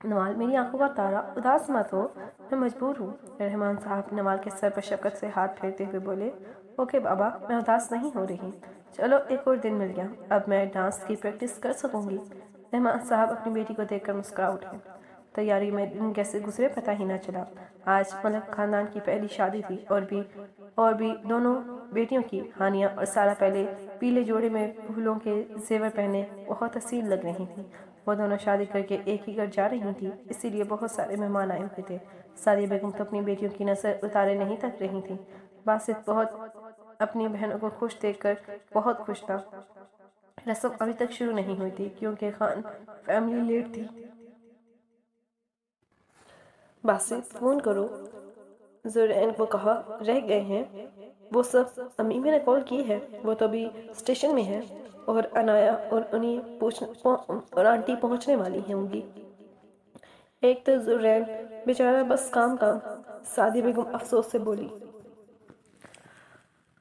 نوال میری آنکھوں کا تارا، اداس مت ہو، میں مجبور ہوں۔ رحمان صاحب نوال کے سر پر شفقت سے ہاتھ پھیرتے ہوئے بولے، اوکے بابا، میں اداس نہیں ہو رہی، چلو ایک اور دن مل گیا، اب میں ڈانس کی پریکٹس کر سکوں گی۔ رحمان صاحب اپنی بیٹی کو دیکھ کر مسکرا اٹھے۔ تیاری میں دن کیسے گزرے پتہ ہی نہ چلا۔ آج ملک خاندان کی پہلی شادی تھی اور بھی دونوں بیٹیوں کی۔ ہانیہ اور سارا پہلے پیلے جوڑے میں پھولوں کے زیور پہنے بہت حسین لگ رہی تھیں۔ وہ دونوں شادی کر کے ایک ہی گھر جا رہی تھیں، اسی لیے بہت سارے مہمان آئے ہوئے تھے۔ سعدیہ بیگم تو اپنی بیٹیوں کی نظر اتارے نہیں تک رہی تھیں۔ باسط اپنی بہنوں کو خوش دیکھ کر بہت خوش تھا۔ رسم ابھی تک شروع نہیں ہوئی تھی کیونکہ خان فیملی لیٹ تھی۔ باسط فون کرو، زرین کو کہا، رہ گئے ہیں وہ سب؟ امی میں نے کال کی ہے، وہ تو ابھی اسٹیشن میں ہے، اور عنایا اور آنٹی پہنچنے والی ہوں گی۔ ایک تو زرین بیچارہ بس کام۔ سعدیہ بیگم افسوس سے بولی،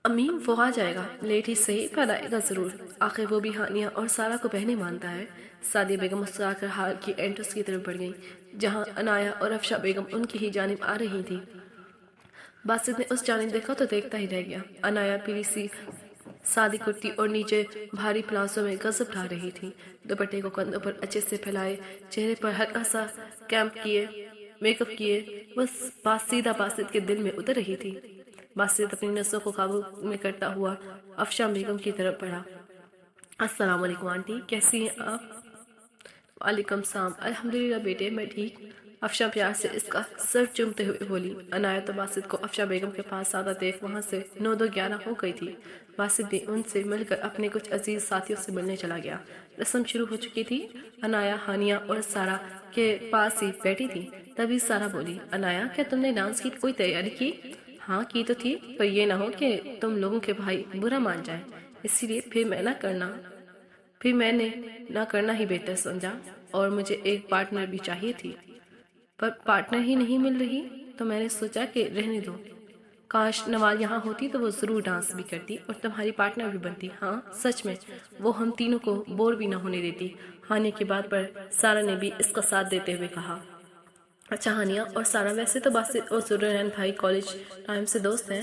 امی وہ آ جائے گا، لیٹ ہی صحیح پر آئے گا ضرور، آخر وہ بھی ہانیہ اور سارا کو بہنے مانتا ہے۔ سعدیہ بیگم مسکرا کر ہال کی انٹرس کی طرف بڑھ گئی جہاں عنایا اور افشا بیگم ان کی ہی جانب آ رہی تھی۔ باسط نے اس جانب دیکھا تو دیکھتا ہی رہ گیا۔ عنایا پیلی سی سادی کرتی اور نیچے بھاری پلازو میں غضب ڈھا رہی تھی، دوپٹے کو کندھوں پر اچھے سے پھیلائے، چہرے پر ہلکا سا میک اپ کیے، بس بات سیدھا باسط کے دل میں اتر رہی تھی۔ باسط اپنی نسوں کو قابو میں کرتا ہوا افشا بیگم کی طرف بڑھا۔ السلام علیکم آنٹی، کیسی ہیں آپ؟ وعلیکم السلام، الحمدللہ بیٹے میں ٹھیک۔ افشا پیار سے اس کا سر چومتے ہوئے بولی۔ عنایا تو باسط کو افشا بیگم کے پاس سادہ دیکھ وہاں سے 9-2-11 ہو گئی تھی۔ باسط بھی ان سے مل کر اپنے کچھ عزیز ساتھیوں سے ملنے چلا گیا۔ رسم شروع ہو چکی تھی۔ عنایا ہانیہ اور سارا کے پاس ہی بیٹھی تھی۔ تبھی سارا بولی، عنایا کیا تم نے ڈانس کی کوئی تیاری کی؟ ہاں کی تو تھی، پر یہ نہ ہو کہ تم لوگوں کے بھائی برا مان جائیں، اسی لیے پھر میں نے نہ کرنا ہی بہتر سمجھا، اور مجھے ایک پارٹنر بھی چاہیے تھی، پر پارٹنر ہی نہیں مل رہی، تو میں نے سوچا کہ رہنے دو۔ کاش نوال یہاں ہوتی تو وہ ضرور ڈانس بھی کرتی اور تمہاری پارٹنر بھی بنتی۔ ہاں سچ میں وہ ہم تینوں کو بور بھی نہ ہونے دیتی۔ ہانیہ کی بات پر سارا نے بھی اس کا ساتھ دیتے ہوئے کہا، اچھا ہانیہ اور سارا، ویسے تو باسط اور زرین بھائی کالج ٹائم سے دوست ہیں،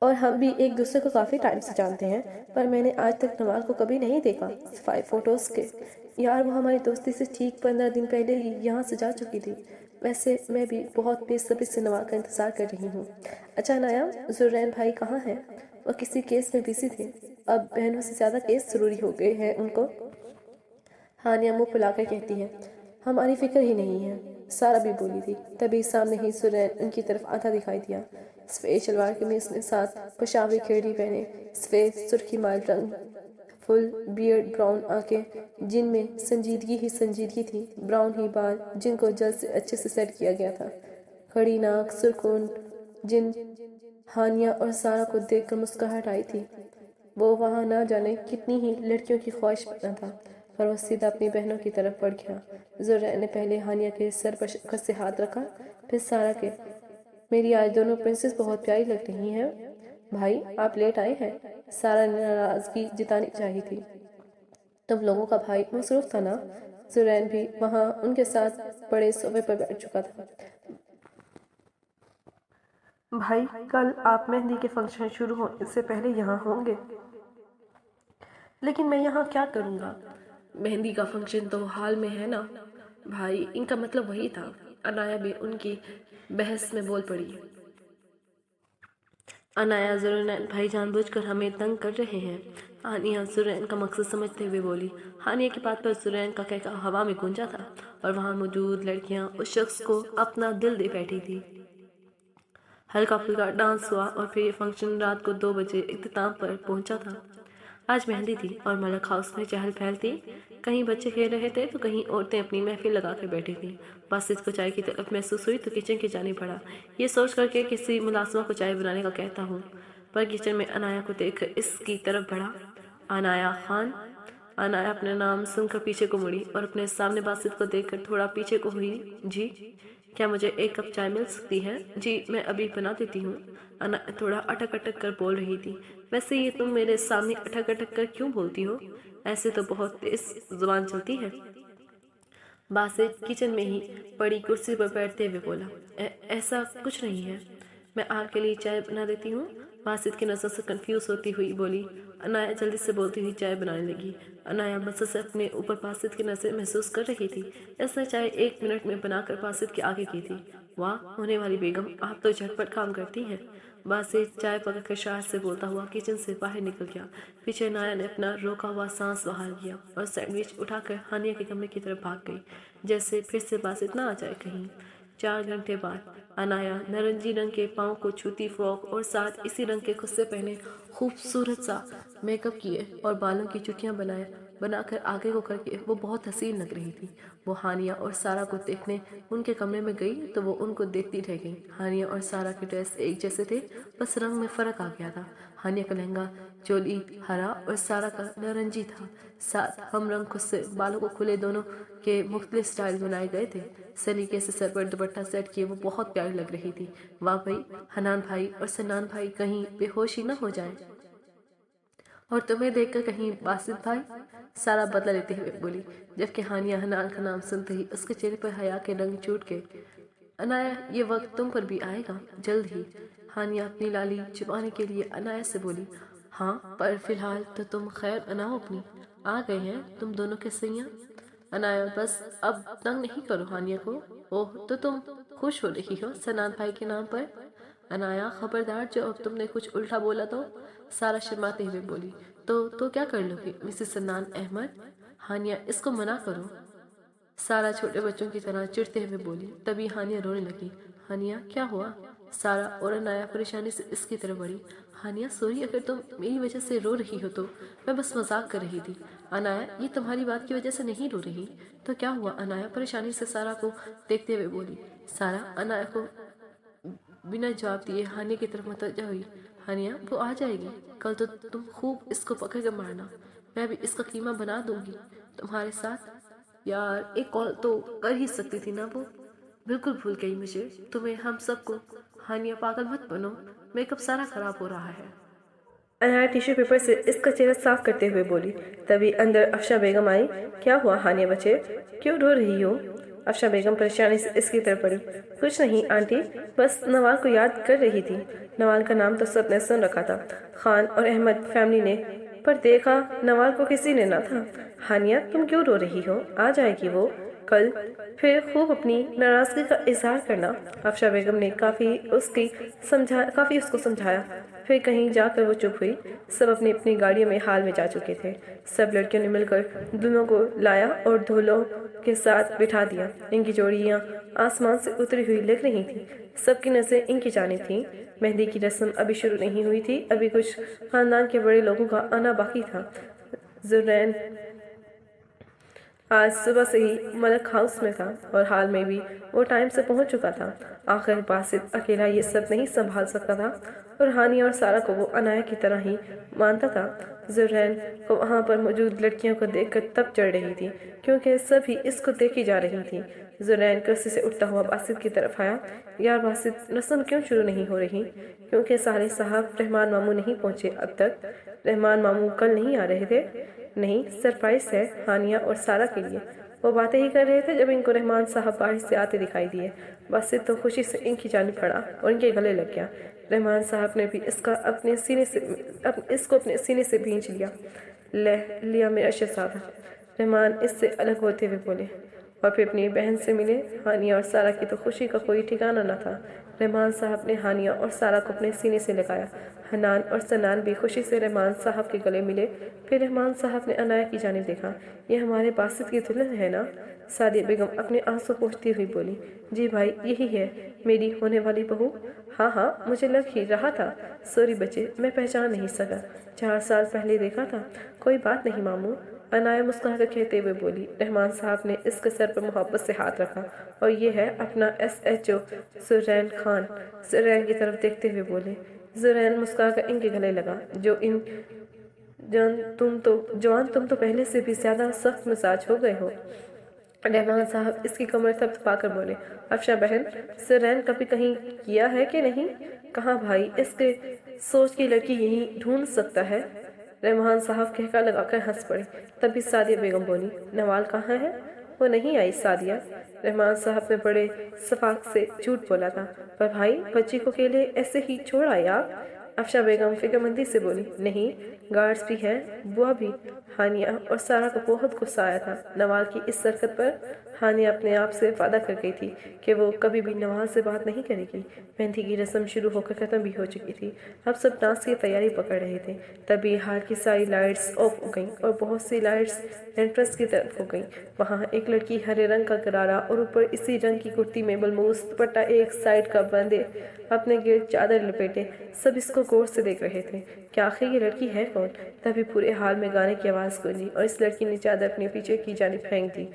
اور ہم بھی ایک دوسرے کو کافی ٹائم سے جانتے ہیں، پر میں نے آج تک نوال کو کبھی نہیں دیکھا سوائے فوٹوز کے۔ یار وہ ہماری دوستی سے ٹھیک 15 دن پہلے ہی یہاں سے جا چکی تھی۔ ویسے میں بھی بہت بے صبری سے نوال کا انتظار کر رہی ہوں۔ اچھا عنایا، زرین بھائی کہاں ہیں؟ وہ کسی کیس میں بیزی تھے، اب بہنوں سے زیادہ کیس ضروری ہو گئے ہیں ان کو۔ ہانیہ منہ پھلا کر کہتی ہے، ہماری فکر ہی نہیں ہے۔ سارا بھی بولی تھی، تبھی سامنے ہی زرین ان کی طرف آتا دکھائی دیا، سفید شلوار قمیص میں ساتھ پشاوری کھیڑی پہنے، سفید سرخی مائل رنگ، فل بیئرڈ، براؤن آنکھیں جن میں سنجیدگی ہی سنجیدگی تھی، براؤن ہی بال جن کو جلد سے اچھے سے سیٹ کیا گیا تھا، کھڑی ناک، سرخن جن۔ ہانیہ اور سارا کو دیکھ کر مسکراہٹ آئی تھی۔ وہ وہاں نہ جانے کتنی ہی لڑکیوں کی خواہش بنا تھا، پر وہ سیدھا اپنی بہنوں کی طرف بڑھ گیا۔ زرین نے پہلے ہانیہ کے سر پر شفقت سے ہاتھ رکھا، پھر سارا کے۔ میری آج دونوں پرنسس بہت پیاری لگ رہی ہیں۔ بھائی آپ لیٹ آئے ہیں، سارا نے ناراضگی جتانی چاہی تھی۔ تم لوگوں کا بھائی مصروف تھا نا؟ زرین بھی وہاں ان کے ساتھ بڑے صوفے پر بیٹھ چکا تھا۔ بھائی کل آپ مہندی کے فنکشن شروع ہونے سے پہلے یہاں ہوں گے؟ لیکن میں یہاں کیا کروں گا؟ مہندی کا فنکشن تو حال میں ہے نا؟ بھائی ان کا مطلب وہی تھا۔ عنایا بھی ان کی بحث میں بول پڑی، عنایا زرین بھائی جان بوجھ کر ہمیں تنگ کر رہے ہیں۔ ہانیہ زرین کا مقصد سمجھتے ہوئے بولی۔ ہانیہ کی بات پر زرین کا کہکا ہوا میں گونجا تھا، اور وہاں موجود لڑکیاں اس شخص کو اپنا دل دے بیٹھی تھی۔ ہلکا پھلکا ڈانس ہوا اور پھر یہ فنکشن رات کو 2 بجے اختتام پر پہنچا تھا۔ آج مہندی تھی اور ملک ہاؤس میں چہل پہل تھی، کہیں بچے کھیل رہے تھے تو کہیں عورتیں اپنی محفل لگا کر بیٹھی تھیں۔ باسط کو چائے کی طلب محسوس ہوئی تو کچن کی جانب بڑھا، یہ سوچ کر کہ کسی ملازمہ کو چائے بنانے کا کہتا ہوں، پر کچن میں عنایا کو دیکھ کر اس کی طرف بڑھا۔ عنایا خان۔ عنایا اپنا نام سن کر پیچھے کو مڑی اور اپنے سامنے باسط کو دیکھ کر تھوڑا پیچھے کو ہوئی۔ جی کیا مجھے 1 کپ چائے مل سکتی ہے؟ جی میں ابھی بنا دیتی ہوں۔ عنایا تھوڑا اٹک اٹک کر بول رہی تھی، ویسے یہ تم میرے سامنے اٹک اٹک کر کیوں بولتی ہو؟ ایسے تو بہت تیز زبان چلتی ہے۔ باسط کچن میں ہی پڑی کرسی پر بیٹھتے ہوئے بولا، ایسا کچھ نہیں ہے، میں آپ کے لیے چائے بنا دیتی ہوں۔ باسط کی نظر سے کنفیوز ہوتی ہوئی بولی۔ عنایہ جلدی سے بولتی ہوئی چائے بنانے لگی۔ عنایہ مزے سے اپنے اوپر باسط کی نظر محسوس کر رہی تھی۔ اس نے چائے 1 منٹ میں بنا کر باسط کے آگے کی تھی۔ واہ ہونے والی بیگم، آپ تو جھٹ پٹ کام کرتی ہیں۔ باسط چائے پکڑ کر شاہد سے بولتا ہوا کچن سے باہر نکل گیا۔ پیچھے عنایہ نے اپنا روکا ہوا سانس بحال کیا اور سینڈوچ اٹھا کر ہانیہ کے کمرے کی طرف بھاگ گئی، جیسے پھر سے باسط نہ آ جائے کہیں۔ 4 گھنٹے بعد عنایہ نارنجی رنگ کے پاؤں کو چھوتی فراک اور ساتھ اسی رنگ کے خصے پہنے، خوبصورت سا میک اپ کیے اور بالوں کی چٹیاں بنا کر آگے کو کر کے وہ بہت حسین لگ رہی تھی۔ وہ ہانیہ اور سارا کو دیکھنے ان کے کمرے میں گئی تو وہ ان کو دیکھتی رہ گئی۔ ہانیہ اور سارا کے ڈریس ایک جیسے تھے، بس رنگ میں فرق آ گیا تھا۔ ہانیہ کا لہنگا چولی ہرا اور سارا کا نارنجی تھا، ساتھ ہم رنگ خصے، بالوں کو کھلے دونوں کے مختلف سٹائل بنائے گئے تھے۔ سلیقے سے سر پر دوپٹہ سیٹ کیے وہ بہت پیاری لگ رہی تھی۔ واہ بھئی، حنان بھائی اور سنان بھائی کہیں بے ہوش ہی نہ ہو جائیں، اور تمہیں دیکھ کر کہیں باسط بھائی، سارا بدلہ لیتے ہوئے بولی، جبکہ ہانیہ حنان کا نام سنتے ہی اس کے چہرے پر حیا کے رنگ چھوٹ گئے۔ عنایہ یہ وقت تم پر بھی آئے گا جلد ہی، ہانیہ اپنی لالی چھپانے کے لیے عنایہ سے بولی۔ ہاں پر فی الحال تو تم خیر اناؤ اپنی، آ گئے ہیں تم دونوں کے سیاں۔ عنایہ بس اب تنگ نہیں کرو ہانیہ کو۔ اوہ تو تم خوش ہو رہی ہو سنان بھائی کے نام پر؟ عنایہ خبردار جو اب تم نے کچھ الٹا بولا تو، سارا شرماتے ہوئے بولی۔ تو کیا کر لو گی مسز سنان احمد؟ ہانیہ اس کو منع کرو، سارا چھوٹے بچوں کی طرح چڑھتے ہوئے بولی۔ تبھی ہانیہ رونے لگی۔ ہانیہ کیا ہوا؟ سارا اور عنایہ پریشانی سے اس کی طرف بڑھی۔ ہانیہ سوری اگر تم میری وجہ سے رو رہی ہو تو، میں بس مذاق کر رہی تھی۔ عنایہ یہ تمہاری بات کی وجہ سے نہیں رو رہی تو کیا ہوا؟ عنایہ پریشانی سے سارا کو دیکھتے ہوئے بولی۔ سارا عنایہ کو بنا جواب دیے ہانیہ کی طرف متوجہ ہوئی۔ ہانیہ وہ آ جائے گی، کل تو تم خوب اس کو پکڑ کر مارنا، میں بھی اس کا قیمہ بنا دوں گی تمہارے ساتھ۔ یار ایک کال تو کر ہی سکتی تھی نا وہ، بالکل بھول گئی مجھے، تمہیں ہم سب کو۔ ہانیہ پاگل مت بنو، میک اپ سارا خراب ہو رہا ہے۔ عنایہ ٹیشو پیپر سے اس کا چہرہ صاف کرتے ہوئے بولی۔ تبھی اندر افشا بیگم آئی۔ کیا ہوا ہانیہ بچے، کیوں رو رہی ہو؟ افشا بیگم پریشانی سے اس کی طرف پڑی۔ کچھ نہیں آنٹی، بس نوال کو یاد کر رہی تھی۔ نوال کا نام تو سب نے سن رکھا تھا، خان اور احمد فیملی نے، پر دیکھا نوال کو کسی نے نہ تھا۔ ہانیہ تم کیوں رو رہی ہو؟ آ جائے گی وہ کل، پھر خوب اپنی ناراضگی کا اظہار کرنا۔ افشا بیگم نے کافی اس کو سمجھایا، پھر کہیں جا کر وہ چپ ہوئی۔ سب اپنی اپنی گاڑیوں میں حال میں جا چکے تھے۔ سب لڑکیوں نے مل کر دلہنوں کو لایا اور دولہوں کے ساتھ بٹھا دیا۔ ان کی جوڑیاں آسمان سے اتری ہوئی لگ رہی تھیں، سب کی نظریں ان کی جانب تھیں۔ مہندی کی رسم ابھی شروع نہیں ہوئی تھی، ابھی کچھ خاندان کے بڑے لوگوں کا آنا باقی تھا۔ زرین آج صبح سے ہی ملک ہاؤس میں تھا اور حال میں بھی وہ ٹائم سے پہنچ چکا تھا۔ آخر باسط اکیلا یہ سب نہیں سنبھال سکتا تھا اور ہانیہ اور سارا کو وہ عنایہ کی طرح ہی مانتا تھا۔ زرین کو وہاں پر موجود لڑکیوں کو دیکھ کر تب چڑھ رہی تھی، کیونکہ سبھی اس کو دیکھی جا رہی تھی۔ زرین کرسی سے اٹھتا ہوا باسط کی طرف آیا۔ یار باسط، رسم کیوں شروع نہیں ہو رہی؟ کیونکہ صالح صاحب رحمان ماموں نہیں پہنچے اب تک۔ رحمان ماموں کل نہیں آ رہے تھے؟ نہیں، سرپرائز ہے ہانیہ اور سارا کے لیے۔ وہ باتیں ہی کر رہے تھے جب ان کو رحمان صاحب باہر سے آتے دکھائی دیے۔ باسط تو خوشی سے ان کی جانب پڑا اور ان کے گلے لگ گیا۔ رحمان صاحب نے بھی اس کو اپنے سینے سے بھینچ لیا میرا شہزادہ۔ رحمان اس سے الگ ہوتے ہوئے بولے اور پھر اپنی بہن سے ملے۔ ہانیہ اور سارا کی تو خوشی کا کوئی ٹھکانہ نہ تھا۔ رحمان صاحب نے ہانیہ اور سارا کو اپنے سینے سے لگایا۔ حنان اور سنان بھی خوشی سے رحمان صاحب کے گلے ملے۔ پھر رحمان صاحب نے عنایہ کی جانب دیکھا۔ یہ ہمارے باسط کی دلہن ہے نا؟ سعدیہ بیگم اپنے آنسو پوچھتی ہوئی بولی۔ جی بھائی، یہی ہے میری ہونے والی بہو۔ ہاں مجھے لگ ہی رہا تھا، سوری بچے، میں پہچان نہیں سکا، 4 سال پہلے دیکھا تھا۔ کوئی بات نہیں ماموں، عنایہ مسکرا کر کہتے ہوئے بولی۔ رحمان صاحب نے اس کے سر پر محبت سے ہاتھ رکھا۔ اور یہ ہے اپنا SHO زرین خان۔ زرین کی طرف دیکھتے ہوئے بولے۔ زرین مسکرا کر ان کے گلے لگا۔ جوان تم تو پہلے سے بھی زیادہ سخت مزاج ہو گئے ہو۔ رحمان صاحب اس کی کمر تھپ پا کر بولے۔ افشا بہن، زرین کبھی کہیں کیا ہے کہ نہیں؟ کہاں بھائی، اس کے سوچ کی لڑکی یہیں ڈھونڈ سکتا ہے۔ رحمان صاحب کہکا لگا کر ہنس پڑے۔ تبھی سعدیہ بیگم بولی۔ نوال کہاں ہے؟ وہ نہیں آئی سعدیہ، رحمان صاحب نے بڑے صفاق سے جھوٹ بولا تھا، پر بھائی بچی کو اکیلے ایسے ہی چھوڑ آئے آپ؟ افشا بیگم فکر مندی سے بولی، نہیں، گارڈز بھی ہیں، بوا بھی۔ ہانیہ اور سارا کو بہت غصہ آیا تھا نوال کی اس حرکت پر۔ ہانیہ اپنے آپ سے وعدہ کر گئی تھی کہ وہ کبھی بھی نوال سے بات نہیں کرے گی۔ مہندی کی رسم شروع ہو کر ختم بھی ہو چکی تھی، اب سب ڈانس کی تیاری پکڑ رہے تھے۔ تبھی ہال کی ساری لائٹس آف ہو گئیں اور بہت سی لائٹس انٹرنس کی طرف ہو گئیں۔ وہاں ایک لڑکی ہرے رنگ کا غرارہ اور اوپر اسی رنگ کی کرتی میں ملموس دوپٹہ ایک سائیڈ کا باندھے اپنے گرد چادر لپیٹے سب اس کو غور سے دیکھ رہے تھے کہ آخر یہ لڑکی ہے کون۔ تبھی پورے ہال میں گانے کی آواز گونجی اور اس لڑکی نے چادر اپنے پیچھے کی جانب پھینک دی۔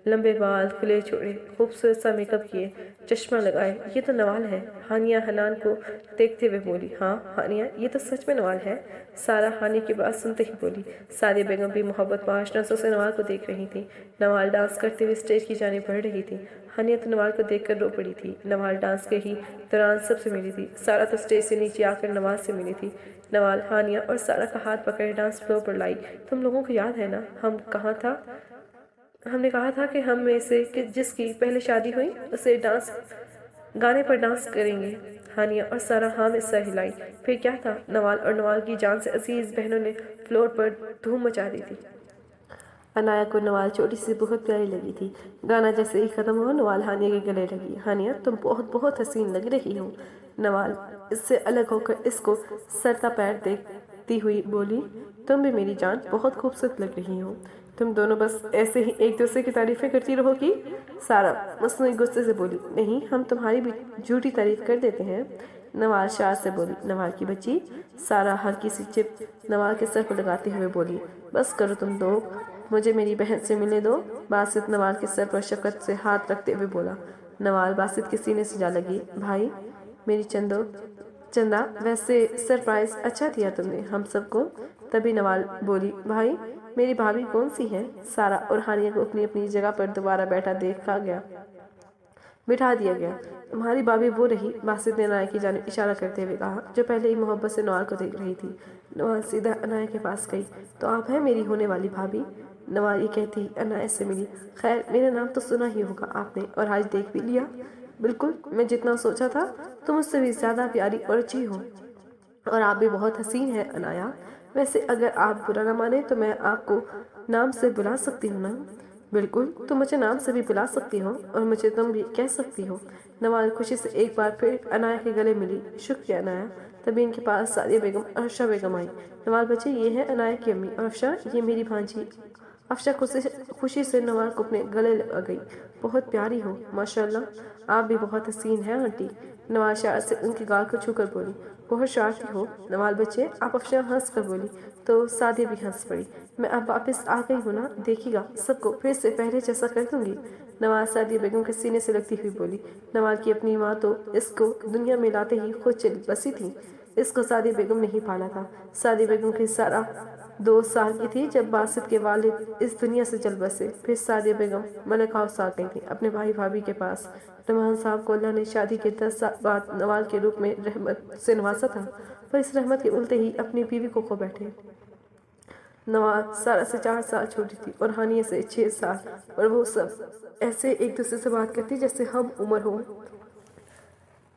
لمبے بال کھلے چھوڑے، خوبصورت سا میک اپ کیے، چشمہ لگائے، یہ تو نوال ہے۔ ہانیہ حنان کو دیکھتے ہوئے بولی، ہاں ہانیہ، یہ تو سچ میں نوال ہے۔ سارا ہانیہ کی بات سنتے ہی بولی۔ سعدیہ بیگم بھی محبت پاش نظروں سے نوال کو دیکھ رہی تھی۔ نوال ڈانس کرتے ہوئے اسٹیج کی جانب بڑھ رہی تھی۔ ہانیہ تو نوال کو دیکھ کر رو پڑی تھی۔ نوال ڈانس کے ہی دوران سب سے ملی تھی۔ سارا تو اسٹیج سے نیچے آ کر نوال سے ملی تھی۔ نوال ہانیہ اور سارا کا ہاتھ پکڑ ڈانس فلور پر لائی۔ تم لوگوں کو یاد ہے نا ہم نے کہا تھا کہ ہم میں سے جس کی پہلے شادی ہوئی اسے گانے پر ڈانس کریں گے۔ ہانیہ اور سارا ہاں میں سر ہلائی۔ پھر کیا تھا، نوال اور نوال کی جان سے عزیز بہنوں نے فلور پر دھوم مچا دی تھی۔ عنایہ کو نوال چھوٹی سی بہت پیاری لگی تھی۔ گانا جیسے ہی ختم ہوا نوال ہانیہ کے گلے لگی۔ ہانیہ تم بہت حسین لگ رہی ہو۔ نوال اس سے الگ ہو کر اس کو سرتا پیر دیکھتی ہوئی بولی، تم بھی میری جان بہت خوبصورت لگ رہی ہو۔ تم دونوں بس ایسے ہی ایک دوسرے کی تعریفیں کرتی رہو گی؟ سارا مصنوعی غصے سے بولی، نہیں، ہم تمہاری بھی جھوٹی تعریف کر دیتے ہیں۔ نوال شاہ سے بولی، نوال کی بچی۔ سارا ہلکی سی چپ نوال کے سر پر لگاتے ہوئے بولی، بس کرو تم دو، مجھے میری بہن سے ملنے دو۔ باسط نوال کے سر پر شفقت سے ہاتھ رکھتے ہوئے بولا۔ نوال باسط کے سینے سے جا لگی، بھائی میری چندا، ویسے سرپرائز اچھا دیا تم نے ہم سب کو۔ تبھی نوال بولی، بھائی میری بھابھی کون سی ہے؟ سارا اور ہانیہ کو اپنی اپنی جگہ پر دوبارہ بٹھا دیا گیا۔ تمہاری بھابھی وہ رہی، باسط نے عنایہ کی جانب اشارہ کرتے ہوئے کہا، جو پہلے ہی محبت سے نوال کو دیکھ رہی تھی۔ نوال سیدھا عنایہ کے پاس گئی، تو آپ ہیں میری ہونے والی بھابھی؟ نوال یہ کہتی ہی عنایہ سے ملی، خیر میرا نام تو سنا ہی ہوگا آپ نے، اور آج دیکھ بھی لیا۔ بالکل، میں جتنا سوچا تھا تم اس سے بھی زیادہ پیاری اور اچھی ہو، اور آپ بھی بہت حسین ہیں عنایہ۔ ویسے اگر آپ برا نہ مانے تو میں آپ کو نام سے بلا سکتی ہوں نا؟ بالکل، تم مجھے نام سے بھی بلا سکتی ہو اور مجھے تم بھی کہہ سکتی ہو۔ نوال خوشی سے ایک بار پھر عنایہ کے گلے ملی، شکریہ عنایہ۔ تبھی ان کے پاس سعدیہ بیگم اور افشا بیگم آئی۔ نوال بچے، یہ ہے عنایہ کی امی، اور افشا یہ میری بھانجی۔ افشا خوشی سے نوال کو اپنے گلے لگا گئی، بہت پیاری ہو، ماشاءاللہ، آپ بھی بہت حسین ہیں آنٹی۔ نوال شرارت سے ان کے گال کو چھو کر بولی، بہت شرارتی ہو نوال بچے آپ۔ افشا ہنس کر بولی تو سعدیہ بھی ہنس پڑی، میں اب واپس آ گئی ہوں نا، دیکھیے گا سب کو پھر سے پہلے جیسا کر دوں گی۔ نوال سعدیہ بیگم کے سینے سے لگتی ہوئی بولی۔ نوال کی اپنی ماں تو اس کو دنیا میں لاتے ہی خود چلی بسی تھی، اس کو سعدیہ بیگم نے ہی پالا تھا۔ سعدیہ بیگم کی سارا 2 سال کی تھی جب باسط کے والد اس دنیا سے چل بسے۔ پھر سعدیہ بیگم ملک ہاؤس آ گئی تھی اپنے بھائی بھابھی کے پاس۔ رحمان صاحب کو اللہ نے شادی کے 10 سال بعد نوال کے روپ میں رحمت سے نوازا تھا، پر اس رحمت کے الٹے ہی اپنی بیوی کو کھو بیٹھے۔ نوال سارا سے 4 سال چھوٹی تھی اور ہانیہ سے 6 سال، اور وہ سب ایسے ایک دوسرے سے بات کرتی جیسے ہم عمر ہوں۔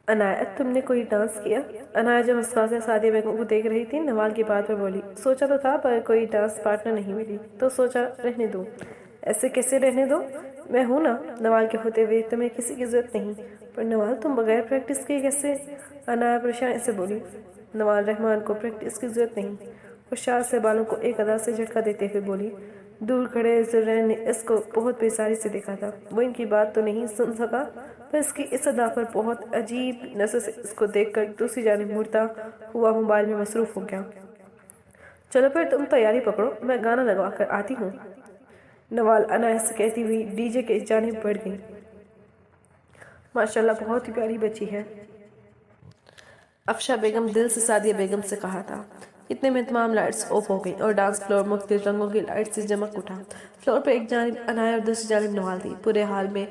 عنایہ تم نے کوئی ڈانس کیا؟ عنایہ جو مسکرا کر سعدیہ بیگم کو دیکھ رہی تھی نوال کی بات پر بولی، سوچا تو تھا پر کوئی ڈانس پارٹنر نہیں ملی تو سوچا رہنے دو۔ ایسے کیسے رہنے دو، میں ہوں نا، نوال کے ہوتے ہوئے تمہیں کسی کی ضرورت نہیں۔ پر نوال تم بغیر پریکٹس کے کیسے؟ عنایہ پریشانی سے بولی۔ نوال رحمان کو پریکٹس کی ضرورت نہیں، وہ شار سے بالوں کو ایک ادا سے جھٹکا دیتے ہوئے بولی۔ دور کھڑے زرین نے اس کو بہت بیزاری سے دیکھا تھا، وہ ان کی بات تو نہیں سن سکا، پر اس کی اس ادا پر بہت عجیب نظر سے اس کو دیکھ کر دوسری جانب مڑتا ہوا موبائل میں مصروف ہو گیا۔ چلو پھر تم تیاری پکڑو، میں گانا لگوا کر آتی ہوں، نوال عنایہ سے کہتی ہوئی ڈی جے کے جانب بڑھ گئی۔ ماشاءاللہ بہت ہی پیاری بچی ہے، افشا بیگم دل سے سعدیہ بیگم سے کہا تھا۔ اتنے میں تمام لائٹس آف ہو گئیں اور ڈانس فلور مختلف رنگوں کی لائٹ سے چمک اٹھا۔ فلور پر ایک جانب عنایہ اور دوسری جانب نوال تھی۔ پورے ہال میں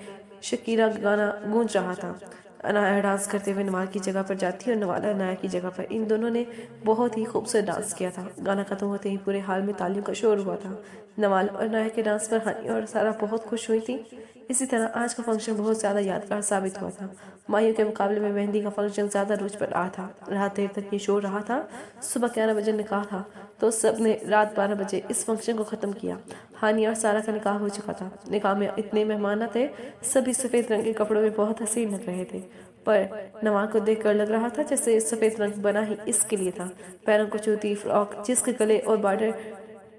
شکیرا گانا گونج رہا تھا۔ انایا ڈانس کرتے ہوئے نوال کی جگہ پر جاتی اور نوال انایا کی جگہ پر۔ ان دونوں نے بہت ہی خوبصورت ڈانس کیا تھا۔ گانا ختم ہوتے ہی پورے ہال میں تالیوں کا شور ہوا تھا۔ نوال اور انایا کے ڈانس پر ہانی اور سارا بہت خوش ہوئی تھی۔ اسی طرح آج کا فنکشن بہت زیادہ یادگار ثابت ہوا تھا۔ مائیوں کے مقابلے میں مہندی کا فنکشن زیادہ روج پر رہا تھا۔ رات دیر تک یہ شور رہا تھا۔ صبح 11 بجے نکاح تھا تو سب نے رات 12 بجے اس فنکشن کو ختم کیا۔ ہانی اور سارا کا نکاح ہو چکا تھا۔ نکاح میں اتنے مہمان تھے، سبھی سفید رنگ کے کپڑوں میں بہت حسین لگ رہے تھے، پر نوال کو دیکھ کر لگ رہا تھا جیسے سفید رنگ بنا ہی اس کے لیے تھا۔ پیروں کو چوتی فراک جس کے گلے اور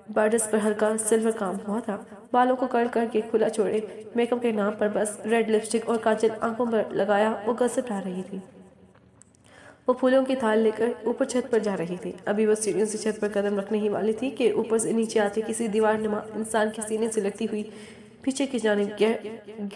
بارڈرز پر ہلکا سلور کام ہوا تھا، بالوں کو کرل کر کے کھلا چھوڑے، میک اپ کے نام پر بس ریڈ لپسٹک اور کاجل آنکھوں پر لگایا وہ گزر رہا رہی تھی۔ وہ پھولوں کی تھال لے کر اوپر چھت پر جا رہی تھی۔ ابھی وہ سیڑھیوں سے چھت پر قدم رکھنے ہی والی تھی کہ اوپر سے نیچے آتے کسی دیوار نما انسان کے سینے سے لگتی ہوئی پیچھے کی جانب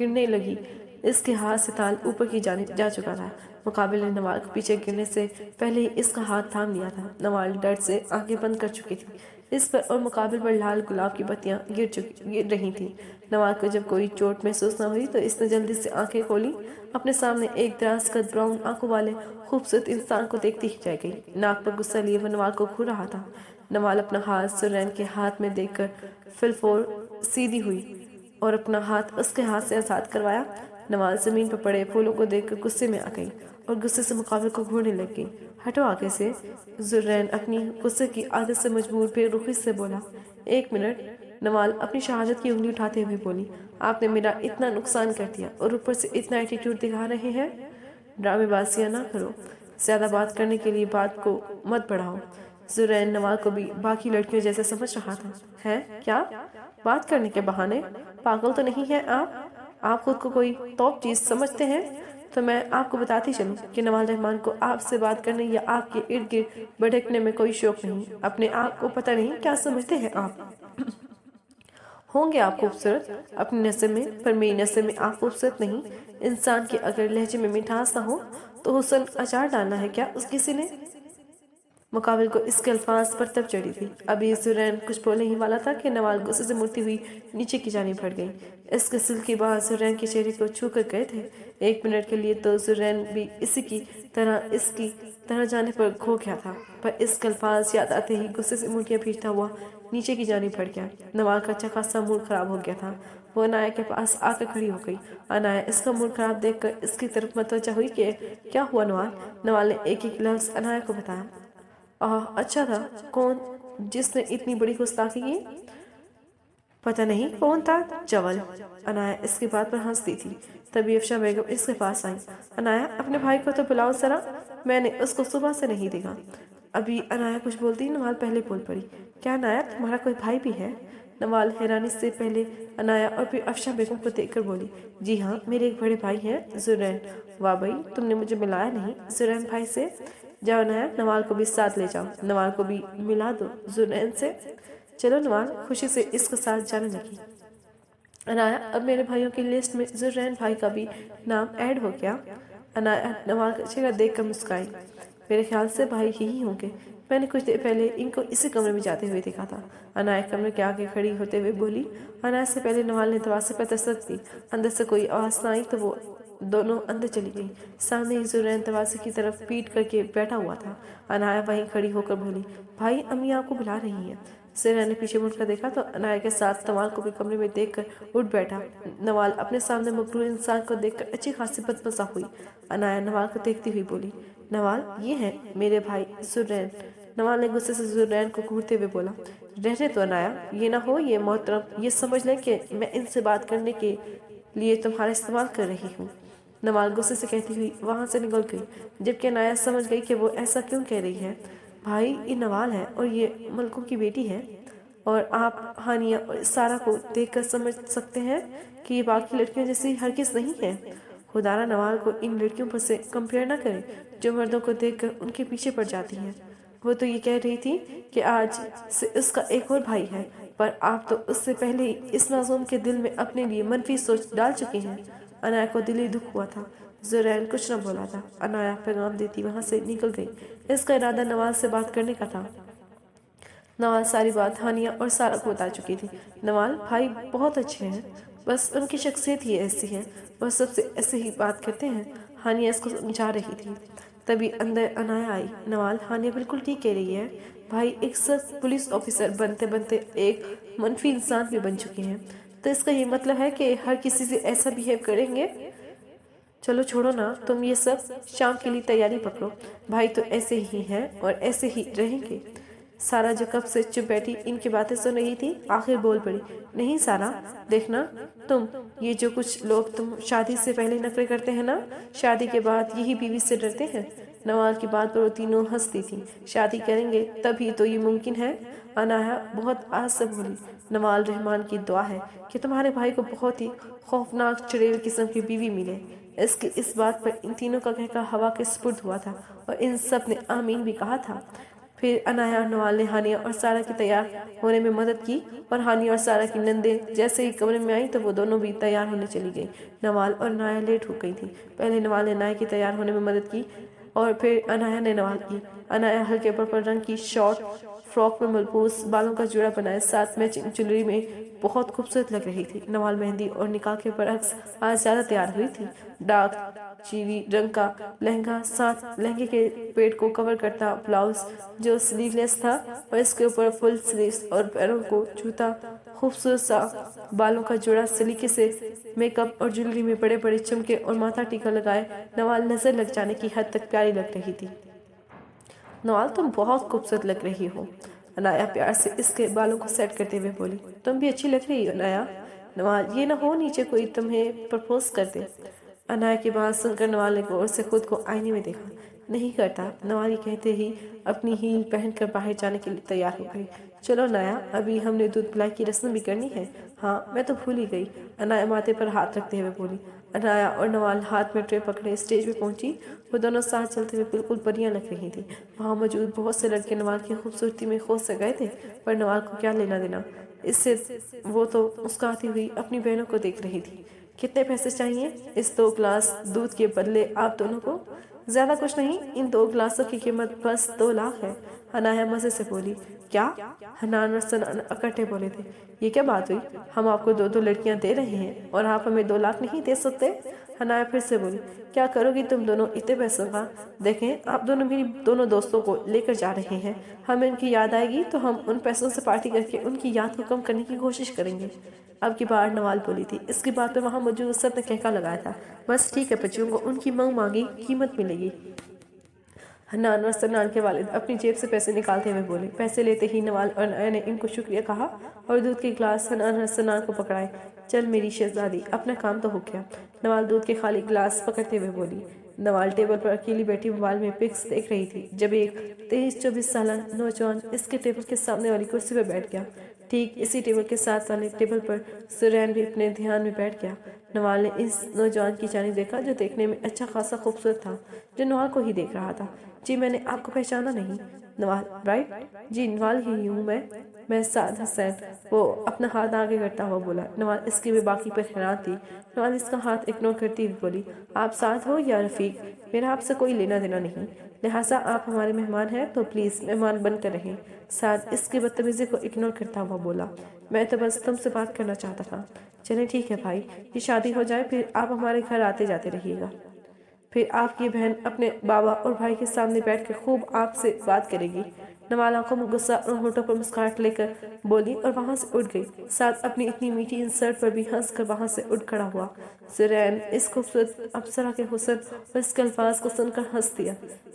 گرنے لگی۔ اس کے ہاتھ سے تھال اوپر کی جانب جا چکا تھا۔ مقابل نے نوال کو پیچھے گرنے سے پہلے ہی اس کا ہاتھ تھام لیا تھا۔ نوال ڈر سے آنکھیں بند کر چکی تھی۔ اس پر اور مقابل پر لال گلاب کی پتیاں گر رہی تھیں۔ نوال کو جب کوئی چوٹ محسوس نہ ہوئی تو اس نے جلدی سے آنکھیں کھولی۔ اپنے سامنے ایک دراز قد براؤن آنکھوں والے خوبصورت انسان کو دیکھتی ہی رہ گئی۔ ناک پر غصہ لیے وہ نوال کو گھور رہا تھا۔ نوال اپنا ہاتھ سرین کے ہاتھ میں دیکھ کر فلفور سیدھی ہوئی اور اپنا ہاتھ اس کے ہاتھ سے آزاد کروایا۔ نوال زمین پر پڑے پھولوں کو دیکھ کر غصے میں آ گئی اور غصے سے مقابل کو گھورنے لگ گئی۔ ہٹو آگے سے، زرین اپنی غصے کی عادت سے مجبور بے رخی سے بولا۔ 1 منٹ، نوال اپنی شہادت کی انگلی اٹھاتے ہوئے بولی۔ آپ نے میرا اتنا نقصان کر دیا اور اوپر سے اتنا ایٹیٹیوڈ دکھا رہے ہیں۔ ڈرامے بازیاں نہ کرو، زیادہ بات کرنے کے لیے بات کو مت بڑھاؤ۔ زرین نوال کو بھی باقی لڑکیوں جیسے سمجھ رہا تھا۔ ہے کیا بات کرنے کے بہانے؟ پاگل تو نہیں ہیں آپ خود کو کوئی ٹاپ چیز سمجھتے ہیں؟ تو میں آپ کو بتاتی چلوں کہ نوال رحمان کو آپ سے بات کرنے یا آپ کے ارد گرد بھٹکنے میں کوئی شوق نہیں۔ اپنے آپ کو پتہ نہیں کیا سمجھتے ہیں آپ؟ ہوں گے آپ خوبصورت اپنی نظر میں، پر میری نظر میں آپ خوبصورت نہیں۔ انسان کے اگر لہجے میں مٹھاس نہ ہو تو حسن اچار ڈالنا ہے کیا اس کسی نے؟ مقابل کو اس کے الفاظ پر تب چڑھی تھی۔ ابھی زرین کچھ بولنے ہی والا تھا کہ نوال غصے سے مڑتی ہوئی نیچے کی جانب بڑھ گئی۔ اس کے سلکی بال زرین کے چہرے کو چھو کر گئے تھے۔ 1 منٹ کے لیے تو زرین بھی اس کی طرح جانے پر کھو گیا تھا، پر اس کے الفاظ یاد آتے ہی غصے سے مڑکیاں بھیجتا ہوا نیچے کی جانب بڑھ گیا۔ نوال کا اچھا خاصا موڈ خراب ہو گیا تھا۔ وہ انایا کے پاس آ کر کھڑی ہو گئی۔ انایا اس کا موڈ خراب دیکھ کر اس کی طرف متوجہ ہوئی کہ کیا ہوا نوال؟ نوال نے ایک ایک لفظ انایا کو بتایا۔ اچھا تھا، کون جس نے اتنی بڑی گستاخی کی؟ پتہ نہیں کون تھا، چول۔ انایا اس کی بات پر ہنستی تھی۔ تبھی افشا بیگم اس کے پاس آئی۔ انایا اپنے بھائی کو تو بلاؤ ذرا، میں نے اس کو صبح سے نہیں دیکھا۔ ابھی انایا کچھ بولتی نوال پہلے بول پڑی۔ کیا انایا تمہارا کوئی بھائی بھی ہے؟ نوال حیرانی سے پہلے انایا اور پھر افشا بیگم کو دیکھ کر بولی۔ جی ہاں، میرے ایک بڑے بھائی ہیں، زرین۔ واہ بھائی، تم نے مجھے ملایا نہیں زرین بھائی سے۔ جاؤ انایا، نوال کو بھی ساتھ لے جاؤ، نوال کو بھی ملا دو زرین سے۔ چلو نوال خوشی سے اس کے ساتھ جانے لگی۔ انایا اب میرے بھائیوں کی لسٹ میں زرین بھائی کا بھی نام ایڈ ہو گیا۔ انایا نوال کا چہرہ دیکھ کر مسکرائی۔ میرے خیال سے بھائی یہی ہوں گے، میں نے کچھ دیر پہلے ان کو اسی کمرے میں جاتے ہوئے دیکھا تھا۔ انایا کمرے کے آگے کھڑی ہوتے ہوئے بولی۔ انایا سے پہلے نوال نے دروازے پر دستک دی۔ اندر سے کوئی آواز نہ آئی تو وہ دونوں اندر چلی گئی۔ سامنے ہی زرین دروازے کی طرف پیٹ کر کے بیٹھا ہوا تھا۔ انایا وہیں کھڑی ہو کر بولی، بھائی امی آپ کو بلا رہی ہیں۔ زرین نے پیچھے مڑ کر دیکھا تو انایا کے ساتھ نوال کو بھی کمرے میں دیکھ کر اٹھ بیٹھا۔ نوال اپنے سامنے مغرور انسان کو دیکھ کر اچھی خاصی بدمزہ ہوئی۔ انایا نوال کو دیکھتی ہوئی بولی، نوال یہ ہیں میرے بھائی زرین۔ نوال نے غصے سے زرین کو گھورتے ہوئے بولا، رہنے تو انایا، یہ نہ ہو یہ محترم یہ سمجھ لیں کہ میں ان سے بات کرنے کے لیے تمہارا استعمال کر رہی ہوں۔ نوال غصے سے کہتی ہوئی وہاں سے نکل گئی، جبکہ انایا سمجھ گئی کہ وہ ایسا کیوں کہہ رہی ہے۔ بھائی یہ نوال ہے اور یہ ملکوں کی بیٹی ہے، اور آپ ہانیہ اور سارا کو دیکھ کر سمجھ سکتے ہیں کہ یہ باقی لڑکیوں جیسی ہرگز نہیں ہے۔ خدارا نوال کو ان لڑکیوں پر سے کمپیئر نہ کریں جو مردوں کو دیکھ کر ان کے پیچھے پڑ جاتی ہیں۔ وہ تو یہ کہہ رہی تھی کہ آج سے اس کا ایک اور بھائی ہے، پر آپ تو اس سے پہلے ہی اس معصوم کے دل میں اپنے لیے منفی سوچ ڈال چکے ہیں۔ انایا کو دلی دکھ ہوا تھا۔ زرین کچھ نہ بولا تھا۔ انایا پیغام دیتی وہاں سے نکل گئی۔ اس کا ارادہ نوال سے بات کرنے کا تھا۔ نوال ساری بات ہانیہ اور سارا کو بتا چکی تھی۔ نوال بھائی بہت اچھے ہیں، بس ان کی شخصیت ہی ایسی ہے، وہ سب سے ایسے ہی بات کرتے ہیں۔ ہانیہ اس کو سمجھا رہی تھی، تبھی اندر عنایا آئی۔ نوال، ہانیہ بالکل ٹھیک کہہ رہی ہے، بھائی ایک سخت پولیس آفیسر بنتے بنتے ایک منفی انسان بھی بن چکے ہیں، تو اس کا یہ مطلب ہے کہ ہر کسی سے ایسا بیہیو کریں گے؟ چلو چھوڑو نا، تم یہ سب شام کے لیے تیاری پکڑو، بھائی تو ایسے ہی ہیں اور ایسے ہی رہیں گے۔ سارا جو کب سے چپ بیٹھی ان کی باتیں سن رہی تھی، آخر بول پڑی، نہیں سارا، دیکھنا تم، یہ جو کچھ لوگ تم شادی سے پہلے نخرے کرتے ہیں نا، شادی کے بعد یہی بیوی سے ڈرتے ہیں۔ نوال کی بات پر وہ تینوں ہنستی تھی۔ شادی کریں گے تبھی تو یہ ممکن ہے۔ عنایا بہت آس سے بولی، نوال، رحمان کی دعا ہے کہ تمہارے بھائی کو بہت ہی خوفناک چڑیل قسم کی بیوی ملے۔ اس بات پر ان تینوں کا کہکا ہوا کے سپرد ہوا تھا اور ان سب نے آمین بھی کہا تھا۔ پھر عنایا اور نوال نے ہانیہ اور سارا کی تیار ہونے میں مدد کی، اور ہانیہ اور سارا کی نندیں جیسے ہی کمرے میں آئیں تو وہ دونوں بھی تیار ہونے چلی گئیں۔ نوال اور عنایا لیٹ ہو گئی تھی۔ پہلے نوال نے عنایا کی تیار ہونے میں مدد کی اور پھر عنایا نے نوال کی۔ عنایا ہلکے پرپل رنگ کی شارٹ فراک میں ملبوس، بالوں کا جوڑا بنائے، ساتھ میچنگ جویلری میں بہت خوبصورت لگ رہی تھی۔ نوال مہندی اور نکاح کے برعکس آج زیادہ تیار ہوئی تھی۔ ڈارک چیری رنگ کا لہنگا، ساتھ لہنگے کے پیٹ کو کور کرتا بلاؤز جو سلیو لیس تھا، اور اس کے اوپر فل سلیوز اور پیروں کو جوتا، خوبصورت سا بالوں کا جوڑا، سلیقے سے میک اپ اور جویلری میں بڑے بڑے چمکے اور ماتھا ٹیکا لگائے نوال نظر لگ جانے کی حد تک پیاری لگ رہی تھی۔ نوال، تم بہت خوبصورت لگ رہی ہو، عنایا پیار سے اس کے بالوں کو سیٹ کرتے ہوئے بولی۔ تم بھی اچھی لگ رہی ہو عنایا۔ نوال، یہ نہ ہو نیچے کوئی تمہیں پرپوز کر دے۔ عنایا کی بات سن کر نوال نے غور سے خود کو آئینے میں دیکھا۔ نہیں کرتا، نوال یہ کہتے ہی اپنی ہیل پہن کر باہر جانے کے لیے تیار ہو گئی۔ چلو عنایا، ابھی ہم نے دودھ پلائی کی رسم بھی کرنی ہے۔ ہاں، میں تو بھول ہی گئی، عنایا ماتھے پر ہاتھ رکھتے ہوئے بولی۔ عنایا اور نوال ہاتھ میں ٹرے پکڑے اسٹیج پہ پہنچی۔ وہ دونوں ساتھ چلتے ہوئے بالکل پریاں لگ رہی تھیں۔ وہاں موجود بہت سے لڑکے نوال کی خوبصورتی میں خوش سے گئے تھے، پر نوال کو کیا لینا دینا اس سے، وہ تو مسکراتی ہوئی اپنی بہنوں کو دیکھ رہی تھی۔ کتنے پیسے چاہیے اس 2 گلاس دودھ کے بدلے آپ دونوں کو؟ زیادہ کچھ نہیں، ان 2 گلاسوں کی قیمت بس 2 لاکھ ہے، عنایا مزے سے بولی۔ کیا؟ حنان اور سنان اکٹھے بولے تھے۔ یہ کیا بات ہوئی؟ ہم آپ کو 2 لڑکیاں دے رہے ہیں اور آپ ہمیں 2 لاکھ نہیں دے سکتے؟ حنایا پھر سے بولی۔ کیا کرو گی تم دونوں اتنے پیسوں کا؟ دیکھیں، آپ دونوں میری دونوں دوستوں کو لے کر جا رہے ہیں، ہمیں ان کی یاد آئے گی تو ہم ان پیسوں سے پارٹی کر کے ان کی یاد کو کم کرنے کی کوشش کریں گے۔ اب کی بار نوال بولی تھی۔ اس کی بات پہ وہاں موجود سب نے کہکا لگایا تھا۔ بس ٹھیک ہے بچوں کو ان کی مانگی قیمت ملے گی۔ حنان اور سنان کے والد اپنی جیب سے پیسے نکالتے ہوئے بولے۔ پیسے لیتے ہی نوال اور عنایا نے ان کو شکریہ کہا اور دودھ کے گلاس حنان اور سنان کو پکڑائے۔ چل میری شہزادی، اپنا کام تو ہو گیا، نوال دودھ کے خالی گلاس پکڑتے ہوئے بولی۔ نوال ٹیبل پر اکیلی بیٹھی موبائل میں پکس دیکھ رہی تھی جب ایک 23-24 سالہ نوجوان اس کے ٹیبل کے سامنے والی کرسی پر بیٹھ گیا۔ ٹھیک اسی ٹیبل کے ساتھ والے ٹیبل پر سرین بھی اپنے دھیان میں بیٹھ گیا۔ نوال نے اس نوجوان کی جانب دیکھا جو دیکھنے میں اچھا خاصا خوبصورت تھا، جو نوال کو ہی دیکھ رہا تھا۔ جی میں نے آپ کو پہچانا نہیں۔ نوال، رائٹ؟ جی نوال ہی ہوں میں سعد حسین، وہ اپنا ہاتھ آگے کرتا ہوا بولا۔ نوال اس کی بے باکی پر حیران تھی۔ نوال اس کا ہاتھ اگنور کرتی ہوئی بولی، آپ سعد ہو یا رفیق؟ میرا آپ سے کوئی لینا دینا نہیں، لہٰذا آپ ہمارے مہمان ہیں تو پلیز مہمان بن کر رہیں۔ سعد اس کی بدتمیزی کو اگنور کرتا ہوا بولا، میں تو بس تم سے بات کرنا چاہتا تھا۔ چلیں ٹھیک ہے بھائی، یہ شادی ہو جائے پھر آپ ہمارے گھر آتے جاتے رہیے گا، پھر آپ کی بہن اپنے بابا اور بھائی کے سامنے بیٹھ کے خوب آپ سے بات کرے گی۔ نوال آنکھوں میں غصہ اور ہونٹوں پر مسکراہٹ لے کر بولی اور وہاں سے اٹھ گئی۔ ساتھ اپنی اتنی میٹھی انسرٹ پر بھی ہنس کر وہاں سے اٹھ کھڑا ہوا۔ سرین اس خوبصورت ابصرا کے حسن اور اس کے الفاظ کو سن کر ہنس دیا۔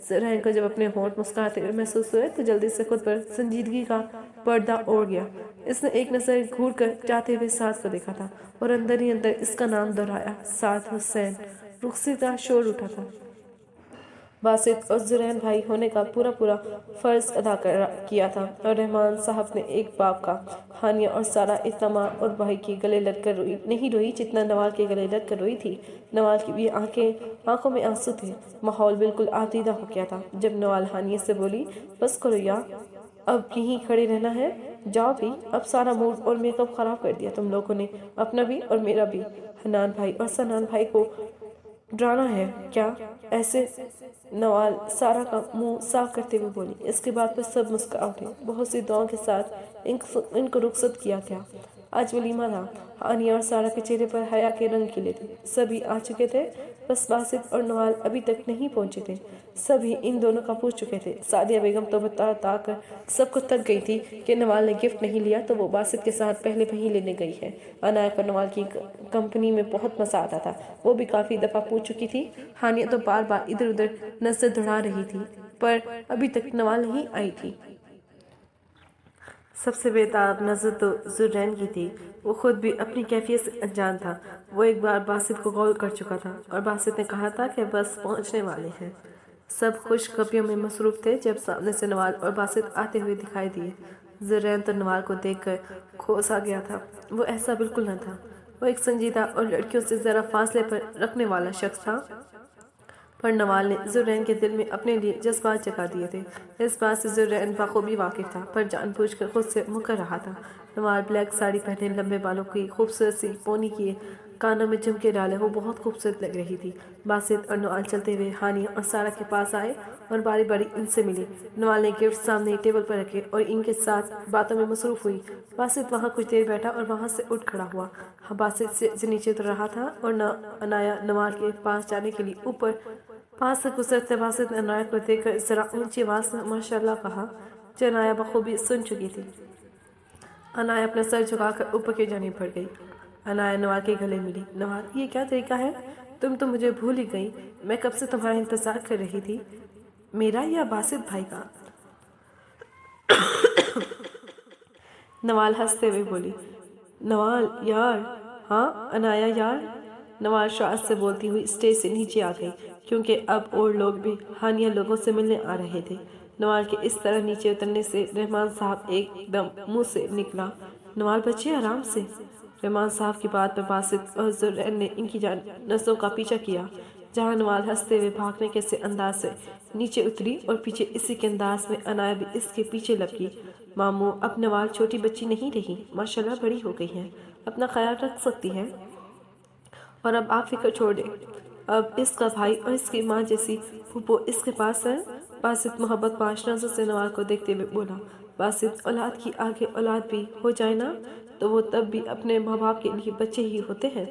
سرین کو جب اپنے ہونٹ مسکراتے ہوئے محسوس ہوئے تو جلدی سے خود پر سنجیدگی کا پردہ اوڑھ گیا۔ اس نے ایک نظر گھور کر جاتے ہوئے سعد کو دیکھا تھا اور اندر ہی اندر اس کا نام دہرایا، سعد حسین۔ رخصتی کا شور اٹھا تھا۔ باسط اور زرین بھائی ہونے کا پورا فرض ادا کیا تھا اور رحمان صاحب نے ایک باپ کا۔ ہانیہ اور سارا اتنا ماں اور بھائی کے گلے لگ کر نہیں روئی جتنا نوال کے گلے لگ کر روئی تھی۔ نوال کی بھی آنکھوں میں آنسو تھے۔ ماحول بالکل آتیدہ ہو گیا تھا جب نوال ہانیہ سے بولی، بس کرو یا اب یہیں کھڑے رہنا ہے، جاؤ بھی، اب سارا موڈ اور میک اپ خراب کر دیا تم لوگوں نے، اپنا بھی اور میرا بھی۔ حنان بھائی اور سنان بھائی کو ڈرانا ہے کیا ایسے؟ نوال سارا کا منہ صاف کرتے ہوئے بولی۔ اس کے بعد پر سب مسکرا اٹھے۔ بہت سی دعاؤں کے ساتھ ان کو رخصت کیا گیا۔ آج ولیمہ تھا۔ ہانیہ اور سارہ کے چہرے پر حیا کے رنگ کھلے تھے۔ سبھی آ چکے تھے، بس باسط اور نوال ابھی تک نہیں پہنچے تھے۔ سبھی ان دونوں کا پوچھ چکے تھے۔ سعدیہ بیگم تو بتا کر سب کو تک گئی تھی کہ نوال نے گفٹ نہیں لیا تو وہ باسط کے ساتھ پہلے وہیں لینے گئی ہے۔ عنایت کو نوال کی کمپنی میں بہت مزہ آتا تھا، وہ بھی کافی دفعہ پوچھ چکی تھی۔ ہانیہ تو بار بار ادھر ادھر نظر دوڑا رہی تھی، پر ابھی تک نوال نہیں آئی تھی۔ سب سے بےتاب نظر تو زرین کی تھی۔ وہ خود بھی اپنی کیفیت سے انجان تھا۔ وہ ایک بار باسط کو کال کر چکا تھا اور باسط نے کہا تھا کہ بس پہنچنے والے ہیں۔ سب خوش خبریوں میں مصروف تھے جب سامنے سے نوال اور باسط آتے ہوئے دکھائی دیے۔ زرین تو نوال کو دیکھ کر کھوس آ گیا تھا۔ وہ ایسا بالکل نہ تھا۔ وہ ایک سنجیدہ اور لڑکیوں سے ذرا فاصلے پر رکھنے والا شخص تھا، پر نوال نے زرین کے دل میں اپنے لیے جذبات جگا دیے تھے۔ اس بات سے زرین بخوبی واقف تھا، پر جان بوجھ کر خود سے مکر رہا تھا۔ نوال بلیک ساڑی پہنے، لمبے بالوں کی خوبصورت سی پونی کیے، کانوں میں جھمکے ڈالے، وہ بہت خوبصورت لگ رہی تھی۔ باسط اور نوال چلتے ہوئے ہانیہ اور سارہ کے پاس آئے اور باری باری ان سے ملے۔ نوال نے گفٹ سامنے ٹیبل پر رکھے اور ان کے ساتھ باتوں میں مصروف ہوئی۔ باسط وہاں کچھ دیر بیٹھا اور وہاں سے اٹھ کھڑا ہوا۔ باسط سے نیچے اتر رہا تھا اور عنایہ نوال کے پاس جانے کے لیے اوپر پاس سے گزرتے باسط نے عنایہ کو دیکھ کر ذرا اونچی آواز میں ماشاءاللہ کہا، جو عنایہ بخوبی سن چکی تھی۔ عنایہ اپنا سر جھکا کر اوپر کی جانب بڑھ گئی۔ عنایہ نوال کے گلے ملی۔ نوال، یہ کیا طریقہ ہے؟ تم تو مجھے بھول ہی گئی۔ میں کب سے تمہارا انتظار کر رہی تھی۔ میرا یا باسط بھائی کا؟ نوال ہنستے ہوئے بولی۔ نوال یار۔ ہاں عنایہ یار۔ نوال شاعر سے بولتی ہوئی اسٹیج سے نیچے آ گئی، کیونکہ اب اور لوگ بھی ہانیہ لوگوں سے ملنے آ رہے تھے۔ نوال کے اس طرح نیچے اترنے سے رحمان صاحب ایک دم منہ سے نکلا، نوال بچے آرام سے۔ رحمان صاحب کی بات پر باسط اور زرین نے ان کی نظروں کا پیچھا کیا۔ جہاں نوال ہنستے ہوئے بھاگنے کے سے انداز سے نیچے اتری اور پیچھے اسی کے انداز میں عنایہ بھی اس کے پیچھے لپکی۔ ماموں، اب نوال چھوٹی بچی نہیں رہی، ماشاءاللہ بڑی ہو گئی ہے، اپنا خیال رکھ سکتی ہے، اور اب آپ فکر چھوڑ دیں، اب اس کا بھائی اور اس کی ماں جیسی پھوپھو اس کے پاس ہے۔ باسط محبت پاش نظر سے نوال کو دیکھتے ہوئے بولا۔ باسط، اولاد کی آگے اولاد بھی ہو جائے نا تو وہ تب بھی اپنے ماں باپ کے لیے بچے ہی ہوتے ہیں،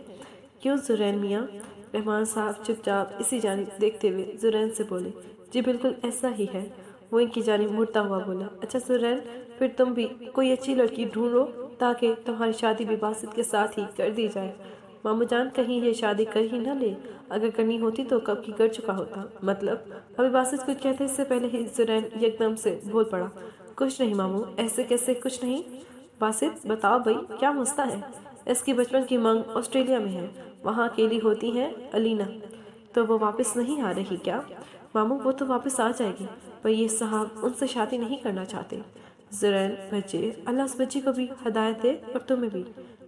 کیوں زرین میاں؟ رحمان صاحب چپ چاپ اسی جانب دیکھتے ہوئے زرین سے بولے۔ جی بالکل ایسا ہی ہے۔ وہ ان کی جانب مڑتا ہوا بولا۔ اچھا زرین، پھر تم بھی کوئی اچھی لڑکی ڈھونڈو تاکہ تمہاری شادی بھی باسط کے ساتھ ہی کر دی جائے۔ ماموں جان کہیں یہ شادی کر ہی نہ لے، اگر کرنی ہوتی تو کب کی کر چکا ہوتا۔ مطلب؟ ابھی باسط کچھ کہتے اس سے پہلے ہی زرین یک دم سے بول پڑا۔ کچھ نہیں ماموں، ایسے کیسے کچھ نہیں؟ باسط بتاؤ بھائی، کیا مسئلہ ہے؟ اس کی بچپن کی مانگ آسٹریلیا میں ہے، وہاں اکیلی ہوتی ہے علینا۔ تو وہ واپس نہیں آ رہی کیا؟ ماموں وہ تو واپس آ جائے گی، پر یہ صاحب ان سے شادی نہیں کرنا چاہتے۔ زرین، بچے، اللہ اس بچی کو بھی ہدایت دے اور تمہیں بھی۔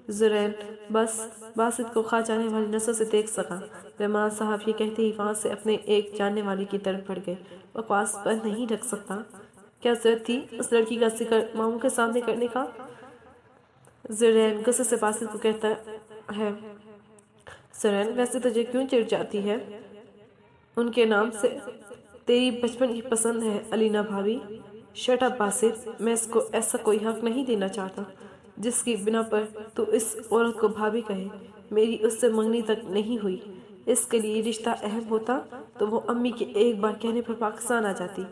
زرین بس باسط کو کھا جانے والی نظر سے دیکھ سکا۔ رحمان صاحب یہ کہتے ہی وہاں سے اپنے ایک جاننے والی کی طرف بڑھ گئے۔ بکواس بند نہیں رکھ سکتا؟ کیا ضرورت تھی اس لڑکی کا ذکر ماموں کے سامنے کرنے کا؟ زرین غصے سے باسط کو کہتا ہے۔ زرین ویسے تجھے کیوں چڑ جاتی ہے ان کے نام سے؟ تیری بچپن کی پسند ہے علینا بھابی۔ شٹ اپ باسط، میں اس کو ایسا کوئی حق نہیں دینا چاہتا جس کی بنا پر تو اس عورت کو بھابی کہے۔ میری اس سے منگنی تک نہیں ہوئی، اس کے لیے رشتہ اہم ہوتا تو وہ امی کے ایک بار کہنے پر پاکستان آ جاتی۔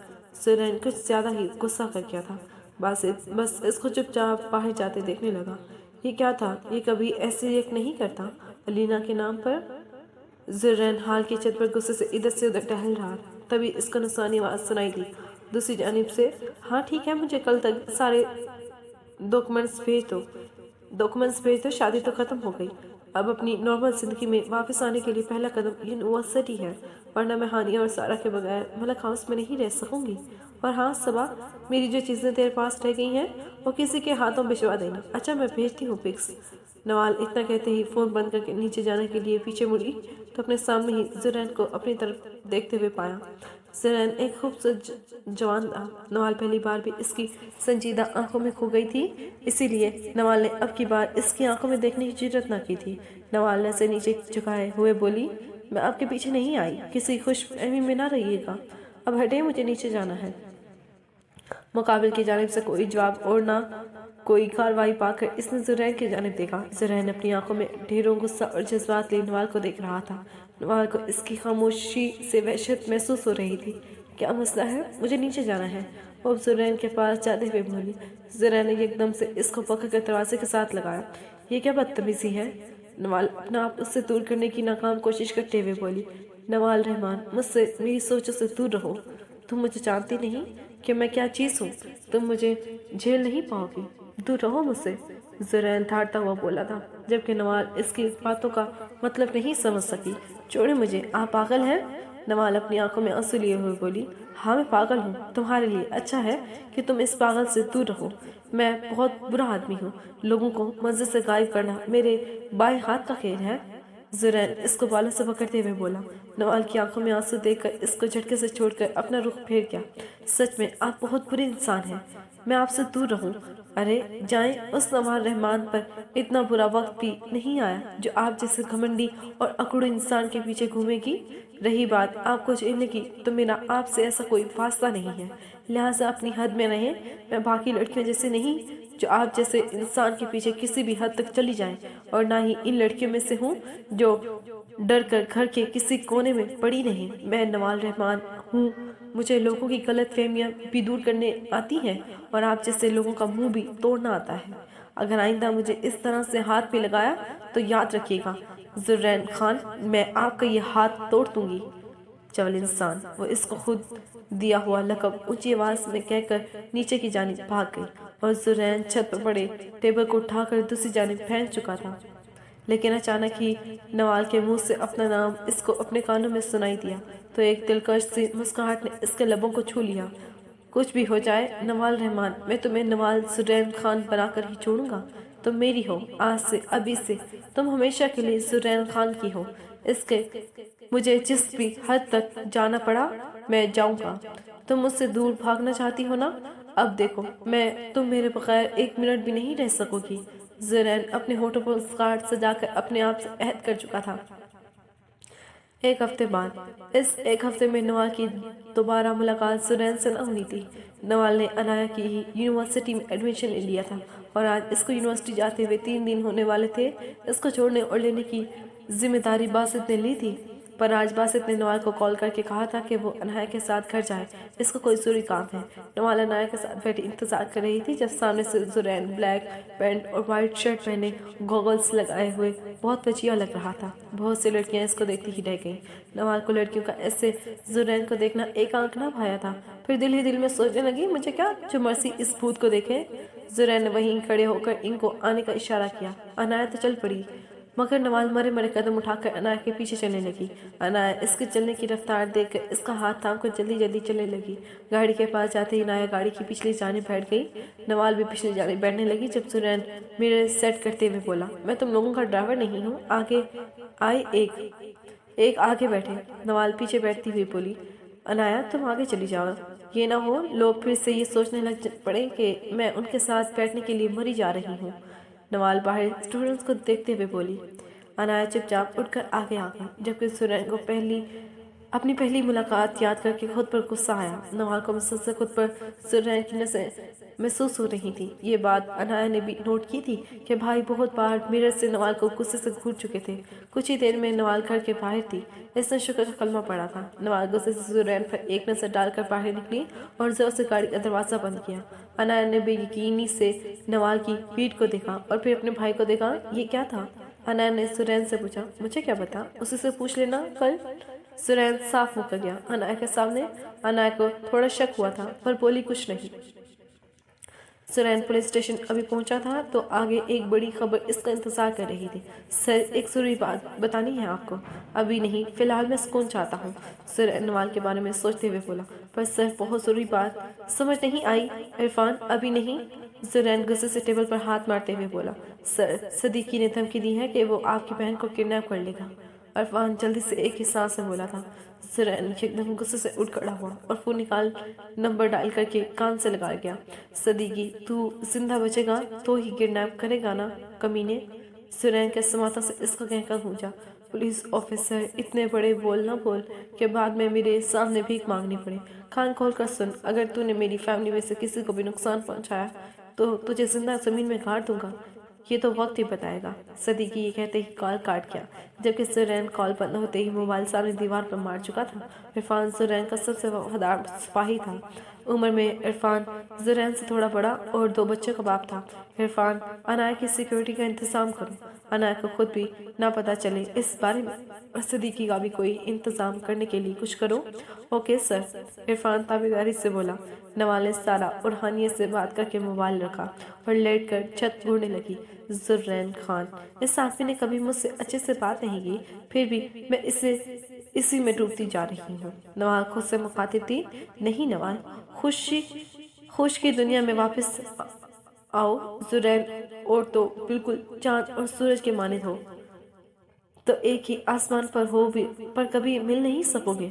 زرین کچھ زیادہ ہی غصہ کر گیا تھا۔ باسط بس اس کو چپ چاپ باہر جاتے دیکھنے لگا۔ یہ کیا تھا؟ یہ کبھی ایسے ریئیکٹ نہیں کرتا علینا کے نام پر۔ زرین حال کی چھت پر غصے سے ادھر سے ادھر ٹہل رہا، تبھی اس کو نسوانی آواز سنائی دی دوسری جانب سے۔ ہاں ٹھیک ہے، مجھے کل تک سارے ڈاکومنٹس بھیج دو، شادی تو ختم ہو گئی، اب اپنی نارمل زندگی میں واپس آنے کے لیے پہلا قدم یونیورسٹی ہے، ورنہ میں ہانیہ اور سارہ کے بغیر ملک ہاؤس میں نہیں رہ سکوں گی۔ اور ہاں صبا، میری جو چیزیں تیرے پاس رہ گئی ہیں وہ کسی کے ہاتھوں بھجوا دینا۔ اچھا میں بھیجتی ہوں پکس۔ نوال اتنا کہتے ہی فون بند کر کے نیچے جانے کے لیے پیچھے مڑی تو اپنے سامنے ہی زرین کو اپنی طرف دیکھتے ہوئے پایا۔ زرین ایک خوبصورت جوان تھا۔ نوال پہلی بار بھی اس کی سنجیدہ آنکھوں میں کھو گئی تھی، اسی لیے نوال نے اب کی بار اس کی آنکھوں میں دیکھنے کی جرات نہ کی تھی۔ نوال نے اسے نیچے جھکائے ہوئے بولی، میں آپ کے پیچھے نہیں آئی، کسی خوش فہمی میں نہ رہیے گا، اب ہٹیں، مجھے نیچے جانا ہے۔ مقابل کی جانب سے کوئی جواب اور نہ کوئی کاروائی پا کر اس نے زرین کی جانب دیکھا۔ زرین اپنی آنکھوں میں ڈھیروں غصہ اور جذبات لیے نوال کو دیکھ رہا تھا۔ نوال کو اس کی خاموشی سے وحشت محسوس ہو رہی تھی۔ کیا مسئلہ ہے؟ مجھے نیچے جانا ہے، وہ اب زرین کے پاس جاتے ہوئے بولی۔ زرین نے ایک دم سے اس کو پکڑ کر دروازے کے ساتھ لگایا۔ یہ کیا بدتمیزی ہے؟ نوال اپنا آپ اس سے دور کرنے کی ناکام کوشش کرتے ہوئے بولی۔ نوال رحمان، مجھ سے، میری سوچوں سے دور رہو۔ تم مجھے جانتی نہیں کہ میں کیا چیز ہوں۔ تم مجھے جھیل نہیں پاؤ گی، دور رہو مجھ سے، زرین دھاڑتا ہوا بولا تھا، جبکہ نوال اس کی باتوں کا مطلب نہیں سمجھ سکی۔ چھوڑے مجھے، آپ پاگل ہیں؟ نوال اپنی آنکھوں میں آنسو لیے ہوئے بولی۔ ہاں میں پاگل ہوں، تمہارے لیے اچھا ہے کہ تم اس پاگل سے دور رہو۔ میں بہت برا آدمی ہوں، لوگوں کو مسجد سے غائب کرنا میرے بائیں ہاتھ کا کھیل ہے، زرین اس کو بالوں سے پکڑتے ہوئے بولا۔ نوال کی آنکھوں میں آنسو دیکھ کر اس کو جھٹکے سے چھوڑ کر اپنا رخ پھیر گیا۔ سچ میں آپ بہت برے انسان ہیں، میں آپ سے دور رہوں۔ ارے جائیں، اس نوال رحمان پر اتنا برا وقت بھی نہیں آیا جو آپ جیسے گھمنڈی اور اکڑو انسان کے پیچھے گھومے گی۔ رہی بات آپ کو جھیلنے کی، تو میرا آپ سے ایسا کوئی واسطہ نہیں ہے، لہٰذا اپنی حد میں رہیں۔ میں باقی لڑکیوں جیسے نہیں جو آپ جیسے انسان کے پیچھے کسی بھی حد تک چلی جائیں، اور نہ ہی ان لڑکیوں میں سے ہوں جو ڈر کر گھر کے کسی کونے میں پڑی نہیں۔ میں نوال رحمان ہوں، مجھے لوگوں کی غلط فہمیاں بھی دور کرنے آتی ہیں، اور آپ جیسے لوگوں کا منہ بھی توڑنا آتا ہے۔ اگر آئندہ مجھے اس طرح سے ہاتھ بھی لگایا تو یاد رکھیے گا زرین خان، میں آپ کا یہ ہاتھ توڑ دوں گی۔ چول انسان، وہ اس کو خود دیا ہوا لقب اونچی آواز میں کہہ کر نیچے کی جانب بھاگ گئی، اور زرین چھت پر پڑے ٹیبل کو اٹھا کر دوسری جانب پھینک چکا تھا۔ لیکن اچانک ہی نوال کے منہ سے اپنا نام اس کو اپنے کانوں میں سنائی دیا، تو ایک دلکش سی مسکراہٹ نے اس کے لبوں کو چھو لیا۔ کچھ بھی ہو جائے نوال رحمان، میں تمہیں نوال زرین خان بنا کر ہی چھوڑوں گا۔ تم میری ہو، آج سے، ابھی سے تم ہمیشہ کے لیے زرین خان کی ہو۔ اس کے مجھے جس بھی حد تک جانا پڑا میں جاؤں گا۔ تم مجھ سے دور بھاگنا چاہتی ہو نا؟ اب دیکھو، تم میرے بغیر ایک منٹ بھی نہیں رہ سکو گی۔ زرین اپنے ہونٹوں پر مسکراہٹ سجا کر اپنے آپ سے عہد کر چکا تھا۔ ایک ہفتے بعد، اس ایک ہفتے میں نوال کی دوبارہ ملاقات زرین سے نہ ہونی تھی۔ نوال نے عنایہ کی ہی یونیورسٹی میں ایڈمیشن لے لیا تھا، اور آج اس کو یونیورسٹی جاتے ہوئے 3 دن ہونے والے تھے۔ اس کو چھوڑنے اور لینے کی ذمہ داری باسط نے لی تھی، پر آج باسط نے نوال کو کال کر کے کہا تھا کہ وہ عنایہ کے ساتھ گھر جائے، اس کو کوئی ضروری کام ہے۔ نوال عنایہ کے ساتھ بیٹھی انتظار کر رہی تھی جب سامنے سے زرین بلیک پینٹ اور وائٹ شرٹ پہنے، گوگلز لگائے ہوئے بہت وجیہ لگ رہا تھا۔ بہت سی لڑکیاں اس کو دیکھتی ہی رہ گئیں۔ نوال کو لڑکیوں کا ایسے زرین کو دیکھنا ایک آنکھ نہ بھایا تھا، پھر دل ہی دل میں سوچنے لگی، مجھے کیا جو مرسی اس بھوت کو دیکھے۔ زرین نے وہیں کھڑے ہو کر ان کو آنے کا اشارہ کیا۔ عنایہ تو چل پڑی، مگر نوال مرے مرے قدم اٹھا کر عنایہ کے پیچھے چلنے لگی۔ عنایہ اس کے چلنے کی رفتار دیکھ کر اس کا ہاتھ تھام کر جلدی جلدی چلنے لگی۔ گاڑی کے پاس جاتے ہی عنایہ گاڑی کی پچھلی جانب بیٹھ گئی۔ نوال بھی پچھلی جانب بیٹھنے لگی جب زرین میرر سیٹ کرتے ہوئے بولا، میں تم لوگوں کا ڈرائیور نہیں ہوں، آگے آئے، ایک آگے بیٹھے۔ نوال پیچھے بیٹھتی ہوئی بولی، عنایہ تم آگے چلی جاؤ، یہ نہ ہو لوگ پھر سے یہ سوچنے لگ پڑے کہ میں ان کے ساتھ بیٹھنے کے لیے مری جا رہی ہوں۔ نوال باہر اسٹوڈنٹس کو دیکھتے ہوئے بولی۔ عنایہ چپ چاپ اٹھ کر آگے آ گئی، جبکہ زرین کو اپنی پہلی ملاقات یاد کر کے خود پر غصہ آیا۔ نوال کو مسلسل خود پر زرین کی نظریں محسوس ہو رہی تھی۔ یہ بات عنایہ نے بھی نوٹ کی تھی کہ بھائی بہت بار مرر سے نوال کو غصے سے گھور چکے تھے۔ کچھ ہی دیر میں نوال گھر کے باہر تھی۔ اس نے شکر کا کلمہ پڑھا تھا۔ نوال غصے سے زرین پر ایک نظر ڈال کر باہر نکلی اور زور سے گاڑی کا دروازہ بند کیا۔ عنایہ نے بے یقینی سے نوال کی پیٹھ کو دیکھا اور پھر اپنے بھائی کو دیکھا۔ یہ کیا تھا؟ عنایہ نے زرین سے پوچھا۔ مجھے کیا پتا، اسی سے پوچھ لینا کل۔ زرین صاف مکر گیا عنایہ کے سامنے۔ عنایہ کو تھوڑا شک ہوا تھا پر بولی کچھ نہیں۔ زرین پولیس اسٹیشن ابھی پہنچا تھا تو آگے ایک بڑی خبر اس کا انتظار کر رہی تھی۔ سر، ایک ضروری بات بتانی ہے آپ کو۔ ابھی نہیں، فی الحال میں سکون چاہتا ہوں، زرین نوال کے بارے میں سوچتے ہوئے بولا۔ پر سر، بہت ضروری بات۔ سمجھ نہیں آئی عرفان، ابھی نہیں، زرین غصے سے ٹیبل پر ہاتھ مارتے ہوئے بولا۔ سر، صدیقی نے دھمکی دی ہے کہ وہ آپ کی بہن کو کڈنیپ کر لے گا، عرفان جلدی سے ایک ہی سانس میں بولا تھا۔ زرین ایک دم غصے سے اٹھ کھڑا ہوا اور فون نکال نمبر ڈائل کر کے کان سے لگا گیا۔ صدیقی، تو زندہ بچے گا تو ہی کڈنیپ کرے گا نا کمینے؟ زرین کے سماعتوں سے اس کا کہکا گونجا۔ پولیس آفیسر اتنے بڑے بول نہ بول کہ بعد میں میرے سامنے بھیک مانگنی پڑے۔ کان کھول کر سن، اگر تو نے میری فیملی میں سے کسی کو بھی نقصان پہنچایا تو تجھے زندہ زمین میں گاڑ دوں گا۔ یہ تو وقت ہی بتائے گا۔ صدیقی یہ کہتے ہی کال کاٹ گیا، جبکہ زرین کال بند ہوتے ہی موبائل سامنے دیوار پر مار چکا تھا۔ عرفان زرین کا سب سے وفادار سپاہی تھا۔ عمر میں عرفان زرین سے تھوڑا بڑا اور 2 بچوں کا باپ تھا۔ عرفان، عنایہ کی سیکیورٹی کا انتظام کرو، عنایہ کو خود بھی نہ پتہ چلے اس بارے میں، اور صدیقی کا بھی کوئی انتظام کرنے کے لیے کچھ کرو۔ اوکے سر، عرفان تابعداری سے بولا۔ نوال نے سارا اور حانیہ سے بات کر کے موبائل رکھا اور لیٹ کر چھت ڈھونڈنے لگی۔ زرین خان، اس آدمی نے کبھی مجھ سے اچھے سے بات نہیں کی، پھر بھی میں اسی میں ڈوبتی جا رہی ہوں۔ نوال خود سے مخاطب تھی۔ نہیں نوال، خوش کی دنیا میں واپس آؤ زرین، اور تو بالکل چاند اور سورج کے مانند ہو تو ایک ہی آسمان پر ہو بھی پر کبھی مل نہیں سکو گے۔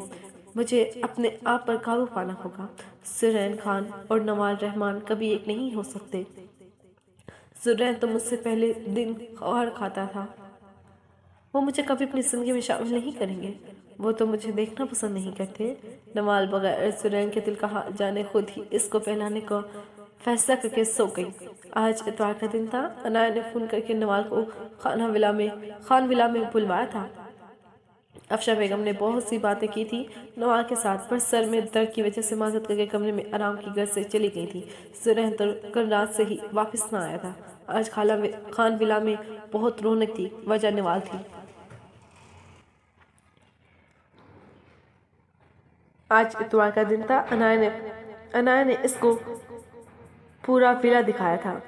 مجھے اپنے آپ پر قابو پانا ہوگا۔ زرین خان اور نوال رحمان کبھی ایک نہیں ہو سکتے۔ زرین تو مجھ سے پہلے دن خواہر کھاتا تھا۔ وہ مجھے کبھی اپنی زندگی میں شامل نہیں کریں گے۔ وہ تو مجھے دیکھنا پسند نہیں کرتے۔ نوال بغیر زرین کے دل کہاں جانے خود ہی اس کو پہلانے کا فیصلہ کر کے سو گئی۔ آج اتوار کا دن تھا۔ عنایہ نے فون کر کے نوال کو خان ولا میں بلوایا تھا۔ افشا بیگم نے بہت سی باتیں کی تھی نوال کے ساتھ، پر سر میں درد کی وجہ سے معذرت کر کے کمرے میں آرام کی غرض سے چلی گئی تھی۔ زرین تو کل رات سے ہی واپس نہ آیا تھا۔ آج خان ولا میں بہت رونق تھی، وجہ نوال تھی۔ آج اتوار کا دن تھا۔ عنایہ نے اس کو پورا ولا دکھایا تھا۔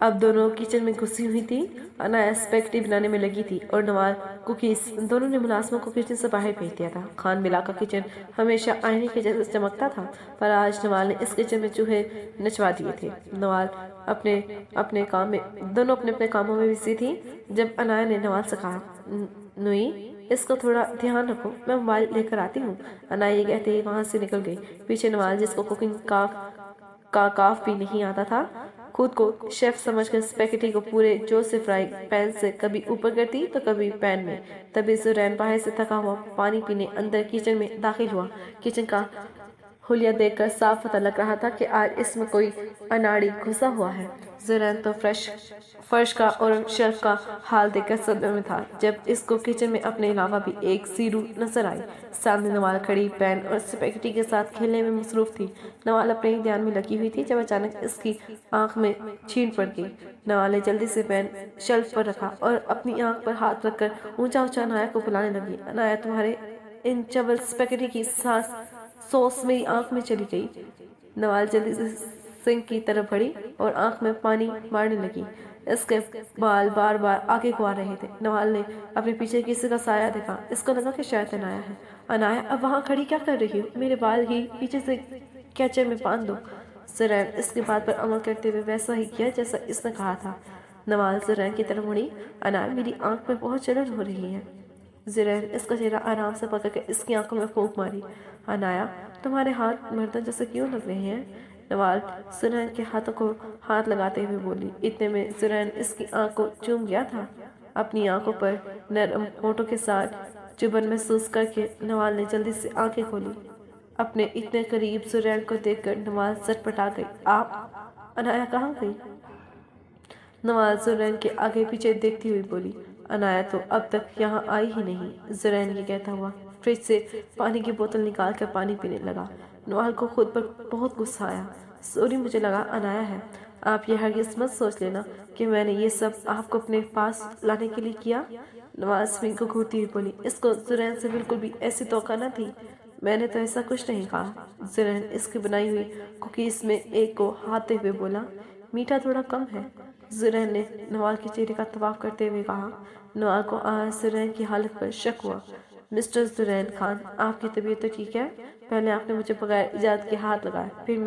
اب دونوں کچن میں گھسی ہوئی تھی۔ عنایہ اسپیگٹی بنانے میں لگی تھی اور نوال کوکیز۔ دونوں نے ملازموں کو کچن سے باہر بھیج دیا تھا۔ خان ولا کا کچن ہمیشہ آئینے کے جیسے چمکتا تھا، پر آج نوال نے اس کچن میں چوہے نچوا دیے تھے۔ دونوں اپنے اپنے کاموں میں بزی تھی جب عنایہ نے نوال سے کہا، نوئی، اس کو تھوڑا دھیان رکھو، میں موبائل لے کر آتی ہوں۔ عنایہ یہ کہتے ہی وہاں سے نکل گئی۔ پیچھے نوال، جس کو کوکنگ کا کاف بھی نہیں آتا تھا، خود کو شیف سمجھ کر اسپیگٹی کو پورے جوش سے فرائی پین سے کبھی اوپر کرتی تو کبھی پین میں۔ تبھی زرین باہر سے تھکا ہوا پانی پینے اندر کچن میں داخل ہوا۔ کچن کا حلیہ دیکھ کر صاف پتہ لگ رہا تھا کہ آج اس میں کوئی اناڑی گھسا ہوا ہے۔ زرین تو فرش کا اور شیلف کا حال دیکھ کر صدمے میں تھا جب اس کو کچن میں اپنے علاوہ بھی ایک سیرو نظر آئی۔ سامنے نوال کھڑی پین اور اسپیگٹی کے ساتھ کھیلنے میں مصروف تھی۔ نوال اپنے ہی دھیان میں لگی ہوئی تھی جب اچانک اس کی آنکھ میں چھین پڑ گئی۔ نوال نے جلدی سے پین شیلف پر رکھا اور اپنی آنکھ پر ہاتھ رکھ کر اونچا عنایہ کو بلانے لگی۔ عنایہ، تمہارے ان چول اسپیگٹی کی سوس میری آنکھ میں چلی گئی۔ نوال جلدی سے سنک کی طرف بڑھی اور آنکھ میں پانی مارنے لگی۔ اس کے بال بار بار آگے کو آ رہے تھے۔ نوال نے اپنے پیچھے کسی کا سایہ دیکھا۔ اس کو لگا کہ شاید عنایہ ہے۔ عنایہ، اب وہاں کھڑی کیا کر رہی ہو؟ میرے بال ہی پیچھے سے کیچر میں باندھ دو۔ زرین اس کی بات پر عمل کرتے ہوئے ویسا ہی کیا جیسا اس نے کہا تھا۔ نوال زرین کی طرف مڑی۔ عنایہ، میری آنکھ میں بہت جلن ہو رہی ہے۔ زرین اس کا چہرہ آرام سے پکڑ کر اس کی آنکھوں میں پھونک ماری۔ عنایہ، تمہارے ہاتھ مردوں جیسے کیوں لگ رہے ہیں؟ نوال زرین کے ہاتھوں کو ہاتھ لگاتے ہوئے بولی۔ اتنے میں زرین اس کی آنکھ کو چوم گیا تھا۔ اپنی آنکھوں پر نرم ہونٹوں کے ساتھ چبھن محسوس کر کے نوال نے جلدی سے آنکھیں کھولی۔ اپنے اتنے قریب زرین کو دیکھ کر نوال سٹپٹا گئی۔ آپ؟ عنایہ کہاں گئی؟ نوال زرین کے آگے پیچھے دیکھتی ہوئی بولی۔ عنایہ تو اب تک یہاں آئی ہی نہیں۔ زرین یہ کہتا ہوا فریج سے پانی کی بوتل نکال کر پانی پینے لگا۔ نوال کو خود پر بہت غصہ آیا۔ سوری، مجھے لگا عنایہ ہے۔ آپ یہ ہرگز مت سوچ لینا کہ میں نے یہ سب آپ کو اپنے پاس لانے کے لیے کیا۔ نوال زمین کو گھورتی ہوئی بولی۔ اس کو زرین سے بالکل بھی ایسی توقع نہ تھی۔ میں نے تو ایسا کچھ نہیں کہا۔ زرین اس کی بنائی ہوئی کوکیز میں ایک کو ہاتھتے ہوئے بولا۔ میٹھا تھوڑا کم ہے، زرین نے نوال کے چہرے کا طواف کرتے ہوئے کہا۔ نوال کو آج زرین کی حالت پر شک ہوا۔ مسٹر زرین خان، آپ کی طبیعت تو ٹھیک ہے؟ پہلے آپ نے مجھے بغیر اجازت کے ہاتھ لگایا، پھر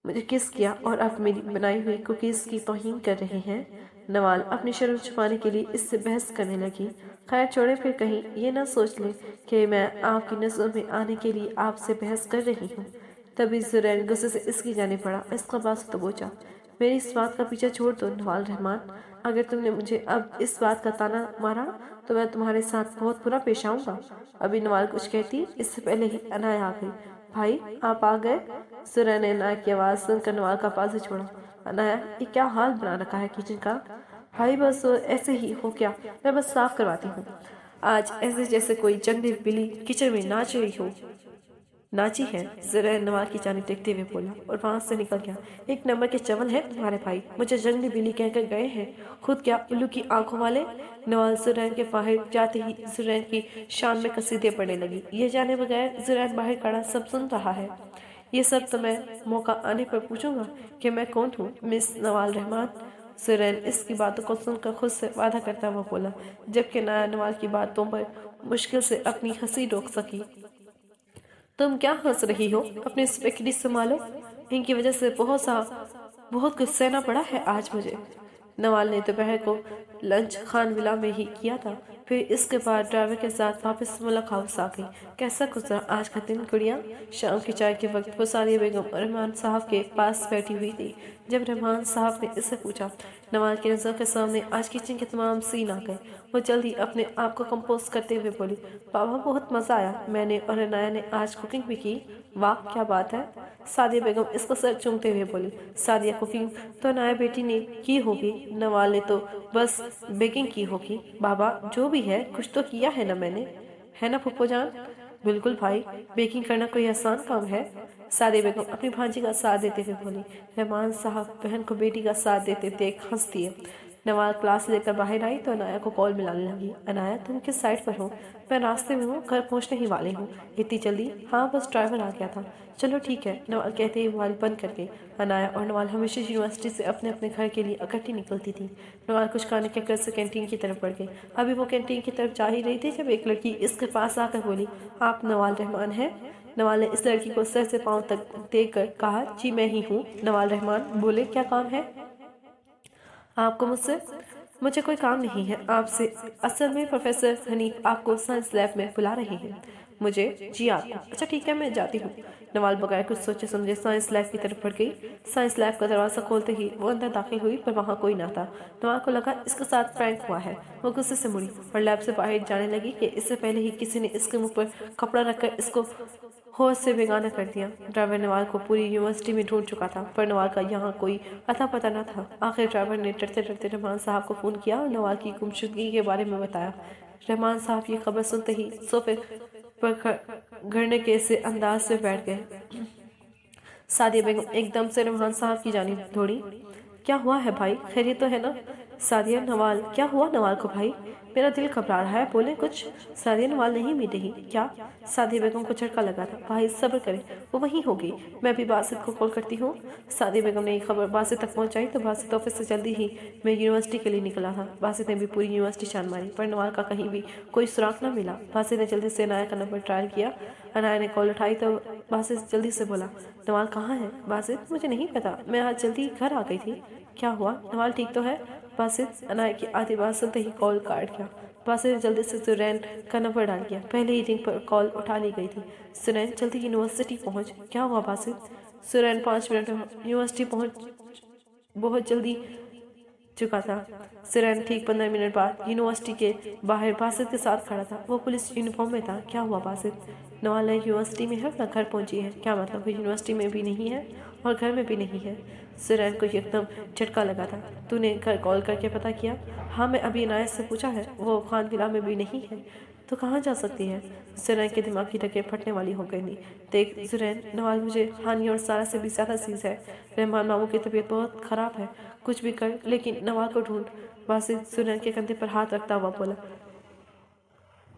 مجھے کس کیا، اور اب میری بنائی ہوئی کوکیز کی توہین کر رہے ہیں۔ نوال اپنی شرم چھپانے کے لیے اس سے بحث کرنے لگی۔ خیر چھوڑیں، پھر کہیں یہ نہ سوچ لیں کہ میں آپ کی نظروں میں آنے کے لیے آپ سے بحث کر رہی ہوں۔ تبھی زرین غصے سے اس کی جانب بڑھا، اس کا بازو دبوچا۔ میری اس بات کا پیچھے چھوڑ دو نوال رحمان، اگر تم نے مجھے اب اس بات کا تانا مارا تو میں تمہارے ساتھ بہت برا پیش آؤں گا۔ ابھی نوال کچھ کہتی اس سے پہلے ہی عنایا آ گئی۔ بھائی آپ آ گئے؟ سرین نے عنایا کی آواز سن کر نوال کا پاس چھوڑا۔ عنایا یہ کیا حال بنا رکھا ہے کچن کا؟ بھائی بس ایسے ہی ہو کیا، میں بس صاف کرواتی ہوں۔ آج ایسے جیسے کوئی جنگلی بلی کچن میں ناچ رہی ہو۔ ناچی ہے؟ زرین نوال کی جانب دیکھتے ہوئے بولا اور وہاں سے نکل گیا۔ ایک نمبر کے چول ہیں تمہارے بھائی، مجھے جنگلی بلی کہہ کر گئے ہیں، خود کیا الو کی آنکھوں والے۔ نوال زرین کے باہر جاتے ہی زرین کی شان میں قصیدے پڑنے لگی۔ یہ جانے بغیر زرین باہر کھڑا سب سن رہا ہے۔ یہ سب تو میں موقع آنے پر پوچھوں گا کہ میں کون ہوں، مس نوال رحمان۔ زرین اس کی باتوں کو سن کر خود سے وعدہ کرتا ہوا بولا، جبکہ نایا نوال کی باتوں پر مشکل سے اپنی ہنسی روک سکی۔ تم کیا ہنس رہی ہو؟ اپنی اسپیکٹی سنبھالو، ان کی وجہ سے بہت کچھ سہنا پڑا ہے آج مجھے۔ نوال نے دوپہر کو لنچ خان ولا میں ہی کیا تھا، پھر اس کے بعد ڈرائیور کے ساتھ واپس ملک ہاؤس آ گئی۔ کیسا گزرا آج کا دن گڑیا؟ شام کی چائے کے وقت وہ سعدیہ بیگم رحمان صاحب کے پاس بیٹھی ہوئی تھی جب رحمان صاحب نے اس سے پوچھا۔ نوال کی نظروں کے سامنے آج کچن کے تمام سین آ گئے۔ وہ جلدی اپنے آپ کو کمپوز کرتے ہوئے بولی، بابا بہت مزہ آیا، میں نے اور عنایا نے آج کوکنگ بھی کی۔ واہ کیا بات ہے! سعدیہ بیگم اس کو سر چومتے ہوئے بولی۔ سعدیہ کوکنگ تو عنایا بیٹی نے کی ہوگی، نوال نے تو بس بیکنگ کی ہوگی۔ بابا جو بھی ہے کچھ تو کیا ہے نا میں نے، ہے نا پھپھو جان؟ بالکل بھائی، بیکنگ کرنا کوئی آسان کام ہے؟ سعدیہ بیگم اپنی بھانجی کا ساتھ دیتے ہوئے بولی۔ رحمان صاحب بہن کو بیٹی کا ساتھ دیتے دیکھ ہنس دیے۔ نوال کلاس لے کر باہر آئی تو عنایا کو کال ملانے لگی۔ عنایا تم کس سائٹ پر ہو؟ میں راستے میں ہوں، گھر پہنچنے ہی والے ہوں۔ اتنی جلدی؟ ہاں بس ڈرائیور آ گیا تھا۔ چلو ٹھیک ہے، نوال کہتے ہی موبائل بند کر کے۔ عنایا اور نوال ہمیشہ یونیورسٹی سے اپنے اپنے گھر کے لیے اکٹھی نکلتی تھی۔ نوال کچھ کھانے کے غرض سے کینٹین کی طرف بڑھ گئی۔ ابھی وہ کینٹین کی طرف جا ہی رہی تھی جب ایک لڑکی اس کے پاس آ کر بولی، آپ نوال رحمان ہیں؟ نوال نے اس لڑکی کو سر سے پاؤں تک دیکھ کر کہا، جی میں ہی ہوں نوال رحمان، بولے کیا کام ہے آپ کو مجھ سے؟ مجھے کوئی کام نہیں ہے آپ سے، اصل میں پروفیسر حنیف آپ کو سائنس لیب میں بلا رہے ہیں۔ مجھے؟ جی آپ کو؟ اچھا ٹھیک ہے میں جاتی ہوں۔ نوال بغیر کچھ سوچے سمجھے سائنس لیب کی طرف بڑھ گئی۔ سائنس لیب کا دروازہ کھولتے ہی وہ اندر داخل ہوئی پر وہاں کوئی نہ تھا۔ نوال کو لگا اس کے ساتھ پرینک ہوا ہے۔ وہ غصے سے مڑی اور لیب سے باہر جانے لگی کہ اس سے پہلے ہی کسی نے اس کے منہ پر کپڑا رکھ کر اس کو ہوش سے بیگانہ کر دیا۔ ڈرائیور نوال کو پوری یونیورسٹی میں ڈھونڈ چکا تھا پر نوال کا یہاں کوئی اتا پتہ نہ تھا۔ آخر ڈرائیور نے ڈرتے ڈرتے رحمان صاحب کو فون کیا اور نوال کی گمشدگی کے بارے میں بتایا۔ رحمان صاحب یہ خبر سنتے ہی صوفے پر گھرنے کے سے انداز سے بیٹھ گئے۔ سعدیہ بیگم ایک دم سے رحمان صاحب کی جانب دوڑی۔ کیا ہوا ہے بھائی، خیریت تو ہے نا؟ سعدیہ نوال، کیا ہوا نوال کو بھائی؟ میرا دل گھبرا رہا ہے، بولیں کچھ۔ سعدیہ نوال نہیں مل رہی کیا؟ سعدیہ بیگم کو جھٹکا لگا تھا۔ بھائی صبر کریں، وہ وہیں ہوگی، میں ابھی باسط کو کال کرتی ہوں۔ سعدیہ بیگم نے یہ خبر باسط تک پہنچائی تو باسط آفس سے جلدی ہی میں یونیورسٹی کے لیے نکلا تھا۔ باسط نے بھی پوری یونیورسٹی چھان ماری پر نوال کا کہیں بھی کوئی سراغ نہ ملا۔ باسط نے جلدی سے عنایا کا نمبر ٹرائل کیا۔ عنایا نے کال اٹھائی تو باسط جلدی سے بولا، نوال کہاں ہے؟ باسط مجھے نہیں پتا، میں آج جلدی گھر آ گئی تھی۔ کیا ہوا، نوال ٹھیک تو ہے؟ باسط عنایا کی آدھی بات سنتے ہی کال کاٹ گیا۔ باسط نے جلدی سے زرین کا نمبر ڈال کیا، پہلے ہی رنگ پر کال اٹھا لی گئی تھی۔ زرین جلدی یونیورسٹی پہنچ۔ کیا ہوا باسط؟ زرین 5 منٹ میں یونیورسٹی پہنچ بہت جلدی چکا تھا۔ زرین ٹھیک 15 منٹ بعد یونیورسٹی کے باہر باسط کے ساتھ کھڑا تھا، وہ پولیس یونیفارم میں تھا۔ کیا ہوا باسط؟ نوال یونیورسٹی میں ہے نہ گھر پہنچی ہے؟ کیا مطلب، وہ یونیورسٹی میں بھی نہیں ہے اور گھر میں بھی نہیں ہے؟ زرین کو یکدم جھٹکا لگا تھا۔ تو نے گھر کال کر کے پتہ کیا؟ ہاں میں ابھی عنایت سے پوچھا ہے، وہ خان ولا میں بھی نہیں ہے۔ تو کہاں جا سکتی ہے؟ زرین کے دماغ کی رگیں پھٹنے والی ہو گئی۔ دیکھ زرین، نوال مجھے ہانی اور سارا سے بھی زیادہ عزیز ہے۔ رحمان ماموں کی طبیعت بہت خراب ہے، کچھ بھی کر لیکن نوال کو ڈھونڈ۔ باسط زرین کے کندھے پر ہاتھ رکھتا ہوا بولا۔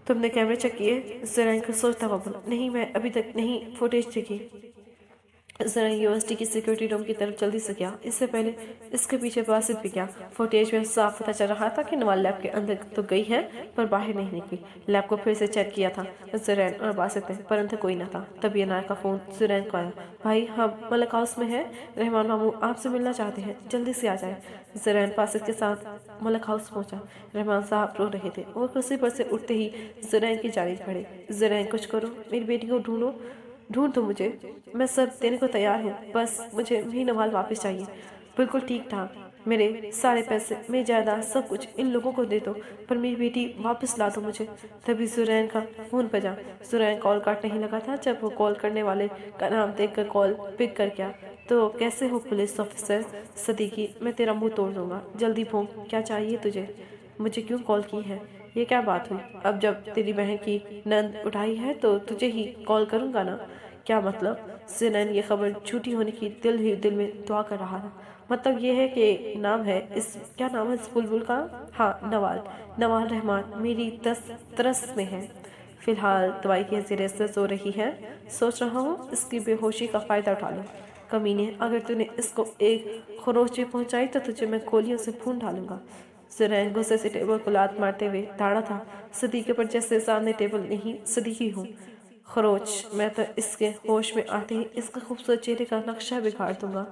تم نے کیمرے چیک کیے؟ زرین کو سوچتا ہوا بولا، نہیں میں ابھی تک نہیں فوٹیج دیکھی۔ زرین یونیورسٹی کی سیکورٹی روم کی طرف جلدی سے گیا، اس سے پہلے اس کے پیچھے باسط بھی گیا۔ فوٹیج میں صاف پتہ چل رہا تھا کہ نوال لیب کے اندر تو گئی ہے پر باہر نہیں نکلی۔ لیب کو پھر سے چیک کیا تھا زرین اور باسط نے، پر اندر کوئی نہ تھا۔ تبھی عنایا کا فون زرین کو آیا۔ بھائی ہم ملک ہاؤس میں ہیں، رحمان ماموں آپ سے ملنا چاہتے ہیں، جلدی سے آ جائیں۔ زرین باسط کے ساتھ ملک ہاؤس پہنچا۔ رحمان صاحب رو رہے تھے، وہ کرسی پر سے اٹھتے ہی زرین کی جانب بڑھے۔ زرین کچھ کرو، میری بیٹی کو ڈھونڈ دو مجھے، میں سب دینے کو تیار ہوں، بس مجھے میری نوال واپس چاہیے۔ بالکل ٹھیک ٹھاک، میرے سارے پیسے، میری جائیداد، سب کچھ ان لوگوں کو دے دو، پر میری بیٹی واپس لا دو مجھے۔ تبھی زرین کا فون بجا۔ زرین کال کاٹنے ہی لگا تھا جب وہ کال کرنے والے کا نام دیکھ کر کال پک کر گیا۔ تو کیسے ہو پولیس آفیسر صدیقی؟ میں تیرا منہ توڑ دوں گا، جلدی بھونک، کیا چاہیے تجھے؟ مجھے کیوں کال کی ہے؟ یہ کیا بات ہوئی؟ اب جب تیری بہن کی نند اٹھائی ہے تو تجھے ہی کال کروں گا نا؟ کیا مطلب؟ زرین یہ خبر جھوٹی ہونے کی دل ہی دل میں دعا کر رہا تھا۔ مطلب یہ ہے کہ نام ہے کیا نام ہے اس بلبل کا؟ ہاں، نوال رحمان میری ترس میں ہے، فی الحال دوائی کے زیر اثر سو رہی ہے۔ سوچ رہا ہوں اس کی بے ہوشی کا فائدہ اٹھا لوں۔ کمینے، اگر تو نے اس کو ایک خروش بھی پہنچائی تو تجھے میں گولیوں سے بھون ڈالوں گا۔ زرین غصے سے ٹیبل کو لات مارتے ہوئے دھاڑا تھا صدیقی پر، جیسے سامنے ٹیبل نہیں صدیقی ہوں۔ خروچ، میں تو اس کے ہوش میں آتے ہی اس کے خوبصورت چہرے کا نقشہ بگاڑ دوں گا۔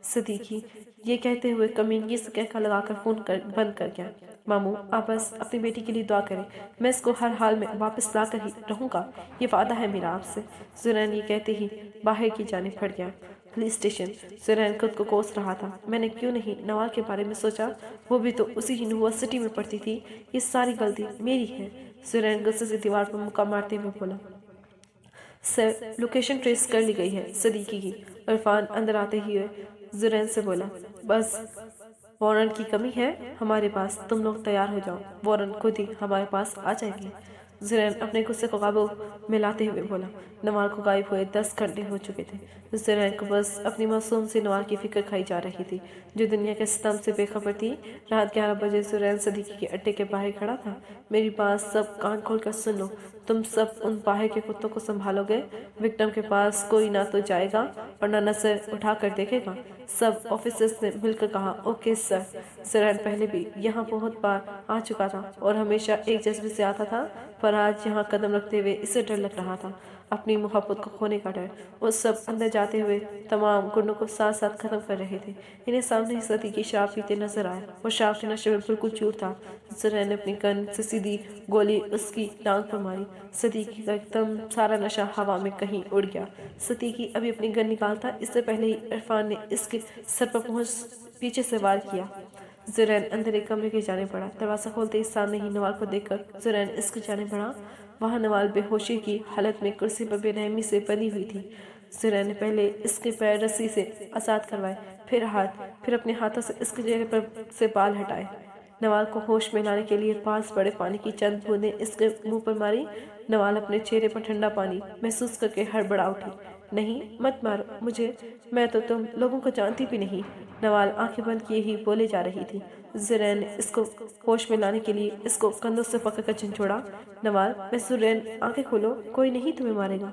صدیقی یہ کہتے ہوئے کمینگی سے کہکا لگا کر فون بند کر گیا۔ ماموں، آپ بس اپنی بیٹی کے لیے دعا کریں، میں اس کو ہر حال میں واپس لا کر ہی رہوں گا، یہ وعدہ ہے میرا آپ سے۔ زرین یہ کہتے ہی باہر کی جانب پھٹ گیا۔ Police station. زرین خود کو کوس رہا تھا، میں نے کیوں نہیں نوال کے بارے میں سوچا، وہ بھی تو اسی یونیورسٹی میں پڑھتی تھی، یہ ساری غلطی میری ہے۔ زرین غصے سے دیوار پر مکہ مارتے ہوئے بولا۔ سر، لوکیشن ٹریس کر لی گئی ہے صدیقی کی۔ عرفان اندر آتے ہی زرین سے بولا۔ بس وارنٹ کی کمی ہے ہمارے پاس، تم لوگ تیار ہو جاؤ، وارنٹ خود ہی ہمارے پاس آ جائیں گے۔ زرین اپنے غصے کو قابو میں لاتے ہوئے بولا۔ نوال کو غائب ہوئے 10 گھنٹے ہو چکے تھے۔ زرین کو بس اپنی معصوم سی نوال کی فکر کھائی جا رہی تھی، جو دنیا کے ستم سے بے خبر تھی۔ رات 11 بجے زرین صدیقی کے اڈے کے باہر کھڑا تھا۔ میری بات سب کان کھول کر سن لو، تم سب ان باہر کے کتوں کو سنبھالو گے، وکٹم کے پاس کوئی نہ تو جائے گا اور نہ نظر اٹھا کر دیکھے گا۔ سب آفیسرز نے مل کر کہا اوکے سر۔ زرین پہلے بھی یہاں بہت بار آ چکا تھا اور ہمیشہ ایک جذبے سے آتا تھا، پر آج یہاں قدم رکھتے ہوئے اسے ڈر لگ رہا تھا، اپنی محبت کو کھونے کا ڈر۔ وہ سب اندر جاتے ہوئے تمام گنڈوں کو ساتھ ساتھ ختم کر رہے تھے۔ انہیں سامنے ہی صدیقی شراب پیتے نظر آئے، وہ شراب کے نشے میں بالکل چور تھا۔ زرین نے اپنی گن سے سیدھی گولی اس کی ٹانگ پر ماری۔ صدیقی کا ایک دم سارا نشہ ہوا میں کہیں اڑ گیا۔ صدیقی ابھی اپنی گن نکالتا، اس سے پہلے ہی عرفان نے اس کے سر پر پہنچ پیچھے سے وار کیا۔ زرین اندر ایک کمرے کی جانب بڑھا، دروازہ کھولتے ہی سامنے ہی نوال کو دیکھ کر زرین اس کی جانب بڑھا۔ وہاں نوال بے ہوشی کی حالت میں کرسی پر بے رحمی سے بندھی ہوئی تھی۔ زرین نے پہلے اس کے پیر رسی سے آزاد کروائے، پھر ہاتھ، پھر اپنے ہاتھوں سے اس کے چہرے پر سے بال ہٹائے۔ نوال کو ہوش میں لانے کے لیے پاس پڑے پانی کی چند بوندیں اس کے منہ پر ماری۔ نوال اپنے چہرے پر ٹھنڈا پانی محسوس کر کے ہڑبڑا اٹھی۔ نہیں، مت مارو مجھے، میں تو تم لوگوں کو جانتی بھی نہیں۔ نوال آنکھیں بند کیے ہی بولے جا رہی تھی۔ زرین نے اس کو ہوش میں لانے کے لیے اس کو کندھوں سے پکڑ کر جھنجھوڑا۔ نوال، میں زرین، آنکھیں کھولو، کوئی نہیں تمہیں مارے گا۔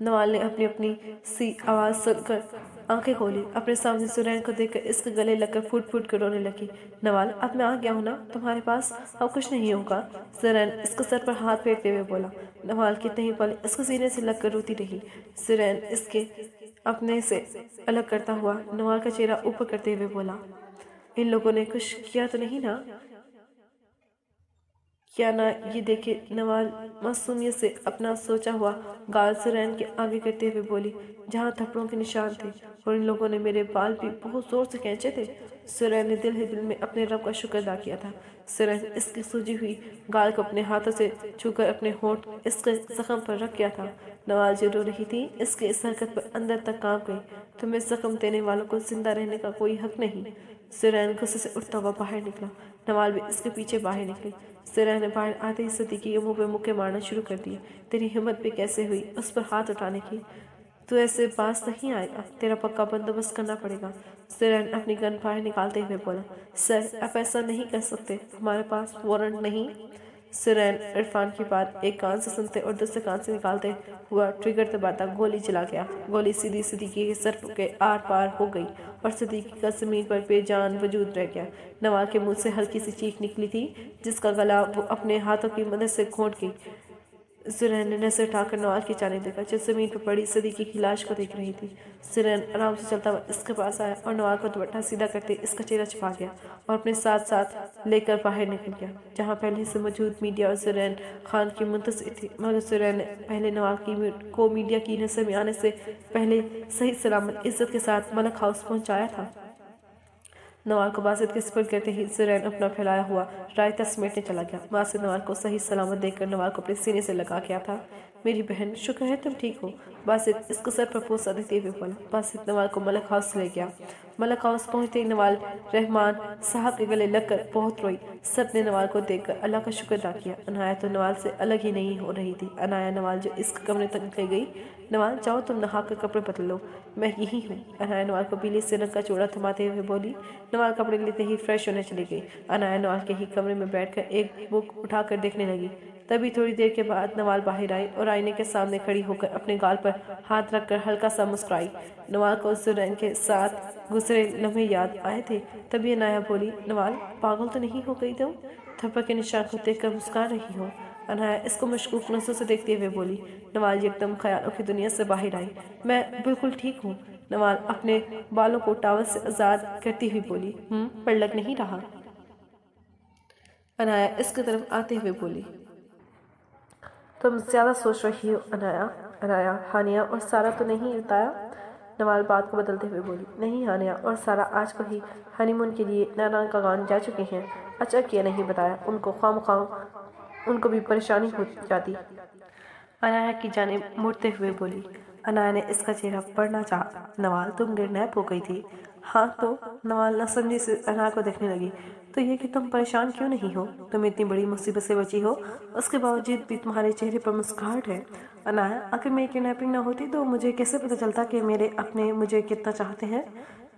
نوال نے اپنی سی آواز سن کر آنکھیں کھولی، اپنے سامنے زرین کو دیکھ کر اس کے گلے لگ کر پھوٹ پھوٹ کر رونے لگی۔ نوال، اب میں آ گیا ہوں نا، تمہارے پاس اب کچھ نہیں ہوگا۔ زرین اس کے سر پر ہاتھ پھیرتے ہوئے بولا۔ نوال کتنے ہی پل اس کے سینے سے لگ کر روتی رہی۔ زرین اس کے اپنے سے الگ کرتا ہوا نوال کا چہرہ اوپر کرتے ہوئے بولا۔ ان لوگوں نے کچھ کیا تو نہیں نا؟ کیا نہ یہ دیکھے؟ نوال معصومیت سے اپنا سوچا ہوا گال زرین کے آگے کرتے ہوئے بولی، جہاں تھپڑوں کے نشان تھے، اور ان لوگوں نے میرے بال بھی بہت زور سے کھینچے تھے۔ زرین نے دل ہی دل میں اپنے رب کا شکر ادا کیا تھا۔ زرین اس کی سوجی ہوئی گال کو اپنے ہاتھوں سے چھو کر اپنے ہونٹ اس کے زخم پر رکھ کیا تھا۔ نوال جو رو رہی تھی، اس کی اس حرکت پر اندر تک کانپ گئی۔ تمہیں زخم دینے والوں کو زندہ رہنے کا کوئی حق نہیں۔ زرین غصے سے اٹھتا ہوا باہر نکلا۔ نوال بھی اس کے پیچھے باہر نکلی۔ زرین نے باہر آتے ہی صدیقی کے منہ پہ مکے مارنا شروع کر دیے۔ تیری ہمت بھی کیسے ہوئی اس پر ہاتھ اٹھانے کی؟ تو ایسے پاس نہیں آئے گا، تیرا پکا بندوبست کرنا پڑے گا۔ زرین اپنی گن باہر نکالتے ہوئے بولا۔ سر، آپ ایسا نہیں کر سکتے، ہمارے پاس وارنٹ نہیں۔ زرین عرفان کی بات ایک کان سے سنتے اور دوسرے کان سے نکالتے ہوا ٹریگر دباتا گولی چلا گیا۔ گولی سیدھی صدیقی کے سر کے آر پار ہو گئی اور صدیقی کا زمین پر بے جان وجود رہ گیا۔ نوال کے منہ سے ہلکی سی چیخ نکلی تھی، جس کا گلا وہ اپنے ہاتھوں کی مدد سے گھونٹ گئی۔ زرین نے نظر اٹھا کر نوال کی جانب دیکھا جو زمین پر پڑی صدیقی کی لاش کو دیکھ رہی تھی۔ زرین آرام سے چلتا ہوا اس کے پاس آیا اور نوال کو دوپٹہ سیدھا کرتے اس کا چہرہ چھپا گیا اور اپنے ساتھ لے کر باہر نکل گیا جہاں پہلے سے موجود میڈیا اور زرین خان کی منتظر تھی، مگر زرین نے پہلے نوال کو میڈیا کی نظر میں آنے سے پہلے صحیح سلامت عزت کے ساتھ ملک ہاؤس پہنچایا تھا۔ نوال کو باسط کے سپرد کرتے ہی زرین اپنا پھیلایا ہوا رائتہ سمیٹنے چلا گیا۔ باسط نوال کو صحیح سلامت دیکھ کر نوال کو اپنے سینے سے لگا کیا تھا۔ میری بہن، شکر ہے تم ٹھیک ہو، باسط اس کو سر پر بوسہ دیتے ہوئے بولا۔ باسط نوال کو ملک ہاؤس لے گیا۔ ملک ہاؤس پہنچتے ہی نوال رحمان صاحب کے گلے لگ کر بہت روئی۔ سب نے نوال کو دیکھ کر اللہ کا شکر ادا کیا۔ عنایہ تو نوال سے الگ ہی نہیں ہو رہی تھی۔ عنایہ نوال جو اس کمرے تک لے گئی۔ نوال جاؤ تم نہا کر کپڑے بدل لو، میں یہی ہوں۔ عنایہ نوال کو پیلے سے رنگ کا چوڑا تھماتے ہوئے بولی۔ نوال کپڑے لیتے ہی فریش ہونے چلی گئی۔ عنایہ نوال کے ہی کمرے میں بیٹھ کر ایک بک اٹھا کر دیکھنے لگی۔ تبھی تھوڑی دیر کے بعد نوال باہر آئی اور آئینے کے سامنے کھڑی ہو کر اپنے گال پر ہاتھ رکھ کر ہلکا سا مسکرائی۔ نوال کو زرین کے ساتھ گزرے لمحے یاد آئے تھے۔ تبھی عنایہ بولی، نوال پاگل تو نہیں ہو گئی تم؟ تھپڑ کے نشان کو دیکھ کر مسکرا رہی ہو۔ عنایہ اس کو مشکوک نظروں سے دیکھتے ہوئے بولی۔ نوال یکدم خیالوں کی دنیا سے باہر آئی۔ میں بالکل ٹھیک ہوں۔ نوال اپنے بالوں کو ٹاول سے آزاد کرتی ہوئی بولی۔ پر لگ نہیں رہا؟ عنایہ اس کی طرف آتے ہوئے بولی۔ تم زیادہ سوچ رہی ہو عنایہ، ہانیہ اور سارا تو نہیں بتایا؟ نوال بات کو بدلتے ہوئے بولی۔ نہیں، ہانیہ اور سارا آج کو ہی ہنی مون کے لیے نانان کاغان جا چکے ہیں۔ اچھا کیا نہیں بتایا، ان کو خواہ ان کو بھی پریشانی ہو جاتی۔ عنایہ کی جانب مڑتے ہوئے بولی۔ عنایہ نے اس کا چہرہ پڑھنا چاہا۔ نوال تم گرنیپ ہو گئی تھی؟ ہاں تو؟ نوال نہ سمجھی سے عنایہ کو دیکھنے لگی۔ تو یہ کہ تم پریشان کیوں نہیں ہو؟ تم اتنی بڑی مصیبت سے بچی ہو، اس کے باوجود بھی تمہارے چہرے پر مسکراہٹ ہے۔ عنایہ، اگر میری کڈنیپنگ نہ ہوتی تو مجھے کیسے پتہ چلتا کہ میرے اپنے مجھے کتنا چاہتے ہیں؟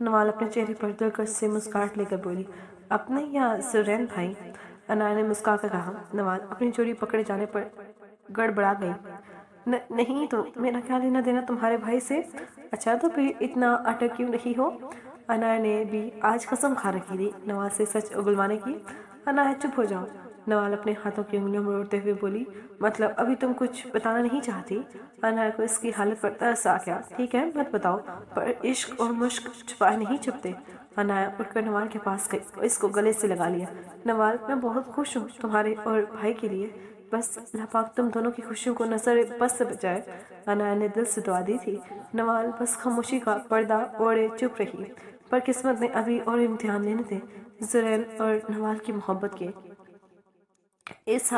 نوال اپنے چہرے پر دلکش سے مسکراہٹ لے کر بولی۔ اپنے یا زرین بھائی؟ عنایہ نے مسکرا کر کہا۔ نوال اپنی چوڑی پکڑے جانے پر گڑبڑا گئی۔ نہیں تو میرا کیا لینا دینا تمہارے بھائی سے؟ اچھا تو پھر اتنا اٹک کیوں رہی ہو؟ عنایہ نے بھی آج قسم کھا رکھی تھی نوال سے سچ اگلوانے کی۔ عنایہ چپ ہو جاؤ، نوال اپنے ہاتھوں کی انگلیوں میں مروڑتے ہوئے بولی۔ مطلب ابھی تم کچھ بتانا نہیں چاہتی؟ عنایہ کو اس کی حالت پر ترس آ گیا۔ ٹھیک ہے مت بتاؤ، پر عشق اور مشق چھپائے نہیں چھپتے۔ عنایہ اٹھ کر نوال کے پاس گئی اور اس کو گلے سے لگا لیا۔ نوال، میں بہت خوش ہوں تمہارے اور بھائی کے لیے، بس اللہ پاک تم دونوں کی خوشیوں کو نظر بس سے بچائے۔ عنایہ نے دل سے دعا دی تھی۔ نوال بس خاموشی کا پردہ اوڑھے چپ رہی، پر قسمت نے ابھی اور امتحان لینے تھے زرین اور نوال کی محبت کے۔ اس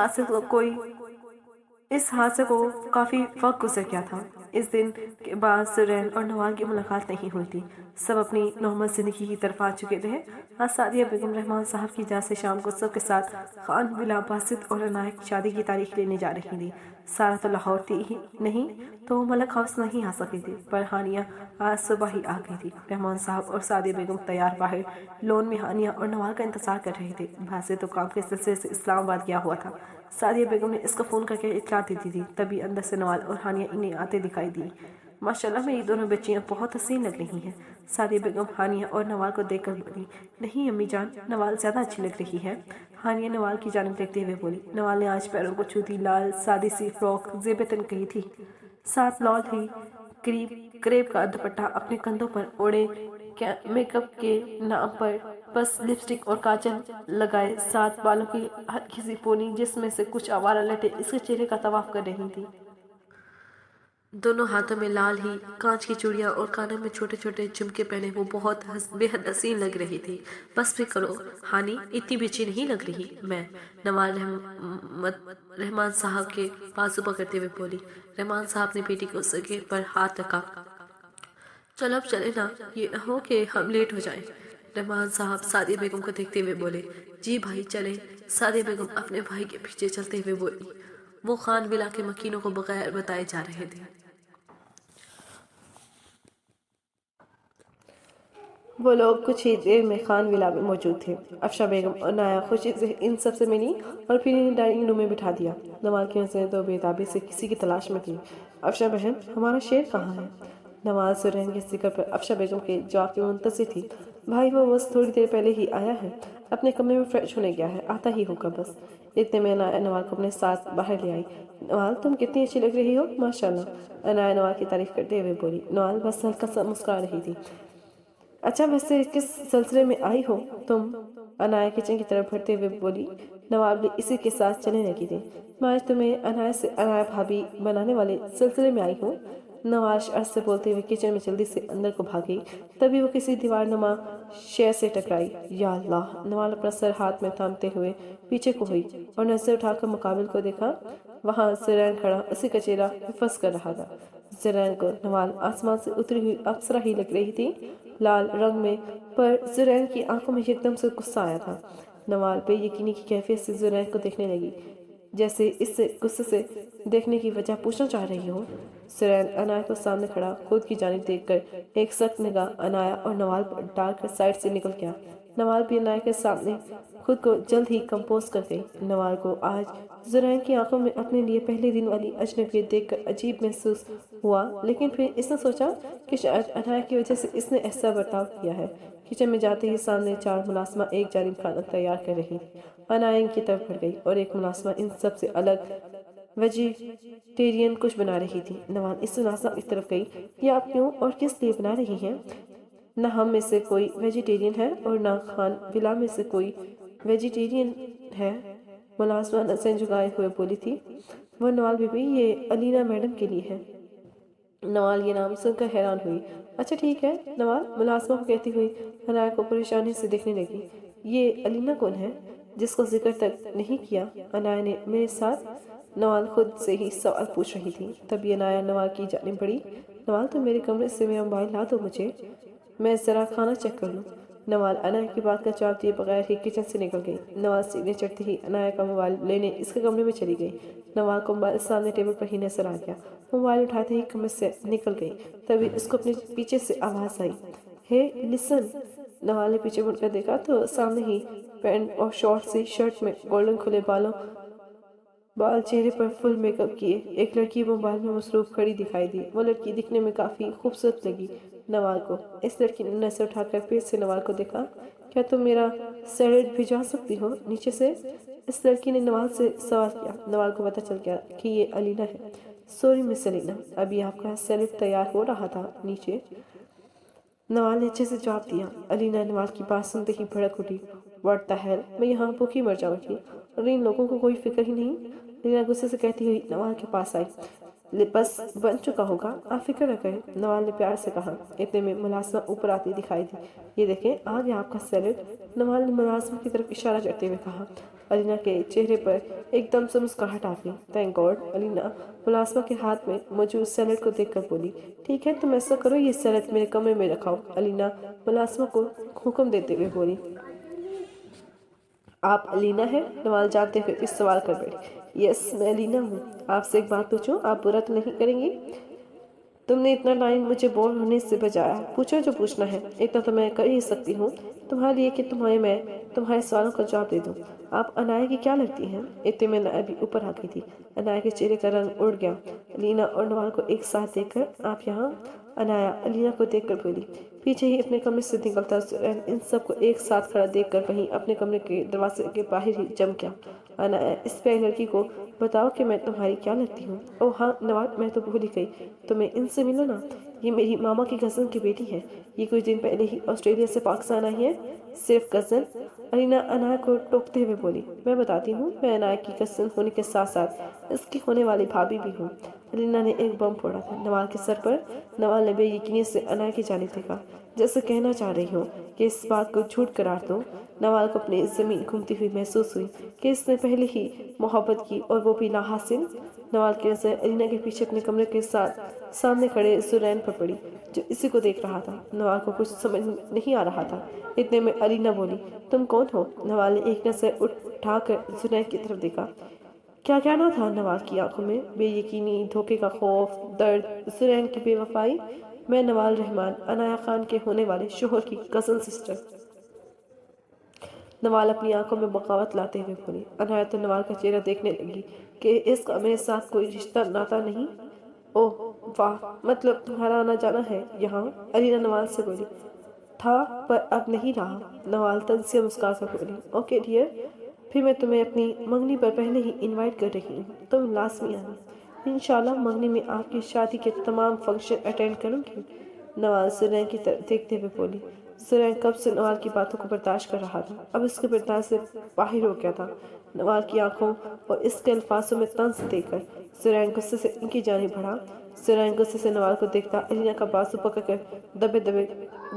حادثے کو کافی وقت گزر گیا تھا۔ اس دن کے بعد زرین اور نوال کی ملاقات نہیں ہوئی تھی۔ سب اپنی نارمل زندگی کی طرف آ چکے تھے۔ آج سعدیہ بیگم رحمان صاحب کی جان سے شام کو سب کے ساتھ خان ولا باسط اور عنایہ کی شادی کی تاریخ لینے جا رہی تھی۔ سارا تو لاہور تھی ہی نہیں تو وہ ملک ہاؤس نہیں آ سکی تھی، پر ہانیہ آج صبح ہی آ گئی تھی۔ رحمان صاحب اور سعدیہ بیگم تیار باہر لون میں ہانیہ اور نوال کا انتظار کر رہے تھے۔ باسط تو کام کے سلسلے سے اسلام آباد گیا ہوا تھا۔ سعدیہ بیگم نے اس کو فون کر کے اطلاع دے دی تھی، تبھی اندر سے نوال اور ہانیہ انہیں آتے دکھائی دی۔ ماشاءاللہ میری دونوں بچیاں بہت حسین لگ رہی ہیں۔ سعدیہ بیگم ہانیہ اور نوال کو دیکھ کر بولی۔ نہیں امی جان، نوال زیادہ اچھی لگ رہی ہے۔ ہانیہ نوال کی جانب دیکھتے ہوئے بولی۔ نوال نے آج پیروں کو چھوتی لال سادی سی فراک زیب تن کی تھی، ساتھ لال ہی کریپ کا دوپٹہ اپنے کندھوں پر اوڑھے، میک اپ کے نام پر بس لپسٹک اور کاجل لگائے، ساتھ بالوں کی ہلکی سی پونی جس میں سے کچھ آوارہ لٹیں اس کے چہرے کا طواف کر رہی تھی۔ دونوں ہاتھوں میں لال ہی کانچ کی چوڑیاں اور کانوں میں چھوٹے چھوٹے جھمکے پہنے وہ بہت بے حد حسین لگ رہی تھی۔ بس بھی کرو ہانی، اتنی بھی اچھی نہیں لگ رہی میں، نوال رحمان صاحب کے بازو پکڑتے ہوئے بولی۔ رحمان صاحب نے بیٹی کو سگے پر ہاتھ رکھا۔ چلو اب چلے نا، یہ نہ ہو کہ ہم لیٹ ہو جائیں۔ رحمان صاحب سعدیہ بیگم کو دیکھتے ہوئے بولے۔ جی بھائی چلیں۔ سعدیہ بیگم اپنے بھائی کے پیچھے چلتے ہوئے بولی۔ وہ خان ولا کے مکینوں کو بغیر بتائے جا رہے تھے۔ وہ لوگ کچھ ہی دیر میں خان ولا میں موجود تھے۔ افشاں بیگم اور عنایہ خوشی سے ان سب سے ملی اور پھر انہیں ڈائننگ روم میں بٹھا دیا۔ نوال کی نظریں تو بےتابی سے کسی کی تلاش میں تھی۔ افشاں بہن، ہمارا شیر کہاں ہے؟ نوال زرین کے ذکر پر افشاں بیگم کے جواب کی منتظر تھی۔ بھائی وہ بس تھوڑی دیر پہلے ہی آیا ہے۔ اپنے کمرے میں فریش ہونے گیا ہے، آتا ہی ہوگا بس۔ اتنے میں عنایا نوال کو اپنے ساتھ باہر لے آئی۔ نوال تم کتنی اچھی لگ رہی ہو، ماشاءاللہ، عنایا نوال کی تعریف کرتے ہوئے بولی۔ نوال بس ہلکا سا مسکرا رہی تھی۔ اچھا ویسے کس سلسلے میں آئی ہو تم، عنایا کچن کی طرف بڑھتے ہوئے بولی۔ نوال بھی اسی کے ساتھ چلنے لگی تھی۔ میں آج تمہیں عنایا سے عنایا بھابی بنانے والے سلسلے میں آئی ہوں۔ نوال عرض سے بولتے ہوئے کچن میں جلدی سے اندر کو بھاگی، تبھی وہ کسی دیوار نما شے سے ٹکرائی۔ یا اللہ! نوال اپنا سر ہاتھ میں تھامتے ہوئے پیچھے کو ہوئی اور نظر اٹھا کر مقابل کو دیکھا۔ وہاں زرین کھڑا اسی کا چہرہ حفظ کر رہا تھا۔ زرین کو نوال آسمان سے اتری ہوئی اپسرا ہی لگ رہی تھی، لال رنگ میں، پر زرین کی آنکھوں میں ایک دم سے غصہ آیا تھا۔ نوال بے یقینی کی کیفیت سے زرین کو دیکھنے لگی، جیسے اس سے غصے سے دیکھنے کی وجہ پوچھنا چاہ رہی ہو۔ زرین عنایا کو سامنے کھڑا خود کی جانب دیکھ کر ایک سخت نگاہ عنایا اور نوال پر ڈال کر سائڈ سے نکل گیا۔ نوال بھی عنایا کے سامنے خود کو جلد ہی کمپوز کر گئی۔ نوال کو آج زرین کی آنکھوں میں اپنے لیے پہلے دن والی اجنبیت دیکھ کر عجیب محسوس ہوا، لیکن پھر اس نے سوچا کہ شاید عنایا کی وجہ سے اس نے ایسا برتاؤ کیا ہے۔ کچن میں جاتے ہی سامنے 4 ملازمہ ایک جانب کھانا تیار کر رہی تھی۔ عنایا ان کی طرف بڑھ گئی اور ایک ملازمہ ان سب سے الگ ویجیٹیرین کچھ بنا رہی تھی۔ نوال اس ملازمہ کی طرف گئی، یہ آپ کیوں اور کس لیے بنا رہی ہیں؟ نہ ہم میں سے کوئی ویجیٹیرین ہے اور نہ خان ولا میں سے کوئی ویجیٹیرین ہے، ملازمہ نظریں جھکائے ہوئے بولی تھی۔ وہ نوال بی بی، یہ علینا میڈم کے لیے ہے۔ نوال یہ نام سن کر حیران ہوئی۔ اچھا ٹھیک ہے نوال، ملازمہ کو کہتی ہوئی عنایا کو پریشانی سے دیکھنے لگی۔ یہ علینا کون ہے جس کو ذکر تک نہیں کیا عنایا نے میرے ساتھ؟ نوال خود سے ہی سوال پوچھ رہی تھی، تبھی عنایا نوال کی جانب بڑھی۔ نوال تم میرے کمرے سے میرا موبائل لا دو مجھے، میں ذرا کھانا چیک کر لوں۔ نوال عنایا کی بات کا جواب دیے بغیر ہی کچن سے نکل گئی۔ نوال سیدھے چڑھتے ہی عنایا کا موبائل لینے اس کے کمرے میں چلی گئی۔ نوال کو موبائل سامنے ٹیبل پر ہی نظر آ گیا۔ موبائل اٹھاتے ہی کمرے سے نکل گئی، تبھی اس کو اپنے پیچھے سے آواز آئی، ہے لسن۔ نوال نے پیچھے مڑ کر دیکھا تو سامنے ہی پینٹ اور شارٹ سی شرٹ میں گولڈن کھلے بال چہرے پر فل میک اپ کیے ایک لڑکی موبائل میں مصروف کھڑی دکھائی دی۔ وہ لڑکی دکھنے میں کافی خوبصورت لگی نوال کو۔ اس لڑکی نے نظر اٹھا کر پھر سے نوال کو دیکھا۔ کیا تم میرا سیلیڈ بھجوا سکتی ہو نیچے سے؟ اس لڑکی نے نوال سے سوال کیا۔ نوال کو پتہ چل گیا کہ یہ علینا ہے۔ سوری مس علینا، ابھی آپ کا سیلیڈ تیار ہو رہا تھا نیچے۔ نوال نے اچھے سے جواب دیا۔ علینا نوال کی بات سنتے ہی بھڑک اٹھی۔ واٹ دی ہیل، میں یہاں بھوکی مر جاؤں گی اور ان لوگوں کو کوئی فکر ہی نہیں۔ علینا غصے سے کہتی ہوئی نوال کے پاس آئی۔ بس بن چکا ہوگا، آپ فکر نہ کریں، نوال نے پیار سے کہا۔ اتنے میں ملازمہ اوپر آتی دکھائی دی۔ یہ دیکھیں آ گیا آپ کا سیلیڈ، نوال نے ملازمہ کی طرف اشارہ کرتے ہوئے کہا۔ علینا کے چہرے پر ایک دم سے مسکراہٹ آ گئی۔ تھینک گاڈ، علینا ملازمہ کے ہاتھ میں موجود سیلیڈ کو دیکھ کر بولی۔ ٹھیک ہے تم ایسا کرو، یہ سیلیڈ میرے کمرے میں رکھاؤ، علینا ملازمہ کو حکم دیتے ہوئے بولی۔ آپ علینا ہیں؟ نوال جانتے ہوئے اس سوال کر بیٹھی۔ یس میں علینا ہوں، آپ سے ایک بات پوچھوں، آپ برا تو نہیں کریں گی؟ تم نے اتنا ٹائم مجھے بور ہونے سے بچایا، پوچھو جو پوچھنا ہے، اتنا تو میں کر ہی سکتی ہوں تمہارے لیے کہ میں تمہارے سوالوں کا جواب دے دوں۔ آپ عنایا کی کیا لگتی ہیں؟ اتنے میں عنایا بھی اوپر آ گئی تھی۔ عنایا کے چہرے کا رنگ اڑ گیا۔ علینا اور نوال کو ایک ساتھ دیکھ کر آپ یہاں؟ عنایا علینا کو دیکھ کر بولی۔ پیچھے ہی اپنے کمرے سے نکلتا زرین ان سب کو ایک ساتھ کھڑا دیکھ کر وہیں اپنے کمرے کے دروازے کے باہر ہی جم گیا۔ عنایا اس پیاری لڑکی کو بتاؤ کہ میں تمہاری کیا لگتی ہوں؟ اوہ ہاں نوال، میں تو بھول ہی گئی، تمہیں ان سے ملو نا، یہ میری ماما کی کزن کی بیٹی ہے، یہ کچھ دن پہلے ہی آسٹریلیا سے پاکستان آئی ہے۔ صرف کزن؟ علینا عنایا کو ٹوکتے ہوئے بولی۔ میں بتاتی ہوں، میں عنایا کی کزن ہونے کے ساتھ ساتھ اس کی ہونے والی بھابھی بھی ہوں۔ علینا نے ایک بم پھوڑا تھا نوال کے سر پر۔ نوال نے بے یقینی سے عنایا کی جانب دیکھا، جیسے کہنا چاہ رہی ہو کہ اس بات کو جھوٹ قرار دو۔ نوال کو اپنی زمین گھومتی ہوئی محسوس ہوئی کہ اس نے پہلے ہی محبت کی اور وہ بھی لا حاصل۔ نوال کی نظر علینا کے پیچھے اپنے کمرے کے ساتھ سامنے کھڑے زرین پر پڑی، جو اسی کو دیکھ رہا تھا۔ نوال کو کچھ سمجھ نہیں آ رہا تھا۔ اتنے میں علینا بولی، تم کون ہو؟ نوال نے ایک نظر اٹھا کر زرین کی طرف دیکھا۔ کیا کہنا تھا نوال کی آنکھوں میں؟ بے یقینی، دھوکے کا خوف، درد، زرین کی بے وفائی۔ میں نوال رحمان، عنایا خان کے ہونے والے شوہر کی کزن سسٹر۔ نوال اپنی آنکھوں میں بغاوت لاتے ہوئے بولی۔ عنایا تو نوال کا چہرہ دیکھنے لگی کہ اس کا میرے ساتھ کوئی رشتہ ناتا نہیں۔ اوہ واہ، مطلب تمہارا آنا جانا ہے یہاں؟ علینا نوال سے بولی۔ تھا پر اب نہیں رہا۔ نوال تنزیہ مسکرا کر بولی، اوکے ڈیئر، پھر میں تمہیں اپنی منگنی پر پہلے ہی انوائٹ کر رہی ہوں، تم لازمی آنا۔ انشاءاللہ منگنی میں آپ کی شادی کے تمام فنکشن اٹینڈ کروں گی۔ نوال زرین کی طرف دیکھتے ہوئے بولی۔ زرین کب سے نوال کی باتوں کو برداشت کر رہا تھا، اب اس کے برداشت سے باہر ہو گیا تھا۔ نوال کی آنکھوں اور اس کے الفاظوں میں طنز دیکھ کر زرین غصے سے ان کی جانب بڑھا۔ زرین غصے سے نوال کو دیکھتا الینا کا بازو پکڑ کر دبے دبے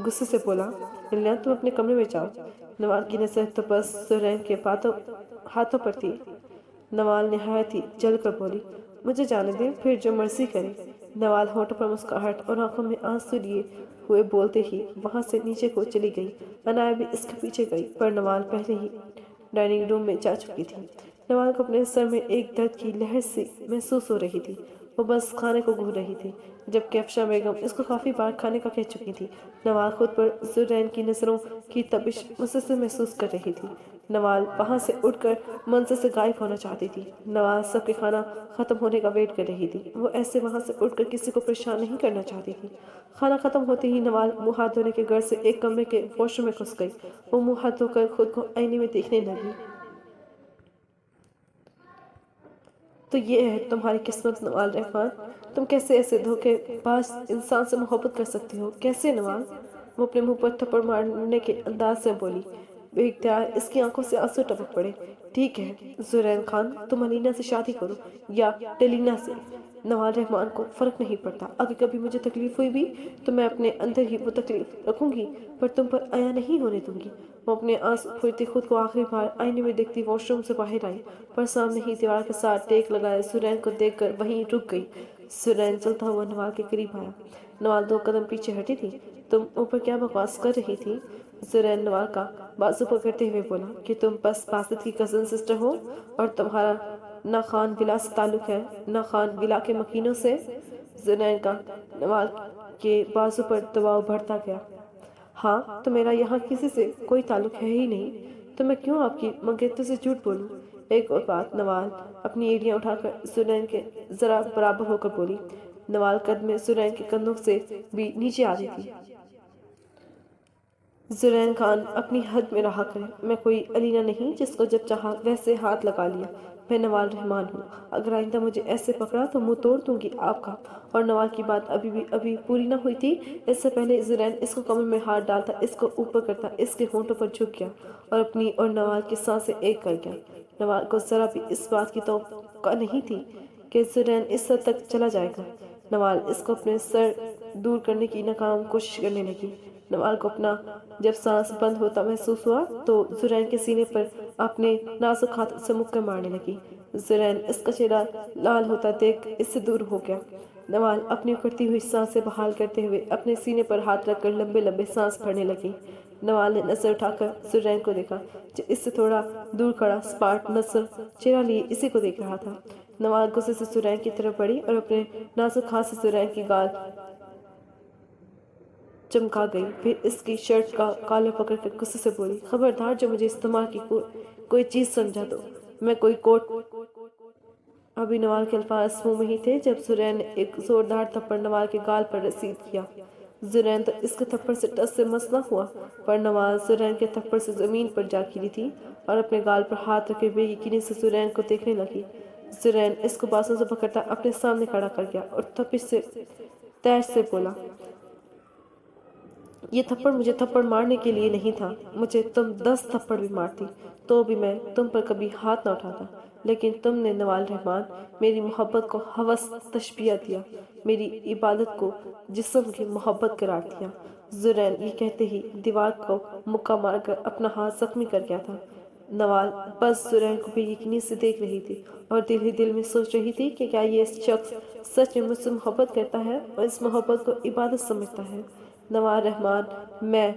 غصے سے بولا، الینا تم اپنے کمرے میں جاؤ۔ نوال کی نظر تو بس زرین کے ہاتھوں پر تھی۔ نوال نہایت ہی جل کر بولی، مجھے جانے دیں، پھر جو مرضی کرے۔ نوال ہونٹوں پر مسکراہٹ اور آنکھوں میں آنسو لیے ہوئے بولتے ہی وہاں سے نیچے کو چلی گئی۔ عنایا بھی اس کے پیچھے گئی، پر نوال پہلے ہی ڈائننگ روم میں جا چکی تھی۔ نوال کو اپنے سر میں ایک درد کی لہر سی محسوس ہو رہی تھی۔ وہ بس کھانے کو گھور رہی تھی، جبکہ افشاں بیگم اس کو کافی بار کھانے کا کہہ چکی تھی۔ نوال خود پر زرین کی نظروں کی تپش مسلسل محسوس کر رہی تھی۔ نوال وہاں سے اٹھ کر منظر سے غائب ہونا چاہتی تھی۔ نوال سب کے کھانا ختم ہونے کا ویٹ کر رہی تھی۔ وہ ایسے وہاں سے اٹھ کر کسی کو پریشان نہیں کرنا چاہتی تھی۔ کھانا ختم ہوتے ہی نوال منہ ہاتھ دھونے کے غرض سے ایک کمرے کے واش روم میں گھس گئی۔ وہ منہ ہاتھ دھو کر خود کو آئینے میں دیکھنے لگی۔ تو یہ ہے تمہاری قسمت نوال رحمان، تم کیسے ایسے دھوکے باز انسان سے محبت کر سکتی ہو؟ کیسے نوال؟ وہ اپنے منہ پر تھپڑ مارنے کے انداز سے بولی۔ بے اختیار اس کی آنکھوں سے آنسو ٹپک پڑے۔ ٹھیک ہے زرین خان، تم علینا سے شادی کرو یا ٹیلینا سے، نوال رحمان کو فرق نہیں پڑتا۔ اگر کبھی مجھے تکلیف ہوئی بھی تو میں اپنے اندر ہی وہ تکلیف رکھوں گی، پر تم پر عیا نہیں ہونے دوں گی۔ وہ اپنے آنسو پھرتی خود کو آخری بار آئینے میں دیکھتی واش روم سے باہر آئی، پر سامنے ہی دیوار کے ساتھ ٹیک لگائے زرین کو دیکھ کر وہیں رک گئی۔ زرین چلتا ہوا نوال کے قریب آیا۔ نوال 2 قدم پیچھے ہٹی تھی۔ تم اوپر کیا بکواس کر رہی تھی؟ زرین نوال کا بازو پکڑتے ہوئے بولا کہ تم بس باسط کی کزن سسٹر ہو اور تمہارا نہ خان ولا سے تعلق ہے نہ خان ولا کے مکینوں سے۔ زرین کا نوال کے بازو پر دباؤ بڑھتا گیا۔ ہاں تو میرا یہاں کسی سے کوئی تعلق ہے ہی نہیں، تو میں کیوں آپ کی منگیتر سے جھوٹ بولوں؟ ایک اور بات، نوال اپنی ایڑیاں اٹھا کر زرین کے ذرا برابر ہو کر بولی۔ نوال قد میں زرین کے کندھوں سے بھی نیچے آتی تھی۔ زرین خان اپنی حد میں رہا کرے، میں کوئی علینا نہیں جس کو جب چاہا ویسے ہاتھ لگا لیا۔ میں نوال رحمان ہوں، اگر آئندہ مجھے ایسے پکڑا تو منہ توڑ دوں گی آپ کا۔ اور نوال کی بات ابھی پوری نہ ہوئی تھی، اس سے پہلے زرین اس کو کمر میں ہاتھ ڈالتا اس کو اوپر کرتا اس کے ہونٹوں پر جھک گیا اور اپنی اور نوال کی سانسیں ایک کر گیا۔ نوال کو ذرا بھی اس بات کی توقع نہیں تھی کہ زرین اس حد تک چلا جائے گا۔ نوال اس کو اپنے سر دور کرنے کی ناکام کوشش کرنے لگی۔ نوال کو اپنا جب سانس بند ہوتا محسوس ہوا تو زرین کے سینے پر اپنے نازک ہاتھ سے مکر مارنے لگی۔ زرین اس کا چہرہ لال ہوتا دیکھ اس سے دور ہو گیا۔ نوال اپنی اکھڑتی ہوئی سانسیں بحال کرتے ہوئے اپنے سینے پر ہاتھ رکھ کر لمبے لمبے سانس بھرنے لگی۔ نوال نے نظر اٹھا کر زرین کو دیکھا جو اس سے تھوڑا دور کھڑا سپاٹ نصر چہرہ لیے اسی کو دیکھ رہا تھا۔ نوال غصے سے زرین کی طرف بڑھی اور اپنے نازک ہاتھ سے زرین کی گال چمکا گئی، پھر اس کی شرٹ کا کالر پکڑ کر غصے سے بولی، خبردار جو مجھے استعمال کی کوئی چیز سمجھا تو میں کوئی کوٹ۔ ابھی نوال کے الفاظ منہ میں ہی تھے جب زرین نے ایک زوردار تھپڑ نوال کے گال پر رسید کیا۔ زرین تو اس کے تھپڑ سے ٹس سے مس نہ ہوا، پر نوال زرین کے تھپڑ سے زمین پر جا گری تھی اور اپنے گال پر ہاتھ رکھے بے یقینی سے زرین کو دیکھنے لگی۔ زرین اس کو بازوں سے پکڑتا اپنے سامنے کھڑا کر گیا اور تپش سے تیش سے بولا، یہ تھپڑ مجھے تھپڑ مارنے کے لیے نہیں تھا، مجھے تم 10 تھپڑ بھی مارتی تو بھی میں تم پر کبھی ہاتھ نہ اٹھاتا، لیکن تم نے نوال رحمان میری محبت کو ہوس تشبیہ دیا، میری عبادت کو جسم کی محبت قرار دیا۔ زرین یہ کہتے ہی دیوار کو مکہ مار کر اپنا ہاتھ زخمی کر گیا تھا۔ نوال بس زرین کو بے یقینی سے دیکھ رہی تھی اور دل ہی دل میں سوچ رہی تھی کہ کیا یہ شخص سچ میں مجھ سے محبت کرتا ہے اور اس محبت کو عبادت سمجھتا ہے۔ نوال رحمان، میں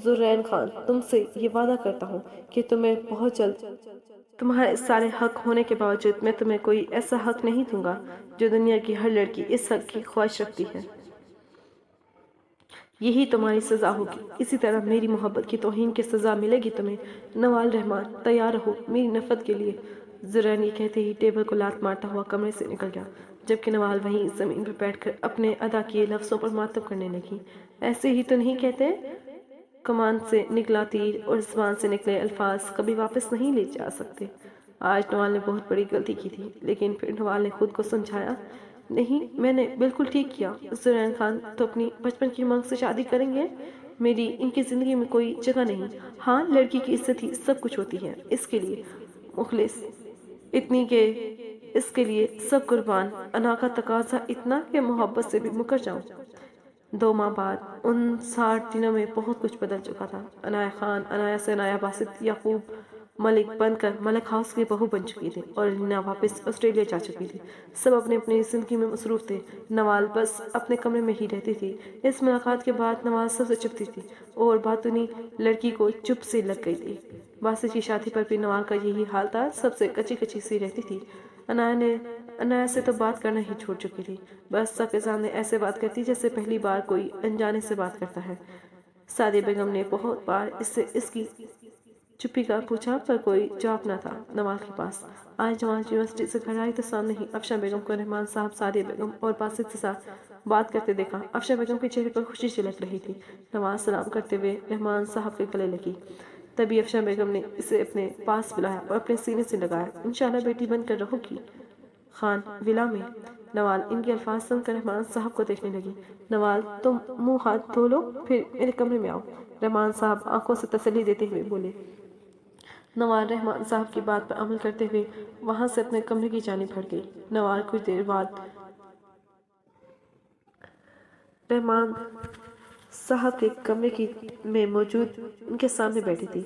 زرین خان تم سے یہ وعدہ کرتا ہوں کہ تمہیں بہت جلد تمہارے سارے حق ہونے کے باوجود میں تمہیں کوئی ایسا حق نہیں دوں گا جو دنیا کی ہر لڑکی اس حق کی خواہش رکھتی ہے۔ یہی تمہاری سزا ہوگی، اسی طرح میری محبت کی توہین کی سزا ملے گی تمہیں۔ نوال رحمان تیار رہو میری نفرت کے لیے۔ زرین یہ کہتے ہی ٹیبل کو لات مارتا ہوا کمرے سے نکل گیا، جبکہ نوال وہیں زمین پر بیٹھ کر اپنے ادا کیے لفظوں پر ماتم کرنے لگی۔ ایسے ہی تو نہیں کہتے کمان سے نکلا تیر اور زبان سے نکلے الفاظ کبھی واپس نہیں لے جا سکتے۔ آج نوال نے بہت بڑی غلطی کی تھی، لیکن پھر نوال نے خود کو سمجھایا، نہیں، میں نے بالکل ٹھیک کیا۔ زرین خان تو اپنی بچپن کی مانگ سے شادی کریں گے، میری ان کی زندگی میں کوئی جگہ نہیں۔ ہاں، لڑکی کی عزت ہی سب کچھ ہوتی ہے، اس کے لیے مخلص اتنی کہ اس کے لیے سب قربان۔ انا کا تقاضا اتنا کہ محبت سے بھی مکر جاؤں۔ 2 ماہ بعد ان 60 دنوں میں بہت کچھ بدل چکا تھا۔ عنایہ خان عنایہ سے عنایہ باسط یعقوب ملک بن کر ملک ہاؤس کی بہو بن چکی تھی اور لینا واپس آسٹریلیا جا چکی تھی۔ سب اپنی اپنی زندگی میں مصروف تھے، نوال بس اپنے کمرے میں ہی رہتی تھی۔ اس ملاقات کے بعد نوال سب سے چپتی تھی اور باتونی لڑکی کو چپ سے لگ گئی تھی۔ باسط کی شادی پر بھی نوال کا یہی حال تھا، سب سے کچی کچی سی رہتی تھی۔ عنایہ سے تو بات کرنا ہی چھوڑ چکی تھی، بس سب کے سامنے ایسے بات کرتی جیسے پہلی بار کوئی انجانے سے بات کرتا ہے۔ سعدیہ بیگم نے بہت بار اس سے اس کی چپی کا پوچھا، پر کوئی جواب نہ تھا نوال کے پاس۔ آج نوال یونیورسٹی سے گھر آئی تو سامنے ہی افشاں بیگم کو رحمان صاحب، سعدیہ بیگم اور باسط کے ساتھ بات کرتے دیکھا۔ افشاں بیگم کے چہرے پر خوشی جھلک رہی تھی۔ نوال سلام کرتے ہوئے رحمان صاحب کے گلے لگی۔ تبھی افشاں بیگم نے اسے اپنے پاس بلایا اور اپنے سینے سے لگایا۔ انشاءاللہ بیٹی بن کر رہو گی خان ولا میں۔ نوال ان کے الفاظ سن کر رحمان صاحب کو دیکھنے لگی۔ نوال، تم منہ ہاتھ دھو لو، پھر میرے کمرے میں آؤ، رحمان صاحب آنکھوں سے تسلی دیتے ہوئے بولے۔ نوال رحمان صاحب کی بات پر عمل کرتے ہوئے وہاں سے اپنے کمرے کی جانب بڑھ گئی۔ نوال کچھ دیر بعد رحمان صاحب کے کمرے میں موجود ان کے سامنے بیٹھی تھی۔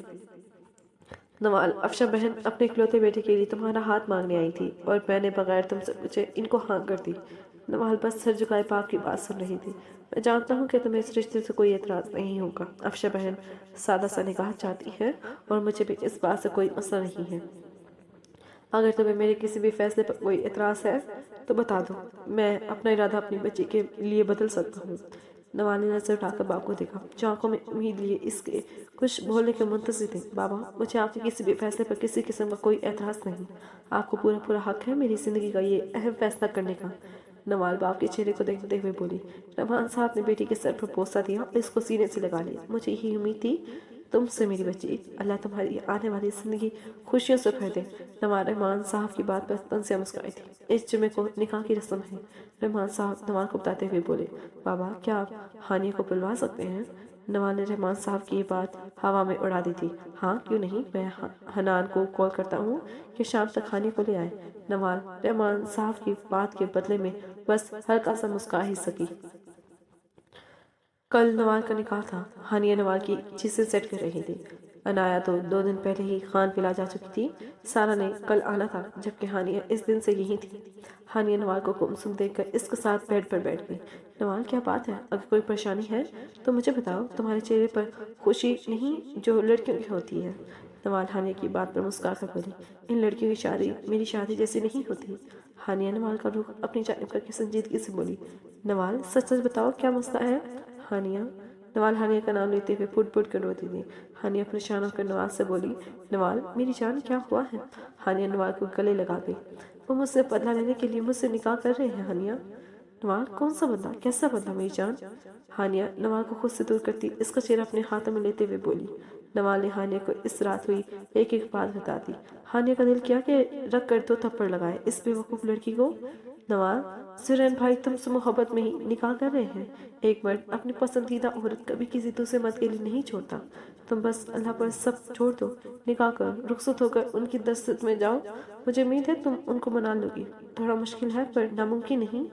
نوال، افشاں بہن اپنے اکلوتے بیٹے کے لیے تمہارا ہاتھ مانگنے آئی تھی اور میں نے بغیر تم سے پوچھے ان کو ہاں کر دی۔ نوال بس سر جھکائے باپ کی بات سن رہی تھی۔ میں جانتا ہوں کہ تمہیں اس رشتے سے کوئی اعتراض نہیں ہوگا۔ افشاں بہن سادہ سا نکاح چاہتی ہے اور مجھے بھی اس بات سے کوئی مسئلہ نہیں ہے۔ اگر تمہیں میرے کسی بھی فیصلے پر کوئی اعتراض ہے تو بتا دو، میں اپنا ارادہ اپنی بچی کے لیے بدل سکتا ہوں۔ نوال نے نظر اٹھا کر باپ کو دیکھا، جو آنکھوں میں امید لیے اس کے کچھ بولنے کے منتظر تھے۔ بابا، مجھے آپ کے کسی بھی فیصلے پر کسی قسم کا کوئی اعتراض نہیں۔ آپ کو پورا حق ہے میری زندگی کا یہ اہم فیصلہ کرنے کا۔ نوال باپ کے چہرے کو دیکھتے ہوئے بولی۔ رحمان صاحب نے بیٹی کے سر پر بوسہ دیا اور اس کو سینے سے لگا لیا۔ مجھے یہی امید تھی تم سے میری بچی، اللہ تمہاری آنے والی زندگی خوشیوں سے بھر دے۔ نوال رحمان صاحب کی بات پر طنزیہ مسکرائی تھی۔ اس جمعے کو نکاح کی رسم ہے، رحمان صاحب نوال کو بتاتے ہوئے بولے۔ بابا، کیا آپ ہانیہ کو بلوا سکتے ہیں؟ نوال نے رحمان صاحب کی یہ بات ہوا میں اڑا دی تھی۔ ہاں، کیوں نہیں، میں حنان کو کال کرتا ہوں کہ شام تک ہانیہ کو لے آئے۔ نوال رحمان صاحب کی بات کے بدلے میں بس ہلکا سا مسکرا ہی سکی۔ کل نوال کا نکاح تھا۔ ہانیہ نوال کی چیزیں سیٹ کر رہی تھی۔ عنایہ تو 2 دن پہلے ہی خان ولا جا چکی تھی۔ سارا نے کل آنا تھا، جبکہ ہانیہ اس دن سے یہیں تھی۔ ہانیہ نوال کو گمسم دیکھ کر اس کے ساتھ بیڈ پر بیٹھ گئی۔ نوال، کیا بات ہے؟ اگر کوئی پریشانی ہے تو مجھے بتاؤ، تمہارے چہرے پر خوشی نہیں جو لڑکیوں کی ہوتی ہے۔ نوال ہانیہ کی بات پر مسکرا کر بولی۔ ان لڑکیوں کی شادی میری شادی جیسی نہیں ہوتی۔ ہانیہ نوال کا رخ اپنی جانب کر کے سنجیدگی سے بولی۔ نوال، سچ سچ بتاؤ، کیا مسئلہ ہے؟ ہانیہ نوال ہانیہ کا نام لیتے ہوئے پھٹ پھٹ کر روتی تھی۔ ہانیہ پریشان ہو کر نوال سے بولی۔ نوال، میری جان، کیا ہوا ہے؟ ہانیہ نوال کو گلے لگا گئی۔ وہ مجھ سے بدلہ لینے کے لیے مجھ سے نکاح کر رہے ہیں ہانیہ۔ نوال، کون سا بدلہ، کیسا بدلہ میری جان؟ ہانیہ نوال کو خود سے دور کرتی اس کا چہرہ اپنے ہاتھوں میں لیتے ہوئے بولی۔ نوال نے ہانیہ کو اس رات ہوئی ایک ایک بات بتا دی۔ ہانیہ کا دل کیا کہ رکھ کر 2 تھپڑ لگائے اس بے وقوف لڑکی کو۔ نوال، زرین بھائی تم سے محبت میں ہی نکاح کر رہے ہیں۔ ایک مرد اپنی پسندیدہ عورت کبھی کسی دوسرے مرد کے لیے نہیں چھوڑتا۔ تم بس اللہ پر سب چھوڑ دو، نکاح کرو، رخصت ہو کر ان کی دسترس میں جاؤ۔ مجھے امید ہے تم ان کو منا لو گی۔ تھوڑا مشکل ہے پر ناممکن نہیں،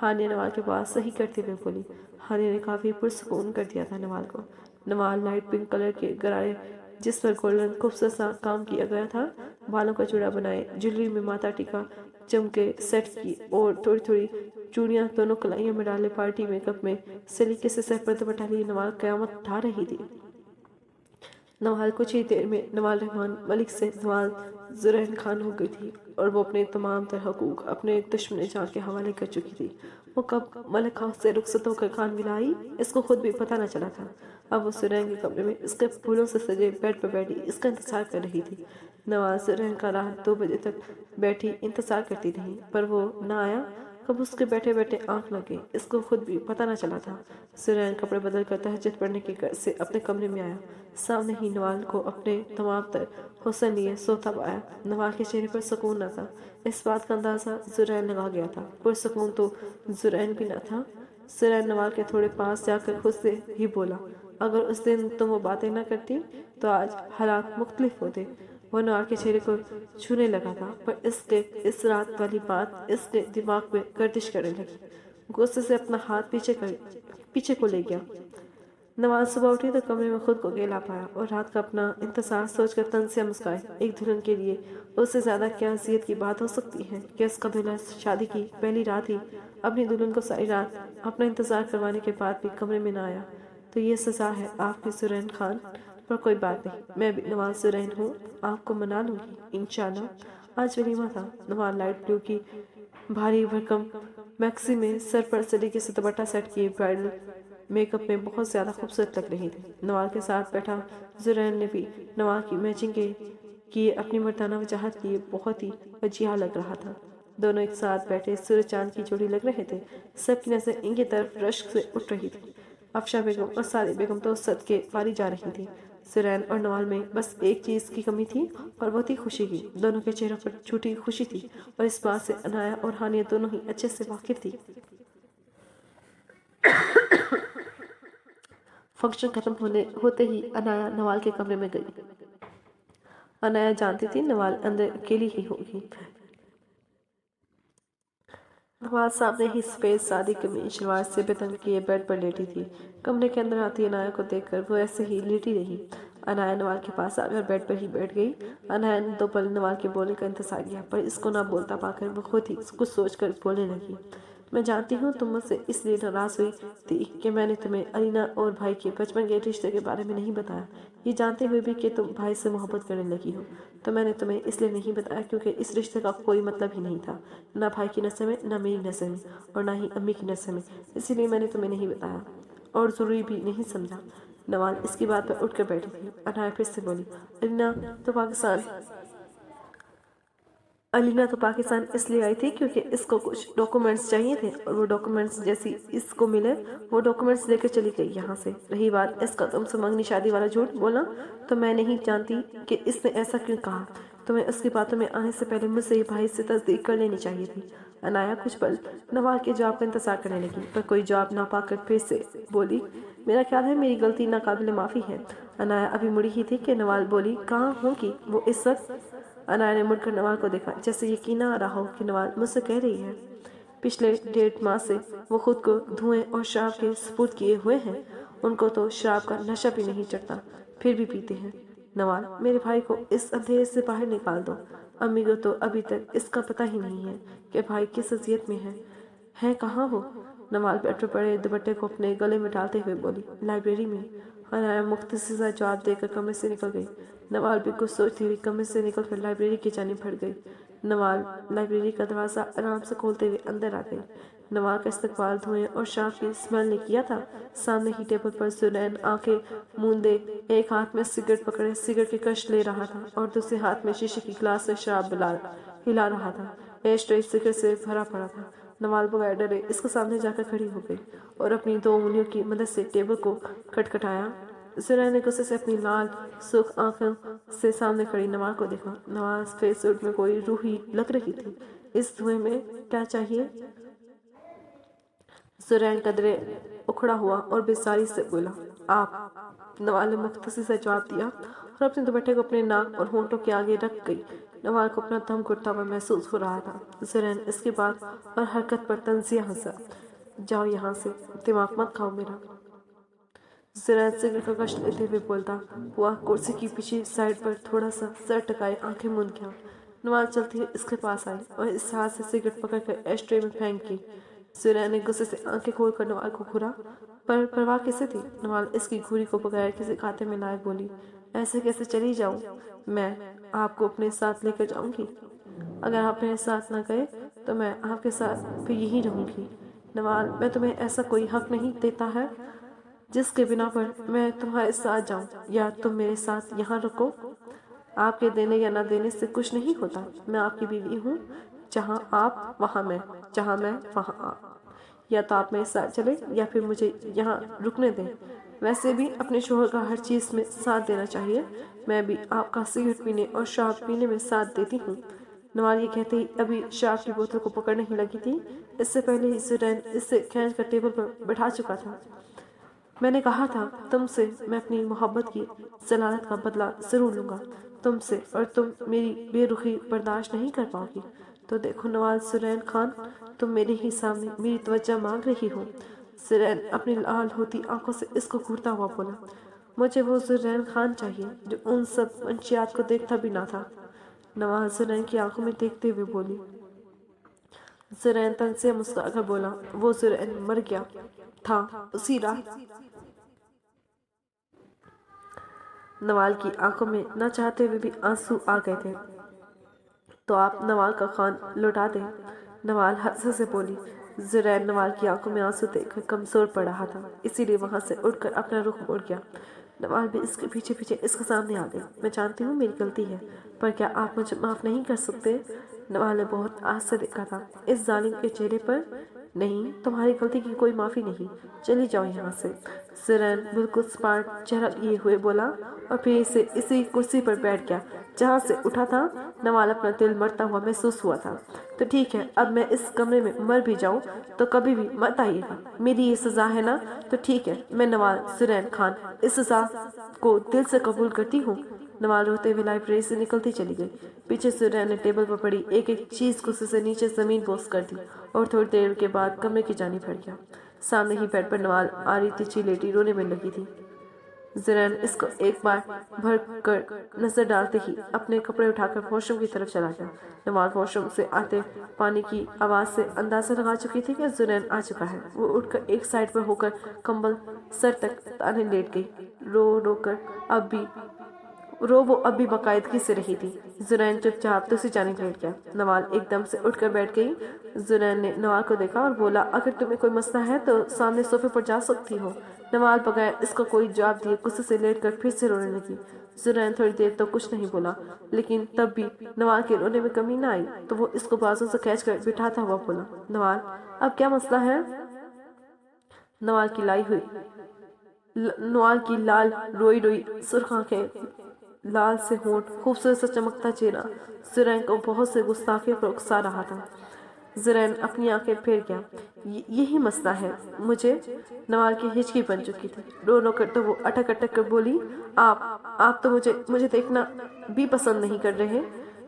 ہانیہ نوال کے پاس صحیح کرتے ہوئے بولی۔ ہانیہ نے کافی پرسکون کر دیا تھا نوال کو۔ نوال لائٹ پنک کلر کے غرارے جس پر گولڈن خوبصورت سا کام کیا گیا تھا، بالوں کا جوڑا بنائے، جویلری میں ماتھا ٹیکا چمکے سیٹ کی اور تھوڑی تھوڑی چوڑیاں دونوں کلائیوں میں ڈالے پارٹی میک اپ میں سلیقے سے سر پر دوپٹہ لیے نوال قیامت اٹھا رہی تھی۔ نوال کچھ ہی دیر میں نوال رحمان ملک سے زوال زرین خان ہو گئی تھی اور وہ اپنے تمام تر حقوق اپنے دشمن جان کے حوالے کر چکی تھی۔ وہ کب ملک ہاؤس سے رخصت ہو کر خان ولا آئی اس کو خود بھی پتہ نہ چلا تھا۔ اب وہ زرین کے کمرے میں اس کے پھولوں سے سجے بیڈ پر بیٹھی اس کا انتظار کر رہی تھی۔ نوال زرین کا رات 2 بجے تک بیٹھی انتظار کرتی رہی، پر وہ نہ آیا۔ کب اس کے بیٹھے بیٹھے آنکھ لگ گئی، اس کو خود بھی پتہ نہ چلا تھا۔ سرین کپڑے بدل کر تہجد پڑھنے کی غرض سے اپنے کمرے میں آیا۔ سامنے ہی نوال کو اپنے تمام تر حسن لیے سوتا پایا۔ نوال کے چہرے پر سکون نہ تھا، اس بات کا اندازہ زرین لگا گیا تھا۔ پرسکون تو زرین بھی نہ تھا۔ سرین نوال کے تھوڑے پاس جا کر خود سے ہی بولا، اگر اس دن تم وہ باتیں نہ کرتی تو آج حالات مختلف ہوتے۔ وہ نوال کے چہرے کو چھونے لگا تھا، پر اس رات والی بات اس کے دماغ میں گردش کرنے لگی۔ غصے سے اپنا ہاتھ پیچھے کو لے گیا۔ نوال صبح اٹھی تو کمرے میں خود کو اکیلا پایا اور رات کا اپنا انتظار سوچ کر تن سے مسکرائے۔ ایک دلہن کے لیے اس سے زیادہ کیا اذیت کی بات ہو سکتی ہے کہ اس کا دلہا شادی کی پہلی رات ہی اپنی دلہن کو ساری رات اپنا انتظار کروانے کے بعد بھی کمرے میں نہ آیا تو یہ سزا ہے آپ کی زرین خان۔ پر کوئی بات نہیں، میں بھی نوال زرین ہوں، آپ کو منا لوں گی انشاءاللہ۔ آج ولیمہ تھا۔ نوال لائٹ بلو کی بھاری بھرکم میکسی میں سر پر سلیقے سے دوپٹہ سیٹ کیے برائڈل میک اپ میں بہت زیادہ خوبصورت لگ رہی تھی۔ نوال کے ساتھ بیٹھا زرین نے بھی نوال کی میچنگ کی اپنی مردانہ وجاہت کی بہت ہی وجیہہ لگ رہا تھا۔ دونوں ایک ساتھ بیٹھے سورج چاند کی جوڑی لگ رہے تھے۔ سب کی نظر ان کی طرف رشک سے اٹھ رہی تھی۔ افشا بیگم اور سعدیہ بیگم تو صدقے والی جا رہی تھی۔ زرین اور نوال میں بس ایک چیز کی کمی تھی اور وہ تھی خوشی کی۔ دونوں کے چہروں پر جھوٹی خوشی تھی اور اس بات سے عنایہ اور ہانیہ دونوں ہی اچھے سے واقف تھی۔ فنکشن ختم ہوتے ہی عنایہ نوال کے کمرے میں گئی۔ عنایہ جانتی تھی نوال اندر اکیلی ہی ہوگی۔ نوال سامنے ہی سفید سادی قمیض شلوار سے بے تنگ کیے بیڈ پر لیٹی تھی۔ کمرے کے اندر آتی عنایہ کو دیکھ کر وہ ایسے ہی لیٹی رہی۔ عنایہ نوال کے پاس آ کر بیڈ پر ہی بیٹھ گئی۔ عنایہ نے 2 پل نوال کے بولنے کا انتظار کیا، پر اس کو نہ بولتا پا کر وہ خود ہی کچھ سوچ کر بولنے لگی۔ میں جانتی ہوں تم مجھ سے اس لیے ناراض ہوئی تھی کہ میں نے تمہیں علینا اور بھائی کے بچپن کے رشتے کے بارے میں نہیں بتایا۔ یہ جانتے ہوئے بھی کہ تم بھائی سے محبت کرنے لگی ہو تو میں نے تمہیں اس لیے نہیں بتایا کیونکہ اس رشتے کا کوئی مطلب ہی نہیں تھا، نہ بھائی کی نظر میں، نہ میری نظر میں اور نہ ہی امی کی نظر میں، اسی لیے میں نے تمہیں نہیں بتایا اور ضروری بھی نہیں سمجھا۔ نوال اس کی بات پر اٹھ کر بیٹھی تھی۔ عنایہ پھر سے بولی، علینا تو پاکستان اس لیے آئی تھی کیونکہ اس کو کچھ ڈاکومنٹس چاہیے تھے اور وہ ڈاکومنٹس جیسی اس کو ملے وہ ڈاکومنٹس لے کر چلی گئی یہاں سے۔ رہی بات اس کا تم سے منگنی شادی والا جھوٹ بولنا تو میں نہیں جانتی کہ اس نے ایسا کیوں کہا۔ تمہیں اس کی باتوں میں آنے سے پہلے مجھ سے یہ بھائی سے تصدیق کر لینی چاہیے تھی۔ عنایہ کچھ پل نوال کے جواب کا انتظار کرنے لگی پر کوئی جواب نہ پا کر پھر سے بولی، میرا خیال ہے میری غلطی ناقابل معافی ہے۔ عنایہ ابھی مڑی ہی تھی کہ نوال بولی، کہاں ہوں گی وہ اس وقت؟ عنایہ نے مڑ کر نوال کو دیکھا، جیسے یقین نہ آ رہا ہو کہ نوال مجھ سے کہہ رہی ہے۔ پچھلے 1.5 ماہ سے وہ خود کو دھوئیں اور شراب کے سپرد کیے ہوئے ہیں۔ ان کو تو شراب کا نشہ بھی نہیں چڑھتا، پھر بھی پیتے ہیں۔ نوال، میرے بھائی کو اس اندھیرے سے باہر نکال دو۔ امی کو تو ابھی تک اس کا پتہ ہی نہیں ہے کہ بھائی کس اذیت میں ہے کہاں وہ؟ نوال بیڈ پر پڑے دوپٹے کو اپنے گلے میں ڈالتے ہوئے بولی، لائبریری میں۔ عنایہ مختصر سا جواب دے کر کمرے سے نکل گئی۔ نوال بھی کچھ سوچتی ہوئی کمرے سے نکل کر لائبریری کی جانب بڑھ گئی۔ نوال لائبریری کا دروازہ آرام سے کھولتے ہوئے اندر آ گئی۔ نوال کا استقبال دھوئیں اور شراب کی اسمیل نے کیا تھا۔ سامنے ہی ٹیبل پر زرین آنکھیں موندے ایک ہاتھ میں سگریٹ پکڑے سگریٹ کی کش لے رہا تھا اور دوسرے ہاتھ میں شیشے کی گلاس سے شراب ہلا رہا تھا۔ ایش ٹرے سگریٹ سے بھرا پڑا تھا۔ نوال بغیر ڈرے اس کے سامنے جا کر کھڑی ہو گئی اور اپنی 2 انگلیوں کی مدد سے ٹیبل کو کھٹکھٹایا۔ زرین نے غصے سے اپنی لال سرخ آنکھوں سے سامنے کھڑی نوال کو دیکھا۔ نوال فیس سوٹ میں کوئی روح ہی لگ رہی تھی۔ اس دھوئیں میں کیا چاہیے؟ زرین قدرے اکھڑا ہوا اور بیزاری سے بولا، آپ۔ نوال نے مختصر سے جواب دیا اور اپنے دوپٹے کو اپنے ناک اور ہونٹوں کے آگے رکھ گئی۔ نوال کو اپنا دم گھٹتا ہوا محسوس ہو رہا تھا۔ زرین اس کی بات اور حرکت پر طنزیہ ہنسا، جاؤ یہاں سے، دماغ مت کھاؤ میرا۔ زرین سگریٹ کا کش لیتے ہوئے بولتا ہوا کرسی کی پچھلی سائڈ پر تھوڑا سا سر ٹکائے آنکھیں موند گیا۔ نوال چلتی ہوئی اس کے پاس آئی اور اس ہاتھ سے سگریٹ پکڑ کر ایش ٹرے میں پھینک گئی۔ زرین نے غصے سے آنکھیں کھول کر نوال کو گھورا، پر پرواہ کسے تھی؟ نوال اس کی گھوری کو بغیر کسی کھاتے میں لائے بولی، ایسے کیسے چلی جاؤں میں؟ آپ کو اپنے ساتھ لے کر جاؤں گی۔ اگر آپ میرے ساتھ نہ گئے تو میں آپ کے ساتھ پھر یہیں رہوں گی۔ نوال، میں تمہیں ایسا کوئی حق نہیں دیتا ہے جس کے بنا پر میں تمہارے ساتھ جاؤں یا تم میرے ساتھ یہاں رکو۔ آپ کے دینے یا نہ دینے سے کچھ نہیں ہوتا۔ میں آپ کی بیوی ہوں، جہاں آپ وہاں میں، جہاں میں وہاں آپ، یا تو آپ میرے ساتھ چلیں یا پھر مجھے یہاں رکنے دیں۔ ویسے بھی اپنے شوہر کا ہر چیز میں ساتھ دینا چاہیے، میں بھی آپ کا سگریٹ پینے اور شراب پینے میں ساتھ دیتی ہوں۔ نوال یہ کہتے ہی ابھی شراب کی بوتل کو پکڑنے ہی لگی تھی، اس سے پہلے ہی زرین اسے کھینچ کر ٹیبل پر بٹھا چکا تھا۔ میں نے کہا تھا تم سے میں اپنی محبت کی ضلالت کا بدلہ ضرور لوں گا تم سے، اور تم میری بے رخی برداشت نہیں کر پاؤ گی۔ تو دیکھو نوال زرین خان، تم میرے ہی سامنے میری توجہ مانگ رہی ہو۔ زرین اپنی لال ہوتی آنکھوں سے اس کو گھورتا ہوا بولا، مجھے وہ زرین خان چاہیے جو ان سب منشیات کو دیکھتا بھی نہ تھا۔ نوال زرین کی آنکھوں میں دیکھتے ہوئے بولی۔ زرین تن سے مسکرا کر بولا، وہ زرین مر گیا تھا اسی رات۔ نوال کی آنکھوں میں نہ چاہتے ہوئے بھی آنسو آ گئے تھے۔ تو آپ نوال کا خان لوٹا دیں۔ نوال ہنسے سے بولی۔ زرین نوال کی آنکھوں میں آنسو دیکھ کر کمزور پڑ رہا تھا، اسی لیے وہاں سے اٹھ کر اپنا رخ موڑ گیا۔ نوال بھی اس کے پیچھے پیچھے اس کے سامنے آ گئی۔ میں جانتی ہوں میری غلطی ہے، پر کیا آپ مجھے معاف نہیں کر سکتے؟ نوال نے بہت آس سے دیکھا تھا اس ظالم کے چہرے پر۔ نہیں، تمہاری غلطی کی کوئی معافی نہیں، چلی جاؤ یہاں سے۔ زرین بالکل سپاٹ چہرہ لیے ہوئے بولا اور پھر سے اسی کرسی پر بیٹھ گیا جہاں سے اٹھا تھا۔ نوال اپنا دل مرتا ہوا محسوس ہوا تھا۔ تو ٹھیک ہے، اب میں اس کمرے میں مر بھی جاؤں تو کبھی بھی مت آئیے گا، میری یہ سزا ہے نا؟ تو ٹھیک ہے، میں نوال زرین خان اس سزا کو دل سے قبول کرتی ہوں۔ نوال روتے ہوئے لائبریری سے نکلتی چلی گئی۔ پیچھے زرین نے ٹیبل پر پڑی ایک ایک چیز کو سے نیچے زمین بوس کر دی اور تھوڑی دیر کے بعد کمرے کی جانب بڑھ گیا۔ سامنے ہی بیڈ پر نوال آری تیچی لیٹی رونے میں لگی تھی۔ زرین اس کو ایک بار بھر کر نظر ڈالتے ہی اپنے کپڑے اٹھا کر واش روم کی طرف چلا گیا۔ نوال واش روم سے آتے پانی کی آواز سے اندازہ لگا چکی تھی کہ زرین آ چکا ہے۔ وہ اٹھ کر ایک سائڈ پر ہو کر کمبل سر تک تانے لیٹ گئی۔ وہ اب بھی باقاعدگی سے رہی تھی۔ زرین چپ چاپ دوسری جانب لیٹ گیا۔ نوال ایک دم سے اٹھ کر بیٹھ گئی۔ زرین نے نوال کو دیکھا اور بولا، اگر تمہیں کوئی مسئلہ ہے تو سامنے صوفے پر جا سکتی ہو۔ نوال بغیر اس کو کوئی جواب دیے غصے سے لیٹ کر پھر سے رونے لگی۔ زرین تھوڑی دیر تو کچھ نہیں بولا، لیکن تب بھی نوال کے رونے میں کمی نہ آئی تو وہ اس کو بازو سے کھینچ کر بٹھاتا ہوا بولا، نوال اب کیا مسئلہ ہے؟ نوال کی لال روئی سرخ آنکھیں، لال سے ہونٹ، خوبصورت سا چمکتا چہرہ زرین کو بہت سے گستاخی پر اکسا رہا تھا۔ زرین اپنی آنکھیں پھیر گیا۔ یہی مسئلہ ہے مجھے؟ نوال کی ہچکی بن چکی تھی۔ رو کر تو وہ اٹک اٹک کر بولی، آپ تو مجھے دیکھنا بھی پسند نہیں کر رہے،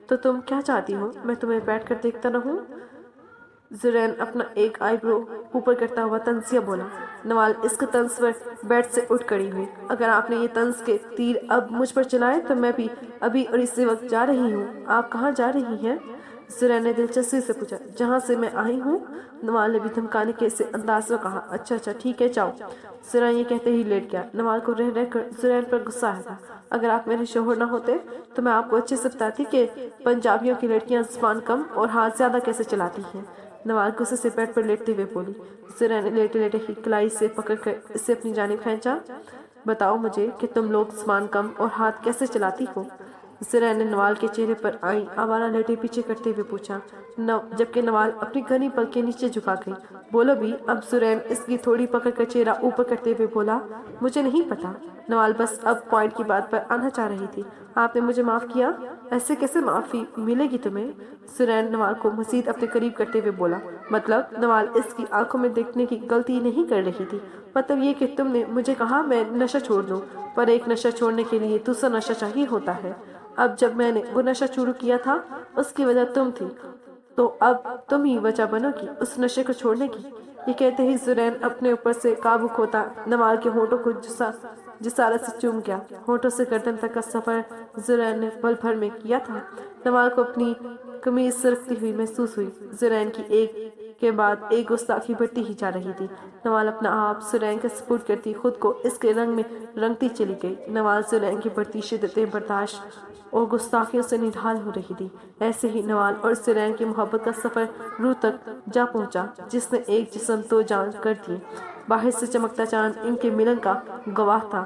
تو تم کیا چاہتی ہو؟ میں تمہیں بیٹھ کر دیکھتا رہوں؟ زرین اپنا ایک آئی برو اوپر کرتا ہوا طنزیہ بولا۔ نوال اس کے طنز پر بیڈ سے اٹھ کھڑی ہوئی۔ اگر آپ نے یہ طنز کے تیر اب مجھ پر چلائے تو میں بھی ابھی اور اسی وقت جا رہی ہوں۔ آپ کہاں جا رہی ہیں؟ زرین نے دلچسپی سے پوچھا۔ جہاں سے میں آئی ہوں، نوال نے بھی دھمکانے کے سے انداز میں کہا۔ اچھا ٹھیک ہے، جاؤ۔ زرین یہ کہتے ہی لیٹ گیا۔ نوال کو رہ کر زرین پر غصہ آیا تھا۔ اگر آپ میرے شوہر نہ ہوتے تو میں آپ کو اچھے سے بتاتی کہ پنجابیوں کی لڑکیاں زبان کم اور ہاتھ زیادہ کیسے چلاتی ہیں۔ نوال غصے سے بیڈ پر لیٹتے ہوئے بولی۔ زرین نے لیٹے لیٹے ہی کلائی سے پکڑ کر اسے اپنی جانب کھینچا۔ بتاؤ مجھے کہ تم لوگ زبان کم اور ہاتھ کیسے چلاتی ہو؟ زرین نے نوال کے چہرے پر آئی آوارہ لٹے پیچھے کرتے ہوئے پوچھا، جبکہ نوال اپنی گھنی پلکیں نیچے جھکا گئی۔ بولو بھی۔ اب زرین اس کی تھوڑی پکڑ کر چہرہ اوپر کرتے ہوئے بولا، مجھے نہیں پتا۔ نوال بس اب پوائنٹ کی بات پر آنا چاہ رہی تھی۔ آپ نے مجھے معاف کیا؟ ایسے کیسے معافی ملے گی تمہیں؟ زرین نوال کو مزید اپنے قریب کرتے ہوئے بولا۔ مطلب؟ نوال اس کی آنکھوں میں دیکھنے کی غلطی نہیں کر رہی تھی۔ مطلب یہ کہ تم نے مجھے کہا میں نشہ چھوڑ دوں، پر ایک نشہ چھوڑنے کے لیے دوسرا نشہ چاہیے ہوتا ہے۔ اب جب میں نے وہ نشہ شروع کیا تھا اس کی وجہ تم تھی، تو اب تم ہی وجہ بنو گی اس نشے کو چھوڑنے کی۔ یہ کہتے ہی زرین اپنے اوپر سے قابو کھوتا نوال کے ہونٹوں کو جسارت سے چوم گیا۔ ہونٹوں سے گردن تک کا سفر زرین نے پل بھر میں کیا تھا۔ نوال کو اپنی قمیض سرکتی ہوئی محسوس ہوئی۔ زرین کی ایک کے بعد ایک گستاخی بڑھتی ہی جا رہی تھی۔ نوال اپنا آپ زرین کے سپرد کرتی خود کو اس کے رنگ میں رنگتی چلی گئی۔ نوال زرین کی بڑھتی شدتیں برداشت اور گستاخیوں سے نڈھال ہو رہی تھی۔ ایسے ہی نوال اور زرین کی محبت کا سفر روح تک جا پہنچا، جس نے ایک جسم دو جان کر دیے۔ باہر سے چمکتا چاند ان کے ملن کا گواہ تھا۔